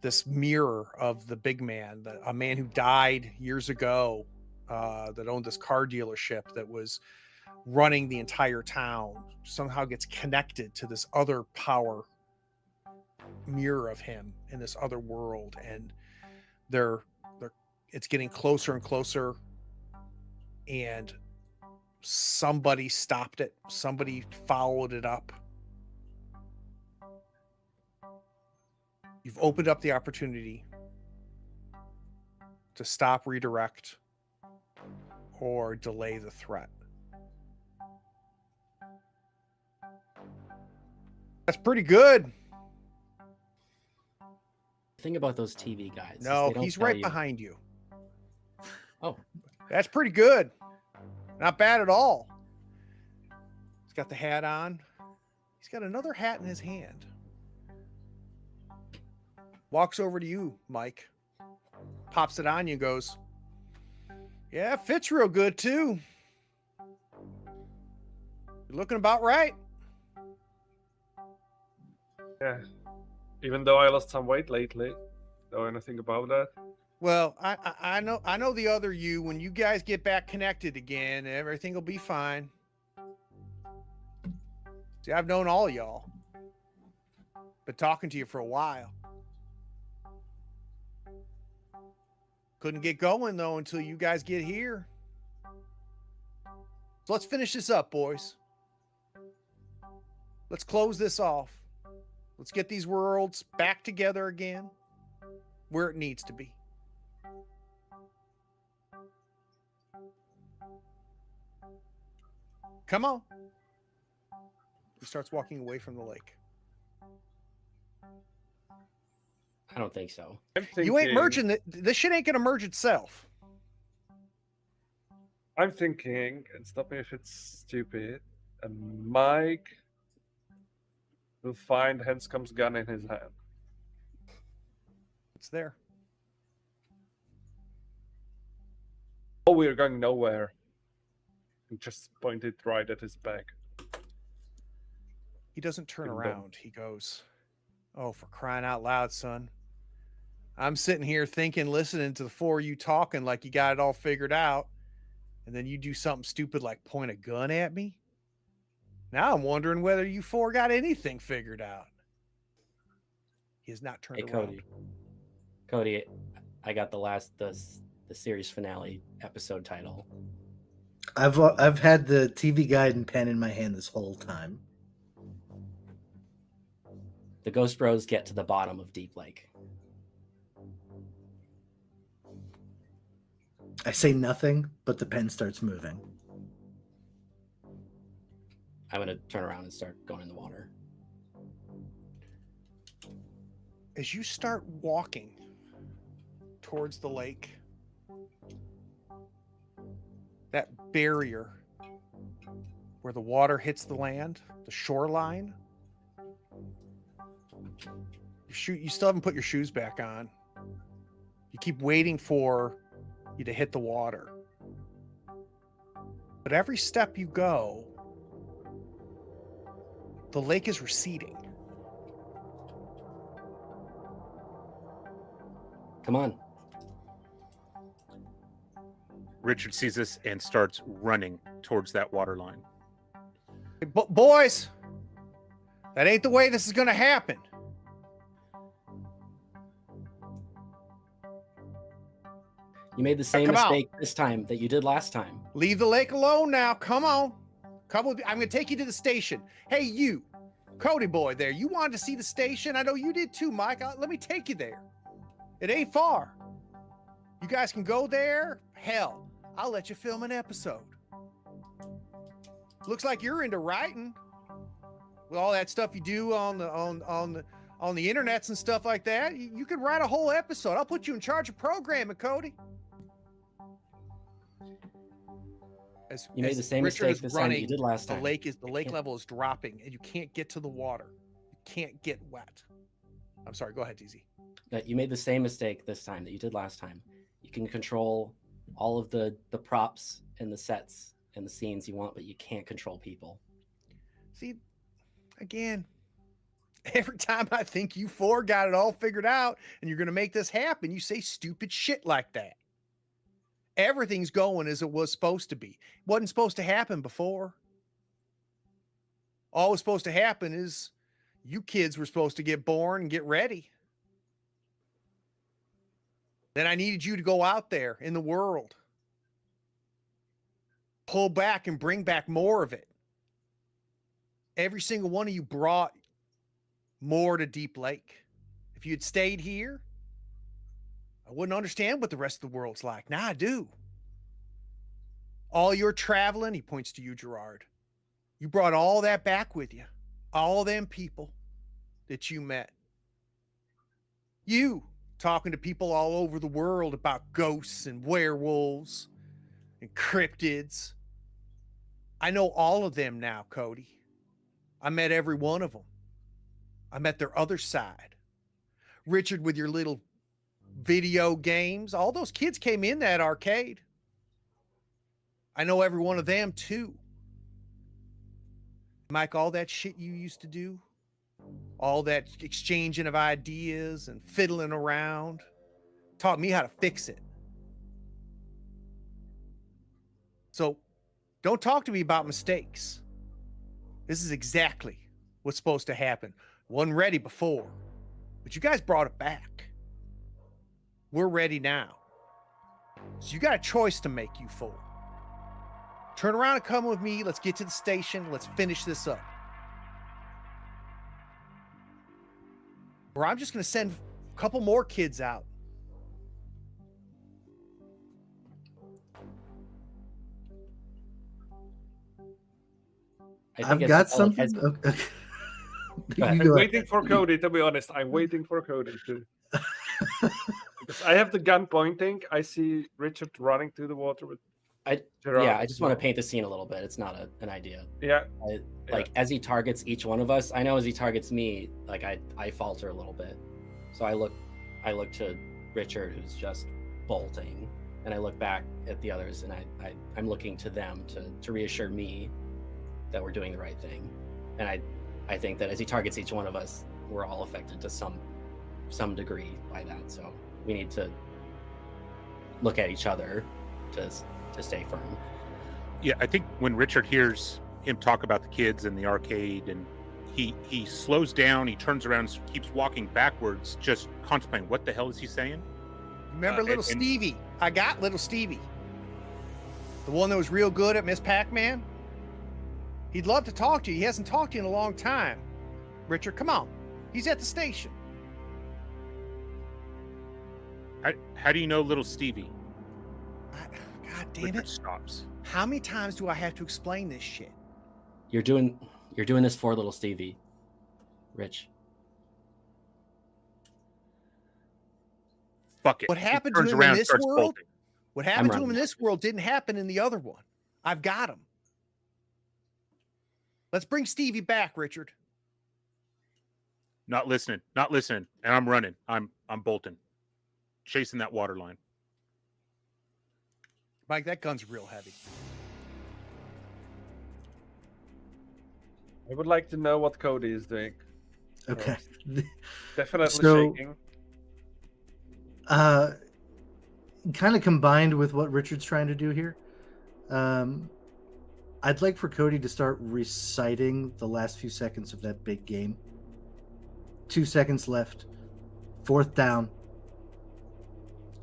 [SPEAKER 1] this mirror of the big man, a man who died years ago, that owned this car dealership that was running the entire town, somehow gets connected to this other power mirror of him in this other world, and they're it's getting closer and closer, and somebody stopped it, somebody followed it up. You've opened up the opportunity to stop, redirect, or delay the threat. That's pretty good.
[SPEAKER 4] Thing about those TV guys. is
[SPEAKER 1] No,
[SPEAKER 4] they don't
[SPEAKER 1] he's
[SPEAKER 4] tell
[SPEAKER 1] right
[SPEAKER 4] you-
[SPEAKER 1] behind you.
[SPEAKER 4] Oh,
[SPEAKER 1] That's pretty good. Not bad at all. He's got the hat on. He's got another hat in his hand. Walks over to you, Mike. Pops it on you and goes, yeah, it fits real good too. You're looking about right.
[SPEAKER 5] Yeah. Even though I lost some weight lately. Know anything about that?
[SPEAKER 1] Well, I know the other you. When you guys get back connected again, everything will be fine. See, I've known all y'all. Been talking to you for a while. Couldn't get going though until you guys get here. So let's finish this up, boys. Let's close this off. Let's get these worlds back together again where it needs to be. Come on. He starts walking away from the lake.
[SPEAKER 4] I don't think so.
[SPEAKER 5] I'm thinking,
[SPEAKER 1] You ain't merging this shit ain't gonna merge itself.
[SPEAKER 5] I'm thinking, and stop me if it's stupid, and Mike will find Hanscom's gun in his hand.
[SPEAKER 1] It's there.
[SPEAKER 5] Oh, we're going nowhere. And just pointed right at his back.
[SPEAKER 1] He doesn't turn
[SPEAKER 5] Ding dong.
[SPEAKER 1] around. He goes, oh, for crying out loud, son. I'm sitting here thinking, listening to the four of you talking like you got it all figured out. And then you do something stupid like point a gun at me. Now I'm wondering whether you four got anything figured out. He has not turned
[SPEAKER 4] Hey,
[SPEAKER 1] around.
[SPEAKER 4] Cody, I got the series finale episode title.
[SPEAKER 6] I've had the TV guide and pen in my hand this whole time.
[SPEAKER 4] The Ghost Bros get to the bottom of Deep Lake.
[SPEAKER 6] I say nothing, but the pen starts moving.
[SPEAKER 4] I'm gonna turn around and start going in the water.
[SPEAKER 1] as you start walking towards the lake, that barrier where the water hits the land, the shoreline, you still haven't put your shoes back on. You keep waiting for you to hit the water. But every step you go, the lake is receding.
[SPEAKER 4] Come on.
[SPEAKER 7] Richard sees this and starts running towards that water line.
[SPEAKER 1] But boys, that ain't the way this is going to happen.
[SPEAKER 4] You made the same
[SPEAKER 1] come out.
[SPEAKER 4] mistake this time that you did last time.
[SPEAKER 1] Leave the lake alone now. Come on. Come with me. I'm going to take you to the station. Hey, you, Cody boy there, you wanted to see the station? I know you did too, Mike. Let me take you there. It ain't far. You guys can go there. Hell, I'll let you film an episode. Looks like you're into writing. With all that stuff you do on the internets and stuff like that, you could write a whole episode. I'll put you in charge of programming, Cody.
[SPEAKER 4] You made the same mistake this time that you did last time.
[SPEAKER 1] The lake level is dropping, and you can't get to the water. You can't get wet. I'm sorry. Go ahead, DZ.
[SPEAKER 4] You made the same mistake this time that you did last time. You can control all of the props and the sets and the scenes you want, but you can't control people.
[SPEAKER 1] See, again, every time I think you four got it all figured out and you're going to make this happen, you say stupid shit like that. Everything's going as it was supposed to be. It wasn't supposed to happen before. All was supposed to happen is you kids were supposed to get born and get ready. Then I needed you to go out there in the world, pull back and bring back more of it. Every single one of you brought more to Deep Lake. If you had stayed here, I wouldn't understand what the rest of the world's like. Now I do. All your traveling, he points to you, Gerard. You brought all that back with you. All them people that you met. You talking to people all over the world about ghosts and werewolves and cryptids. I know all of them now, Cody. I met every one of them. I met their other side. Richard, with your little video games, all those kids came in that arcade. I know every one of them too. Mike, all that shit you used to do, all that exchanging of ideas and fiddling around, taught me how to fix it. So don't talk to me about mistakes. This is exactly what's supposed to happen. Wasn't ready before, but you guys brought it back. We're ready now. So you got a choice to make, you fool. Turn around and come with me. Let's get to the station. Let's finish this up. Or I'm just going to send a couple more kids out.
[SPEAKER 6] I've got something. Okay.
[SPEAKER 5] I'm
[SPEAKER 6] You go
[SPEAKER 5] waiting
[SPEAKER 6] ahead.
[SPEAKER 5] for Cody, to be honest. I'm waiting for Cody too. Because I have the gun pointing. I see Richard running to the water with Gerard.
[SPEAKER 4] I just want to paint the scene a little bit. It's not an idea.
[SPEAKER 5] Yeah.
[SPEAKER 4] As he targets each one of us, I know as he targets me, like I falter a little bit. So I look to Richard, who's just bolting, and I look back at the others, and I'm looking to them to reassure me that we're doing the right thing. And I think that as he targets each one of us, we're all affected to some degree by that. So we need to look at each other to stay firm.
[SPEAKER 7] Yeah, I think when Richard hears him talk about the kids in the arcade, and he slows down, he turns around, keeps walking backwards, just contemplating what the hell is he saying.
[SPEAKER 1] Remember little Stevie? I got little Stevie. The one that was real good at Miss Pac-Man? He'd love to talk to you. He hasn't talked to you in a long time. Richard, come on. He's at the station.
[SPEAKER 7] How do you know little Stevie?
[SPEAKER 1] God damn
[SPEAKER 7] Richard
[SPEAKER 1] it.
[SPEAKER 7] stops.
[SPEAKER 1] How many times do I have to explain this shit?
[SPEAKER 4] You're doing this for little Stevie, Rich.
[SPEAKER 7] Fuck it.
[SPEAKER 1] What
[SPEAKER 7] He
[SPEAKER 1] happened to
[SPEAKER 7] turns
[SPEAKER 1] him in
[SPEAKER 7] around,
[SPEAKER 1] this
[SPEAKER 7] starts
[SPEAKER 1] world?
[SPEAKER 7] bolting.
[SPEAKER 1] What happened to him in
[SPEAKER 4] running.
[SPEAKER 1] this world didn't happen in the other one. I've got him. Let's bring Stevie back, Richard.
[SPEAKER 7] Not listening. Not listening. And I'm running. I'm bolting. Chasing that water line.
[SPEAKER 1] Mike, that gun's real heavy.
[SPEAKER 5] I would like to know what Cody is doing.
[SPEAKER 6] Okay.
[SPEAKER 5] Definitely
[SPEAKER 6] So-
[SPEAKER 5] shaking.
[SPEAKER 6] Kind of combined with what Richard's trying to do here. I'd like for Cody to start reciting the last few seconds of that big game. 2 seconds left. 4th down.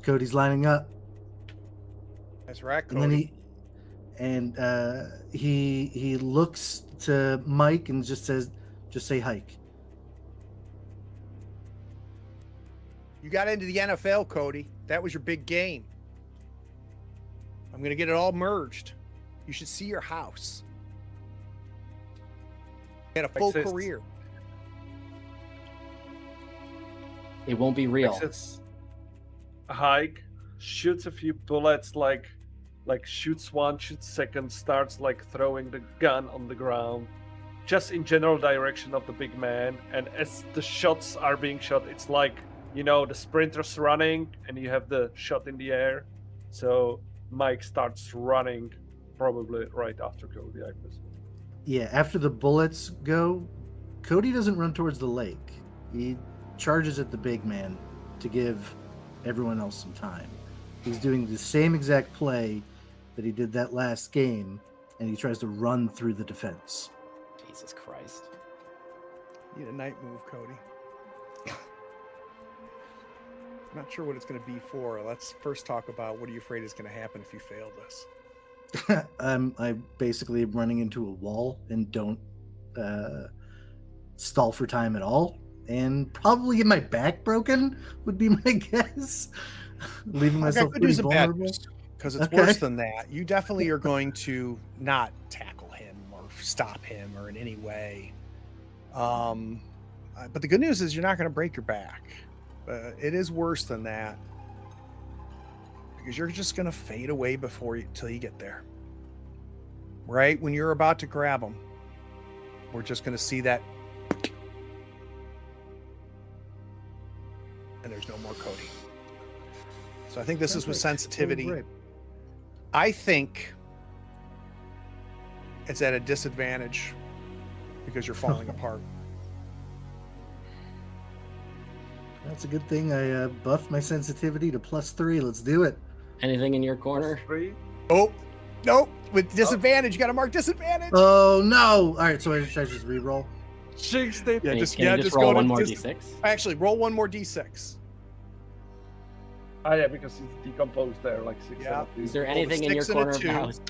[SPEAKER 6] Cody's lining up.
[SPEAKER 1] That's right,
[SPEAKER 6] And then
[SPEAKER 1] Cody.
[SPEAKER 6] he looks to Mike and just says, just say hike.
[SPEAKER 1] You got into the NFL, Cody. That was your big game. I'm going to get it all merged. You should see your house. You had a full
[SPEAKER 5] Exists.
[SPEAKER 1] career.
[SPEAKER 4] It won't be real.
[SPEAKER 5] Exits a hike, shoots a few bullets, like shoots one, shoots second, starts like throwing the gun on the ground, just in general direction of the big man. And as the shots are being shot, it's like, you know, the sprinters running and you have the shot in the air. So Mike starts running probably right after Cody, I presume.
[SPEAKER 6] Yeah, after the bullets go, Cody doesn't run towards the lake. He charges at the big man to give everyone else some time. He's doing the same exact play that he did that last game, and he tries to run through the defense.
[SPEAKER 4] Jesus Christ.
[SPEAKER 1] You need a night move, Cody. I'm not sure what it's going to be for. Let's first talk about what are you afraid is going to happen if you fail this?
[SPEAKER 6] I basically am running into a wall and don't stall for time at all, and probably get my back broken would be my guess. Leaving
[SPEAKER 1] I got
[SPEAKER 6] myself
[SPEAKER 1] good
[SPEAKER 6] pretty
[SPEAKER 1] news and bad
[SPEAKER 6] vulnerable.
[SPEAKER 1] news, because it's
[SPEAKER 6] Okay.
[SPEAKER 1] worse than that. You definitely are going to not tackle him or stop him or in any way. But the good news is you're not going to break your back. It is worse than that, because you're just going to fade away till you get there. Right when you're about to grab him, we're just going to see that, and there's no more Cody. So I think this is with
[SPEAKER 6] Perfect.
[SPEAKER 1] sensitivity.
[SPEAKER 6] Great.
[SPEAKER 1] I think it's at a disadvantage because you're falling apart.
[SPEAKER 6] That's a good thing I buffed my sensitivity to +3. Let's do it.
[SPEAKER 4] Anything in your corner?
[SPEAKER 5] 3.
[SPEAKER 1] Oh, nope. With disadvantage, you got to mark disadvantage.
[SPEAKER 6] Oh no! All right, so I should just re-roll.
[SPEAKER 5] Jinxed it.
[SPEAKER 1] Yeah,
[SPEAKER 4] Can
[SPEAKER 1] just
[SPEAKER 4] you
[SPEAKER 1] yeah,
[SPEAKER 4] just
[SPEAKER 1] just
[SPEAKER 4] roll
[SPEAKER 1] go to
[SPEAKER 4] one more
[SPEAKER 1] dis-
[SPEAKER 4] d6?
[SPEAKER 1] Actually, roll one more d6.
[SPEAKER 5] Ah, yeah, because it's decomposed there, like 6.
[SPEAKER 1] Yeah.
[SPEAKER 5] Yeah.
[SPEAKER 4] Is there
[SPEAKER 1] Roll a
[SPEAKER 4] anything in your
[SPEAKER 1] 6 and a
[SPEAKER 4] corner of the
[SPEAKER 1] 2.
[SPEAKER 4] house?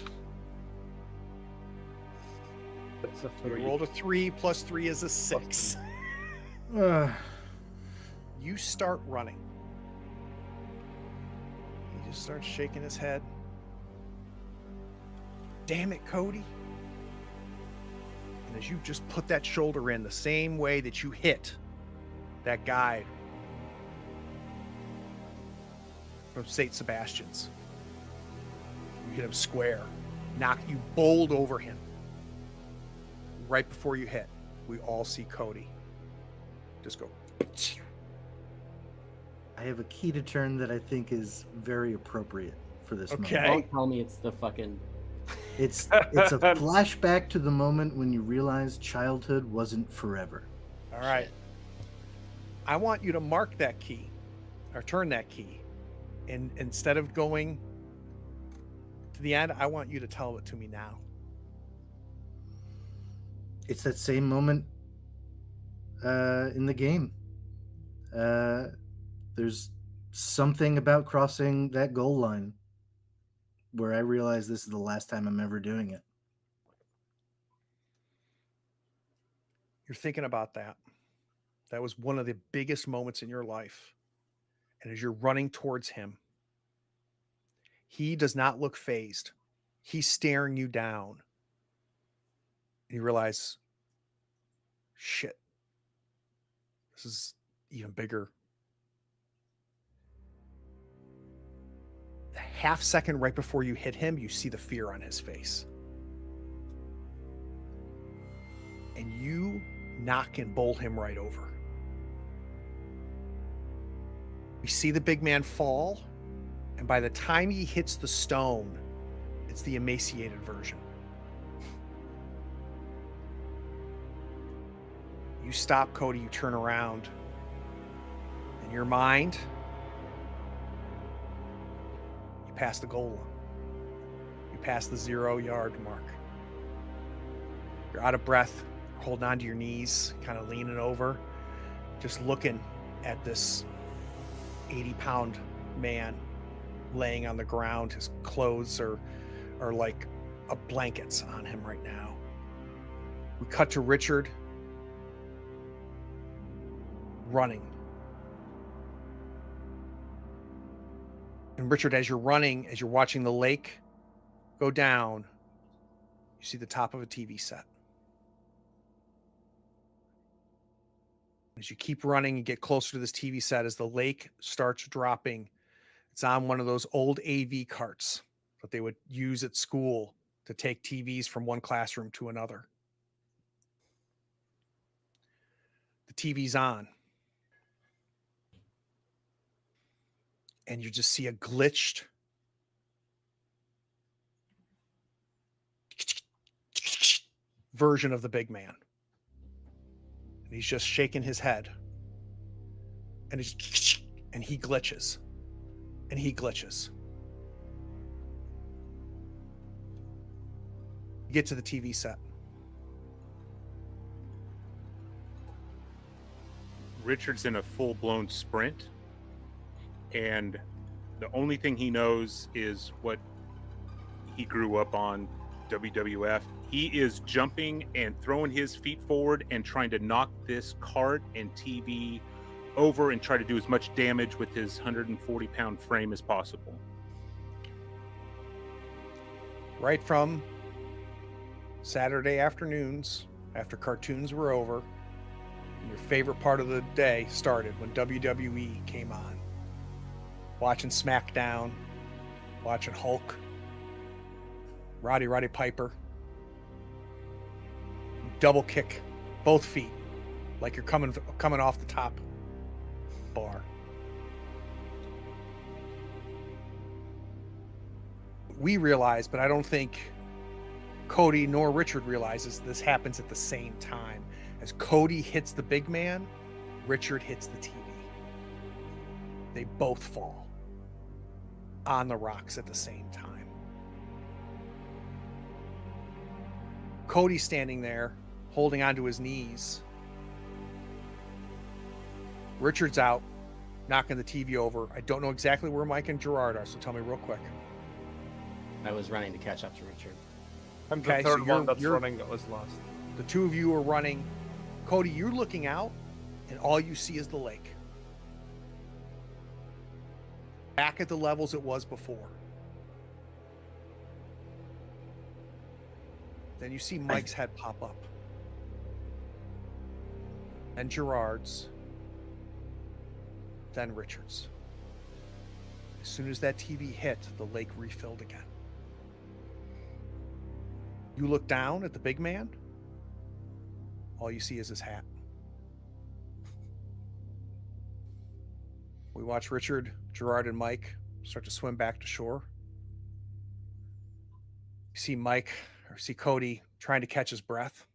[SPEAKER 5] It's a
[SPEAKER 1] You
[SPEAKER 5] 3.
[SPEAKER 1] rolled a 3 plus 3 is a 6. You start running. He just starts shaking his head. Damn it, Cody. And as you just put that shoulder in the same way that you hit that guy from St. Sebastian's, you hit him square, you bowled over him. Right before you hit, we all see Cody just go.
[SPEAKER 6] I have a key to turn that I think is very appropriate for this
[SPEAKER 1] Okay.
[SPEAKER 6] moment.
[SPEAKER 4] Don't tell me it's the fucking.
[SPEAKER 6] It's a flashback to the moment when you realize childhood wasn't forever.
[SPEAKER 1] All right. I want you to mark that key or turn that key. And instead of going to the end, I want you to tell it to me now.
[SPEAKER 6] It's that same moment in the game. There's something about crossing that goal line where I realize this is the last time I'm ever doing it.
[SPEAKER 1] You're thinking about that. That was one of the biggest moments in your life. And as you're running towards him, he does not look fazed. He's staring you down. And you realize, shit, this is even bigger half second right before you hit him, you see the fear on his face. And you knock and bowl him right over. You see the big man fall, and by the time he hits the stone, it's the emaciated version. You stop, Cody, you turn around. In your mind, you pass the goal line. You pass the 0-yard mark. You're out of breath, holding onto your knees, kind of leaning over, just looking at this 80-pound man laying on the ground. His clothes are like blankets on him right now. We cut to Richard running. And Richard, as you're running, as you're watching the lake go down, you see the top of a TV set. As you keep running and get closer to this TV set, as the lake starts dropping, it's on one of those old AV carts that they would use at school to take TVs from one classroom to another. The TV's on. And you just see a glitched version of the big man. And he's just shaking his head. And he glitches. And he glitches. You get to the TV set.
[SPEAKER 7] Richard's in a full-blown sprint, and the only thing he knows is what he grew up on, WWF. He is jumping and throwing his feet forward and trying to knock this cart and TV over and try to do as much damage with his 140-pound frame as possible.
[SPEAKER 1] Right from Saturday afternoons, after cartoons were over, and your favorite part of the day started when WWE came on. Watching SmackDown, watching Hulk, Roddy Piper, double kick both feet like you're coming off the top bar. We realize, but I don't think Cody nor Richard realizes this happens at the same time. As Cody hits the big man, Richard hits the TV. They both fall on the rocks at the same time. Cody's standing there, holding onto his knees. Richard's out, knocking the TV over. I don't know exactly where Mike and Gerard are, so tell me real quick.
[SPEAKER 4] I was running to catch up to Richard.
[SPEAKER 5] I'm
[SPEAKER 1] Okay,
[SPEAKER 5] the
[SPEAKER 1] so
[SPEAKER 5] third one that's
[SPEAKER 1] you're-
[SPEAKER 5] running that was lost.
[SPEAKER 1] The two of you are running. Cody, you're looking out, and all you see is the lake. Back at the levels it was before. Then you see Mike's head pop up. Then Gerard's. Then Richard's. As soon as that TV hit, the lake refilled again. You look down at the big man. All you see is his hat. We watch Richard, Gerard, and Mike start to swim back to shore. You see Cody trying to catch his breath.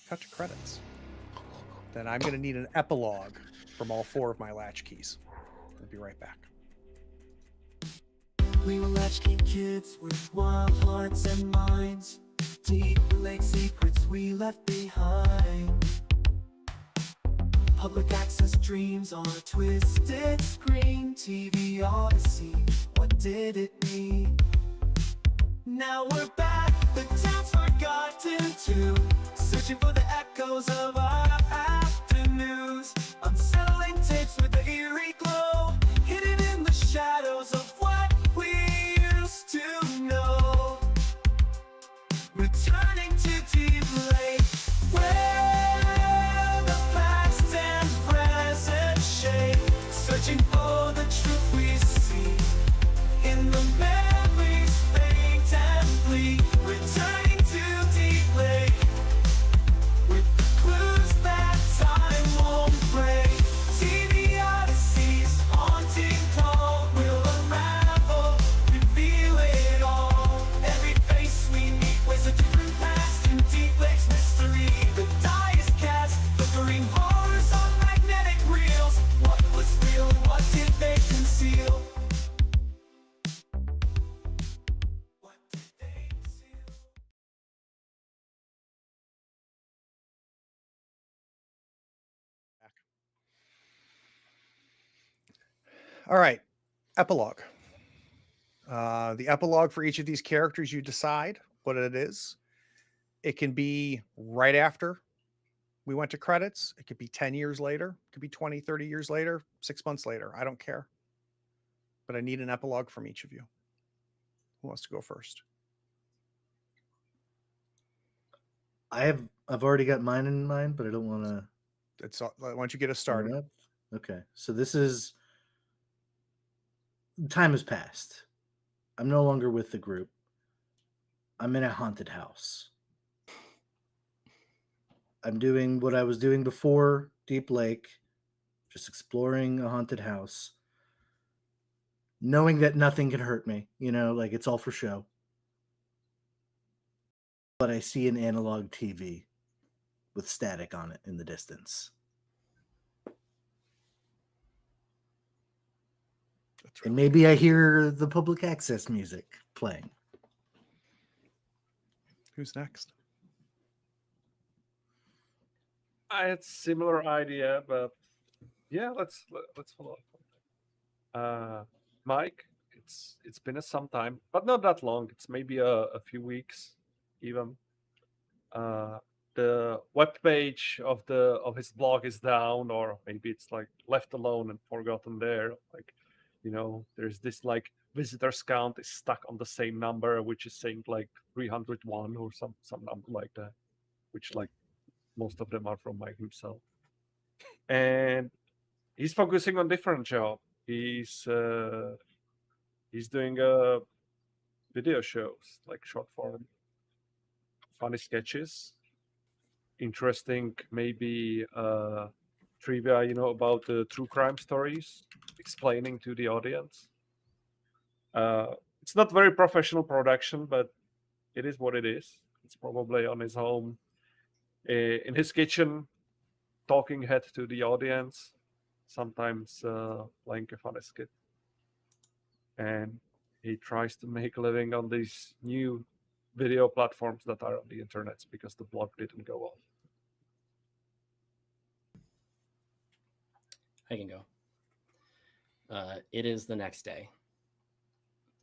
[SPEAKER 1] Cut to credits. Then I'm going to need an epilogue from all four of my latchkeys. We'll be right back.
[SPEAKER 3] We were latchkey kids with wild hearts and minds, deep lake secrets we left behind. Public access dreams on a twisted screen. TV Odyssey, what did it mean? Now we're back, the town's forgotten too, searching for the echoes of our afternoons. Unsettling tapes with the eerie glow, hidden in the shadows of what we used to know. Returning to Deep Lake, where the past and present shake, searching
[SPEAKER 1] All right. Epilogue. The epilogue for each of these characters, you decide what it is. It can be right after we went to credits. It could be 10 years later. It could be 20, 30 years later, 6 months later. I don't care. But I need an epilogue from each of you. Who wants to go first?
[SPEAKER 6] I've already got mine in mind, but I don't want to.
[SPEAKER 1] Why don't you get us started?
[SPEAKER 6] Okay, so this is time has passed. I'm no longer with the group. I'm in a haunted house. I'm doing what I was doing before Deep Lake, just exploring a haunted house, knowing that nothing can hurt me, like it's all for show. But I see an analog TV with static on it in the distance. And maybe I hear the public access music playing.
[SPEAKER 1] Who's next?
[SPEAKER 5] I had similar idea, but yeah, let's follow up. Mike, it's been some time, but not that long. It's maybe a few weeks, even. The web page of his blog is down, or maybe it's like left alone and forgotten there. Like, there's this like visitors count is stuck on the same number, which is saying like 301 or some number like that, which like most of them are from Mike himself. And he's focusing on different job. He's doing video shows, like short form, funny sketches, interesting maybe trivia, about the true crime stories, explaining to the audience. It's not very professional production, but it is what it is. It's probably on his home, in his kitchen, talking head to the audience, sometimes playing a funny skit. And he tries to make a living on these new video platforms that are on the internet because the blog didn't go off.
[SPEAKER 4] I can go. It is the next day.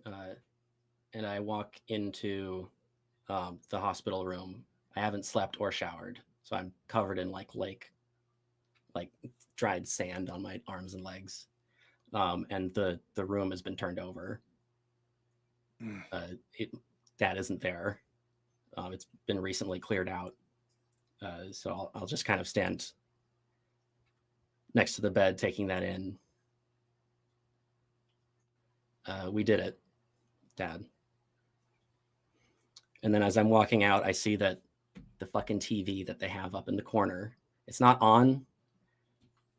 [SPEAKER 4] And I walk into the hospital room. I haven't slept or showered, so I'm covered in like dried sand on my arms and legs. And the room has been turned over. Dad isn't there. It's been recently cleared out. So I'll just kind of stand next to the bed, taking that in. We did it, Dad. And then as I'm walking out, I see that the fucking TV that they have up in the corner, it's not on,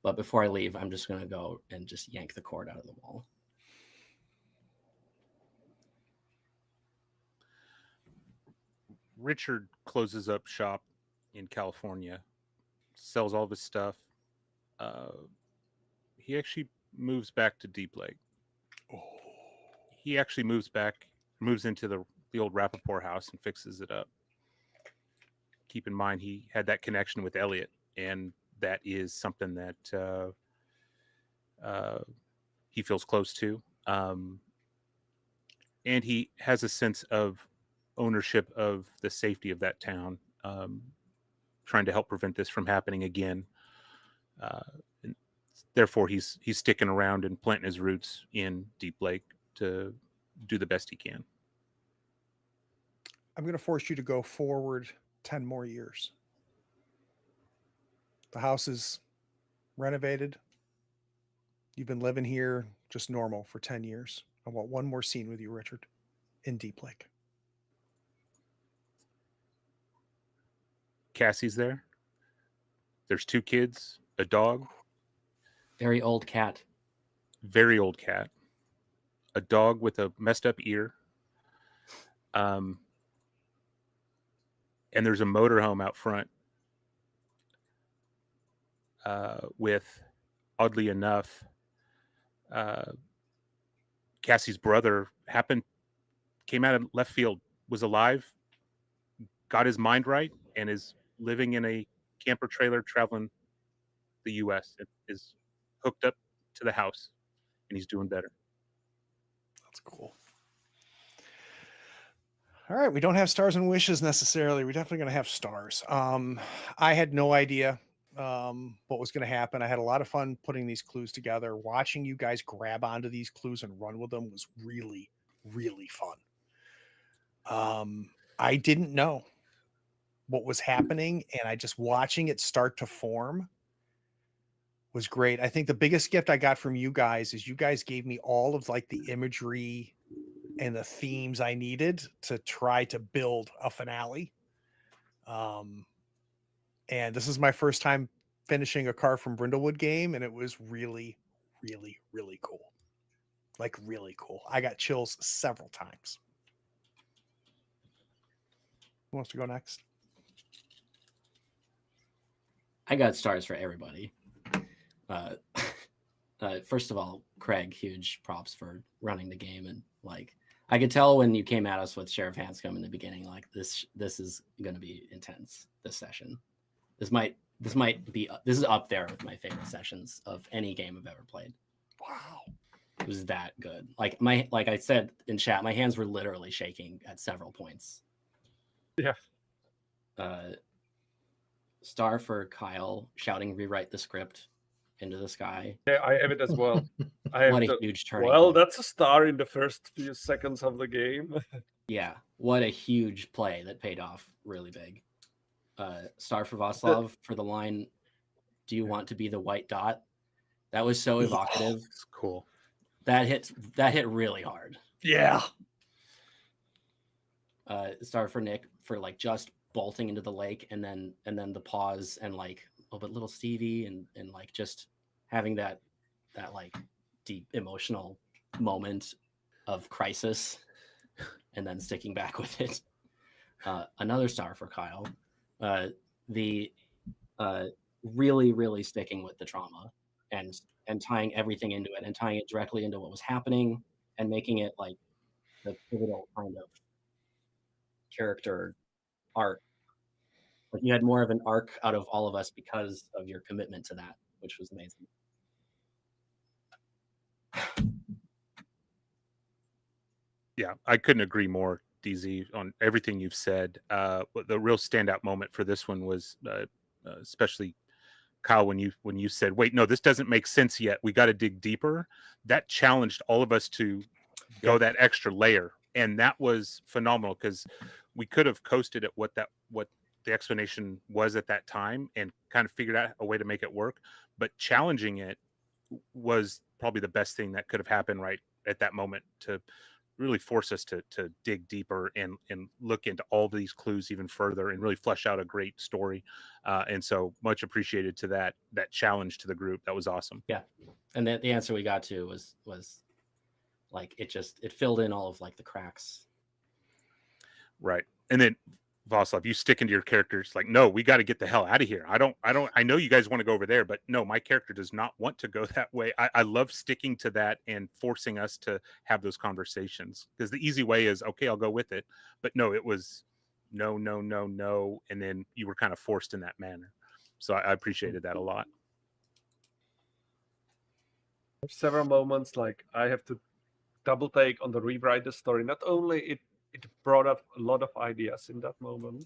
[SPEAKER 4] but before I leave, I'm just going to go and just yank the cord out of the wall.
[SPEAKER 7] Richard closes up shop in California, sells all of his stuff. He actually moves back to Deep Lake. He actually moves into the old Rappaport house and fixes it up. Keep in mind, he had that connection with Elliot, and that is something that he feels close to. And he has a sense of ownership of the safety of that town, trying to help prevent this from happening again. And therefore, he's sticking around and planting his roots in Deep Lake to do the best he can.
[SPEAKER 1] I'm going to force you to go forward 10 more years. The house is renovated. You've been living here just normal for 10 years. I want one more scene with you, Richard, in Deep Lake.
[SPEAKER 7] Cassie's there. There's 2 kids, a dog.
[SPEAKER 4] Very old cat.
[SPEAKER 7] Very old cat. A dog with a messed up ear. And there's a motorhome out front with, oddly enough, Cassie's brother came out of left field, was alive, got his mind right, and is living in a camper trailer traveling the U.S. It is hooked up to the house. and he's doing better.
[SPEAKER 1] That's cool. All right, we don't have stars and wishes necessarily. We're definitely going to have stars. I had no idea what was going to happen. I had a lot of fun putting these clues together. Watching you guys grab onto these clues and run with them was really, really fun. I didn't know what was happening, and I just watching it start to form was great. I think the biggest gift I got from you guys is you guys gave me all of like the imagery and the themes I needed to try to build a finale. And this is my first time finishing a Car from Brindlewood game, and it was really, really, really cool. Like really cool. I got chills several times. Who wants to go next?
[SPEAKER 4] I got stars for everybody. First of all, Craig, huge props for running the game, and like I could tell when you came at us with Sheriff Hanscom in the beginning, like this is going to be intense. This session, this is up there with my favorite sessions of any game I've ever played.
[SPEAKER 1] Wow,
[SPEAKER 4] it was that good. Like I said in chat, my hands were literally shaking at several points.
[SPEAKER 5] Yeah.
[SPEAKER 4] Star for Kyle shouting "rewrite the script" into the sky.
[SPEAKER 5] Yeah, I have it as well. I have
[SPEAKER 4] What a huge turning
[SPEAKER 5] well,
[SPEAKER 4] point.
[SPEAKER 5] that's a star in the first few seconds of the game.
[SPEAKER 4] Yeah, what a huge play that paid off really big. Star for Vaslav for the line, "Do you want to be the white dot?" That was so evocative.
[SPEAKER 7] It's cool.
[SPEAKER 4] That hit really hard.
[SPEAKER 1] Yeah.
[SPEAKER 4] Star for Nick for like just bolting into the lake, and then the pause, and like, oh, but little Stevie, and like just having that like deep emotional moment of crisis, and then sticking back with it. Another star for Kyle. The really, really sticking with the trauma and tying everything into it, and tying it directly into what was happening, and making it like the pivotal kind of character arc. Like you had more of an arc out of all of us because of your commitment to that, which was amazing.
[SPEAKER 7] Yeah, I couldn't agree more, DZ, on everything you've said. The real standout moment for this one was especially Kyle, when you said, "Wait, no, this doesn't make sense yet. We got to dig deeper." That challenged all of us to go that extra layer, and that was phenomenal because we could have coasted at what the explanation was at that time and kind of figured out a way to make it work. But challenging it was probably the best thing that could have happened right at that moment to really force us to dig deeper and look into all these clues even further and really flesh out a great story. And so much appreciated to that challenge to the group. That was awesome.
[SPEAKER 4] Yeah. And the answer we got to was like, it filled in all of like the cracks.
[SPEAKER 7] Right. And then Vaslav, you stick into your characters like, no, we got to get the hell out of here. I know you guys want to go over there, but no, my character does not want to go that way. I love sticking to that and forcing us to have those conversations, because the easy way is, okay, I'll go with it. But no, it was no. And then you were kind of forced in that manner. So I appreciated that a lot.
[SPEAKER 5] Several moments like I have to double take on the rewrite the story. Not only it brought up a lot of ideas in that moment.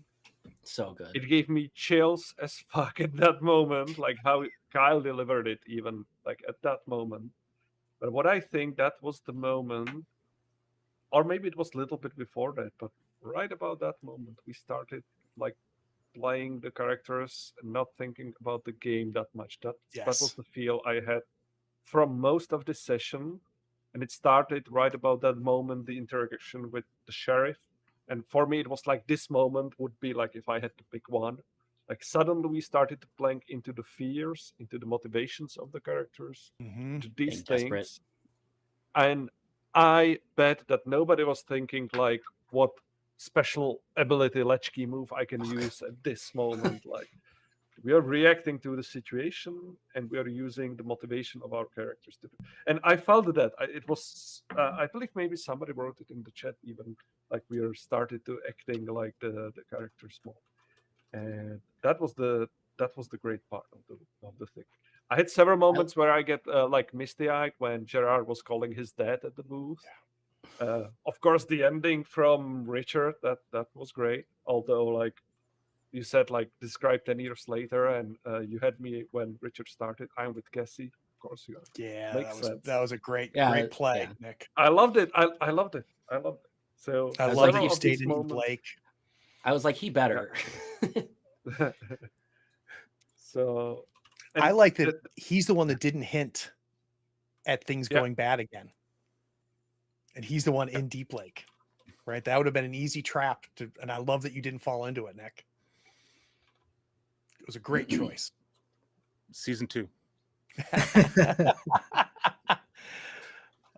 [SPEAKER 4] So good.
[SPEAKER 5] It gave me chills as fuck at that moment, like how Kyle delivered it, even like at that moment. But what I think that was the moment, or maybe it was a little bit before that, but right about that moment, we started like playing the characters and not thinking about the game that much. That was the feel I had from most of the session. And it started right about that moment, the interaction with the sheriff. And for me, it was like this moment would be like if I had to pick one. Like suddenly we started to plank into the fears, into the motivations of the characters, to these things. And I bet that nobody was thinking like what special ability latchkey move I can use at this moment. Like we are reacting to the situation and we are using the motivation of our characters to do. And I felt that it was I believe maybe somebody wrote it in the chat, even like we are started to acting like the characters more. And that was the great part of the thing. I had several moments where I get like misty-eyed when Gerard was calling his dad at the booth. Of course, the ending from Richard that was great. Although, like you said, like described 10 years later, and you had me when Richard started. I'm with Cassie. Of course, you are.
[SPEAKER 1] Yeah,
[SPEAKER 5] Makes sense.
[SPEAKER 1] that was a great
[SPEAKER 4] Yeah,
[SPEAKER 1] play,
[SPEAKER 4] yeah.
[SPEAKER 1] Nick.
[SPEAKER 5] I loved it. I loved it. I loved it. So
[SPEAKER 1] I
[SPEAKER 4] was
[SPEAKER 1] love
[SPEAKER 4] like,
[SPEAKER 1] that you
[SPEAKER 5] several of these
[SPEAKER 1] stayed in
[SPEAKER 5] moments.
[SPEAKER 1] Blake.
[SPEAKER 4] I was like, he better.
[SPEAKER 5] So
[SPEAKER 1] I
[SPEAKER 5] and
[SPEAKER 1] like that he's the one that didn't hint at things
[SPEAKER 5] Yeah.
[SPEAKER 1] going bad again. And he's the one in Deep Lake, right? That would have been an easy trap to, and I love that you didn't fall into it, Nick. It was a great choice.
[SPEAKER 7] Season 2.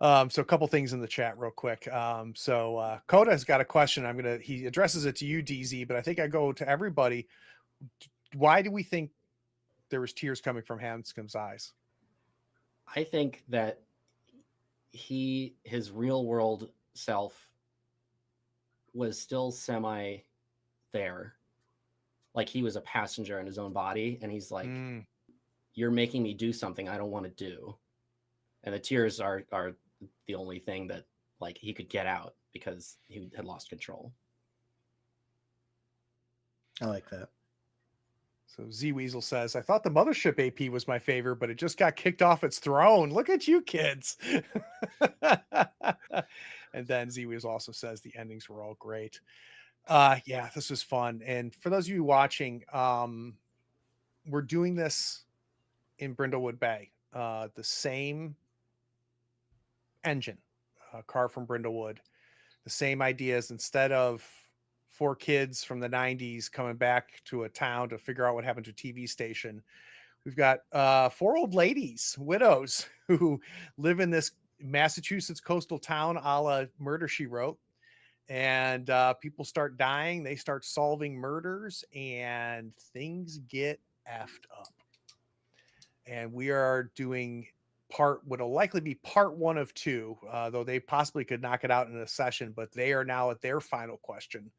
[SPEAKER 1] So a couple things in the chat real quick. Coda's got a question. He addresses it to you, DZ, but I think I go to everybody. Why do we think there was tears coming from Hanscom's eyes?
[SPEAKER 4] I think that his real world self was still semi there. Like he was a passenger in his own body, and he's like, you're making me do something I don't want to do. And the tears are the only thing that like he could get out because he had lost control.
[SPEAKER 6] I like that.
[SPEAKER 1] So Z Weasel says, I thought the Mothership AP was my favorite, but it just got kicked off its throne. Look at you kids. And then Z Weasel also says the endings were all great. Yeah, this was fun. And for those of you watching, we're doing this in Brindlewood Bay. The same engine, car from Brindlewood, the same ideas. Instead of 4 kids from the 90s coming back to a town to figure out what happened to a TV station, we've got 4 old ladies, widows, who live in this Massachusetts coastal town a la Murder, She Wrote. And people start dying, they start solving murders, and things get effed up. And we are doing what'll likely be part 1 of 2, though they possibly could knock it out in a session, but they are now at their final question.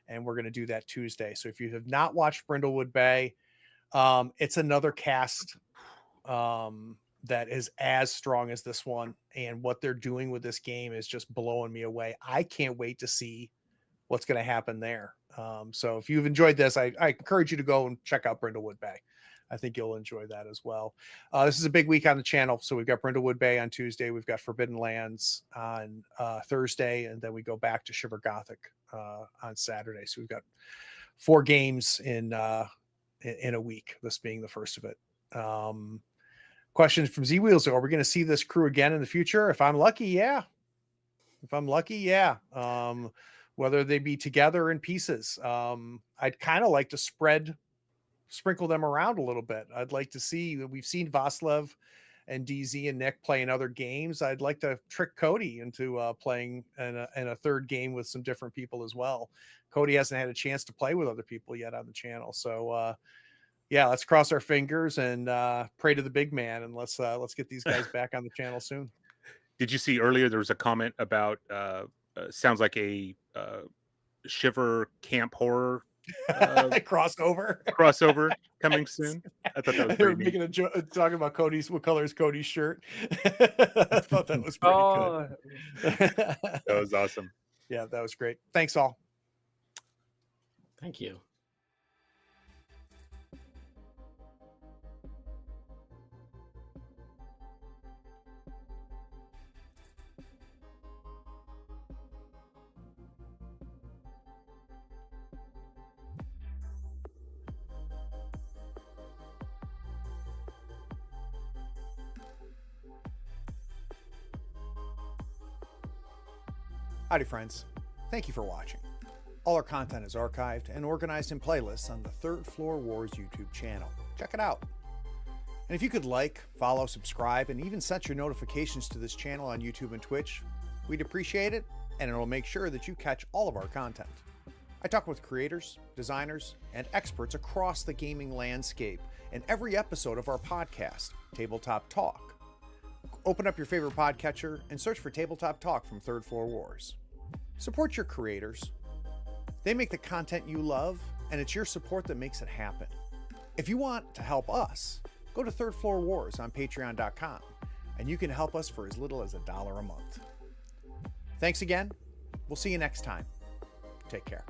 [SPEAKER 1] And we're going to do that Tuesday. So if you have not watched Brindlewood Bay, it's another cast that is as strong as this one. And what they're doing with this game is just blowing me away. I can't wait to see what's going to happen there. So if you've enjoyed this, I encourage you to go and check out Brindlewood Bay. I think you'll enjoy that as well. This is a big week on the channel. So we've got Brindlewood Bay on Tuesday. We've got Forbidden Lands on Thursday. And then we go back to Shiver Gothic on Saturday. So we've got 4 games in a week, this being the first of it. Question from Z Wheels. Are we going to see this crew again in the future? If I'm lucky, yeah. If I'm lucky, yeah. Whether they be together in pieces. I'd kind of like to sprinkle them around a little bit. I'd like to see, we've seen Vaslev and DZ and Nick play in other games. I'd like to trick Cody into playing in a third game with some different people as well. Cody hasn't had a chance to play with other people yet on the channel. So yeah, let's cross our fingers and pray to the big man, and let's get these guys back on the channel soon.
[SPEAKER 7] Did you see earlier there was a comment about sounds like a Shiver camp horror
[SPEAKER 1] crossover
[SPEAKER 7] coming soon? I thought that was
[SPEAKER 1] they were
[SPEAKER 7] pretty neat.
[SPEAKER 1] making a joke talking about what color is Cody's shirt. I thought that was pretty good.
[SPEAKER 7] That was awesome.
[SPEAKER 1] Yeah, that was great. Thanks all.
[SPEAKER 4] Thank you.
[SPEAKER 2] Howdy, friends. Thank you for watching. All our content is archived and organized in playlists on the Third Floor Wars YouTube channel. Check it out. And if you could like, follow, subscribe, and even set your notifications to this channel on YouTube and Twitch, we'd appreciate it, and it'll make sure that you catch all of our content. I talk with creators, designers, and experts across the gaming landscape in every episode of our podcast, Tabletop Talk. Open up your favorite podcatcher and search for Tabletop Talk from Third Floor Wars. Support your creators. They make the content you love, and it's your support that makes it happen. If you want to help us, go to Third Floor Wars on patreon.com and you can help us for as little as $1 a month. Thanks again. We'll see you next time. Take care.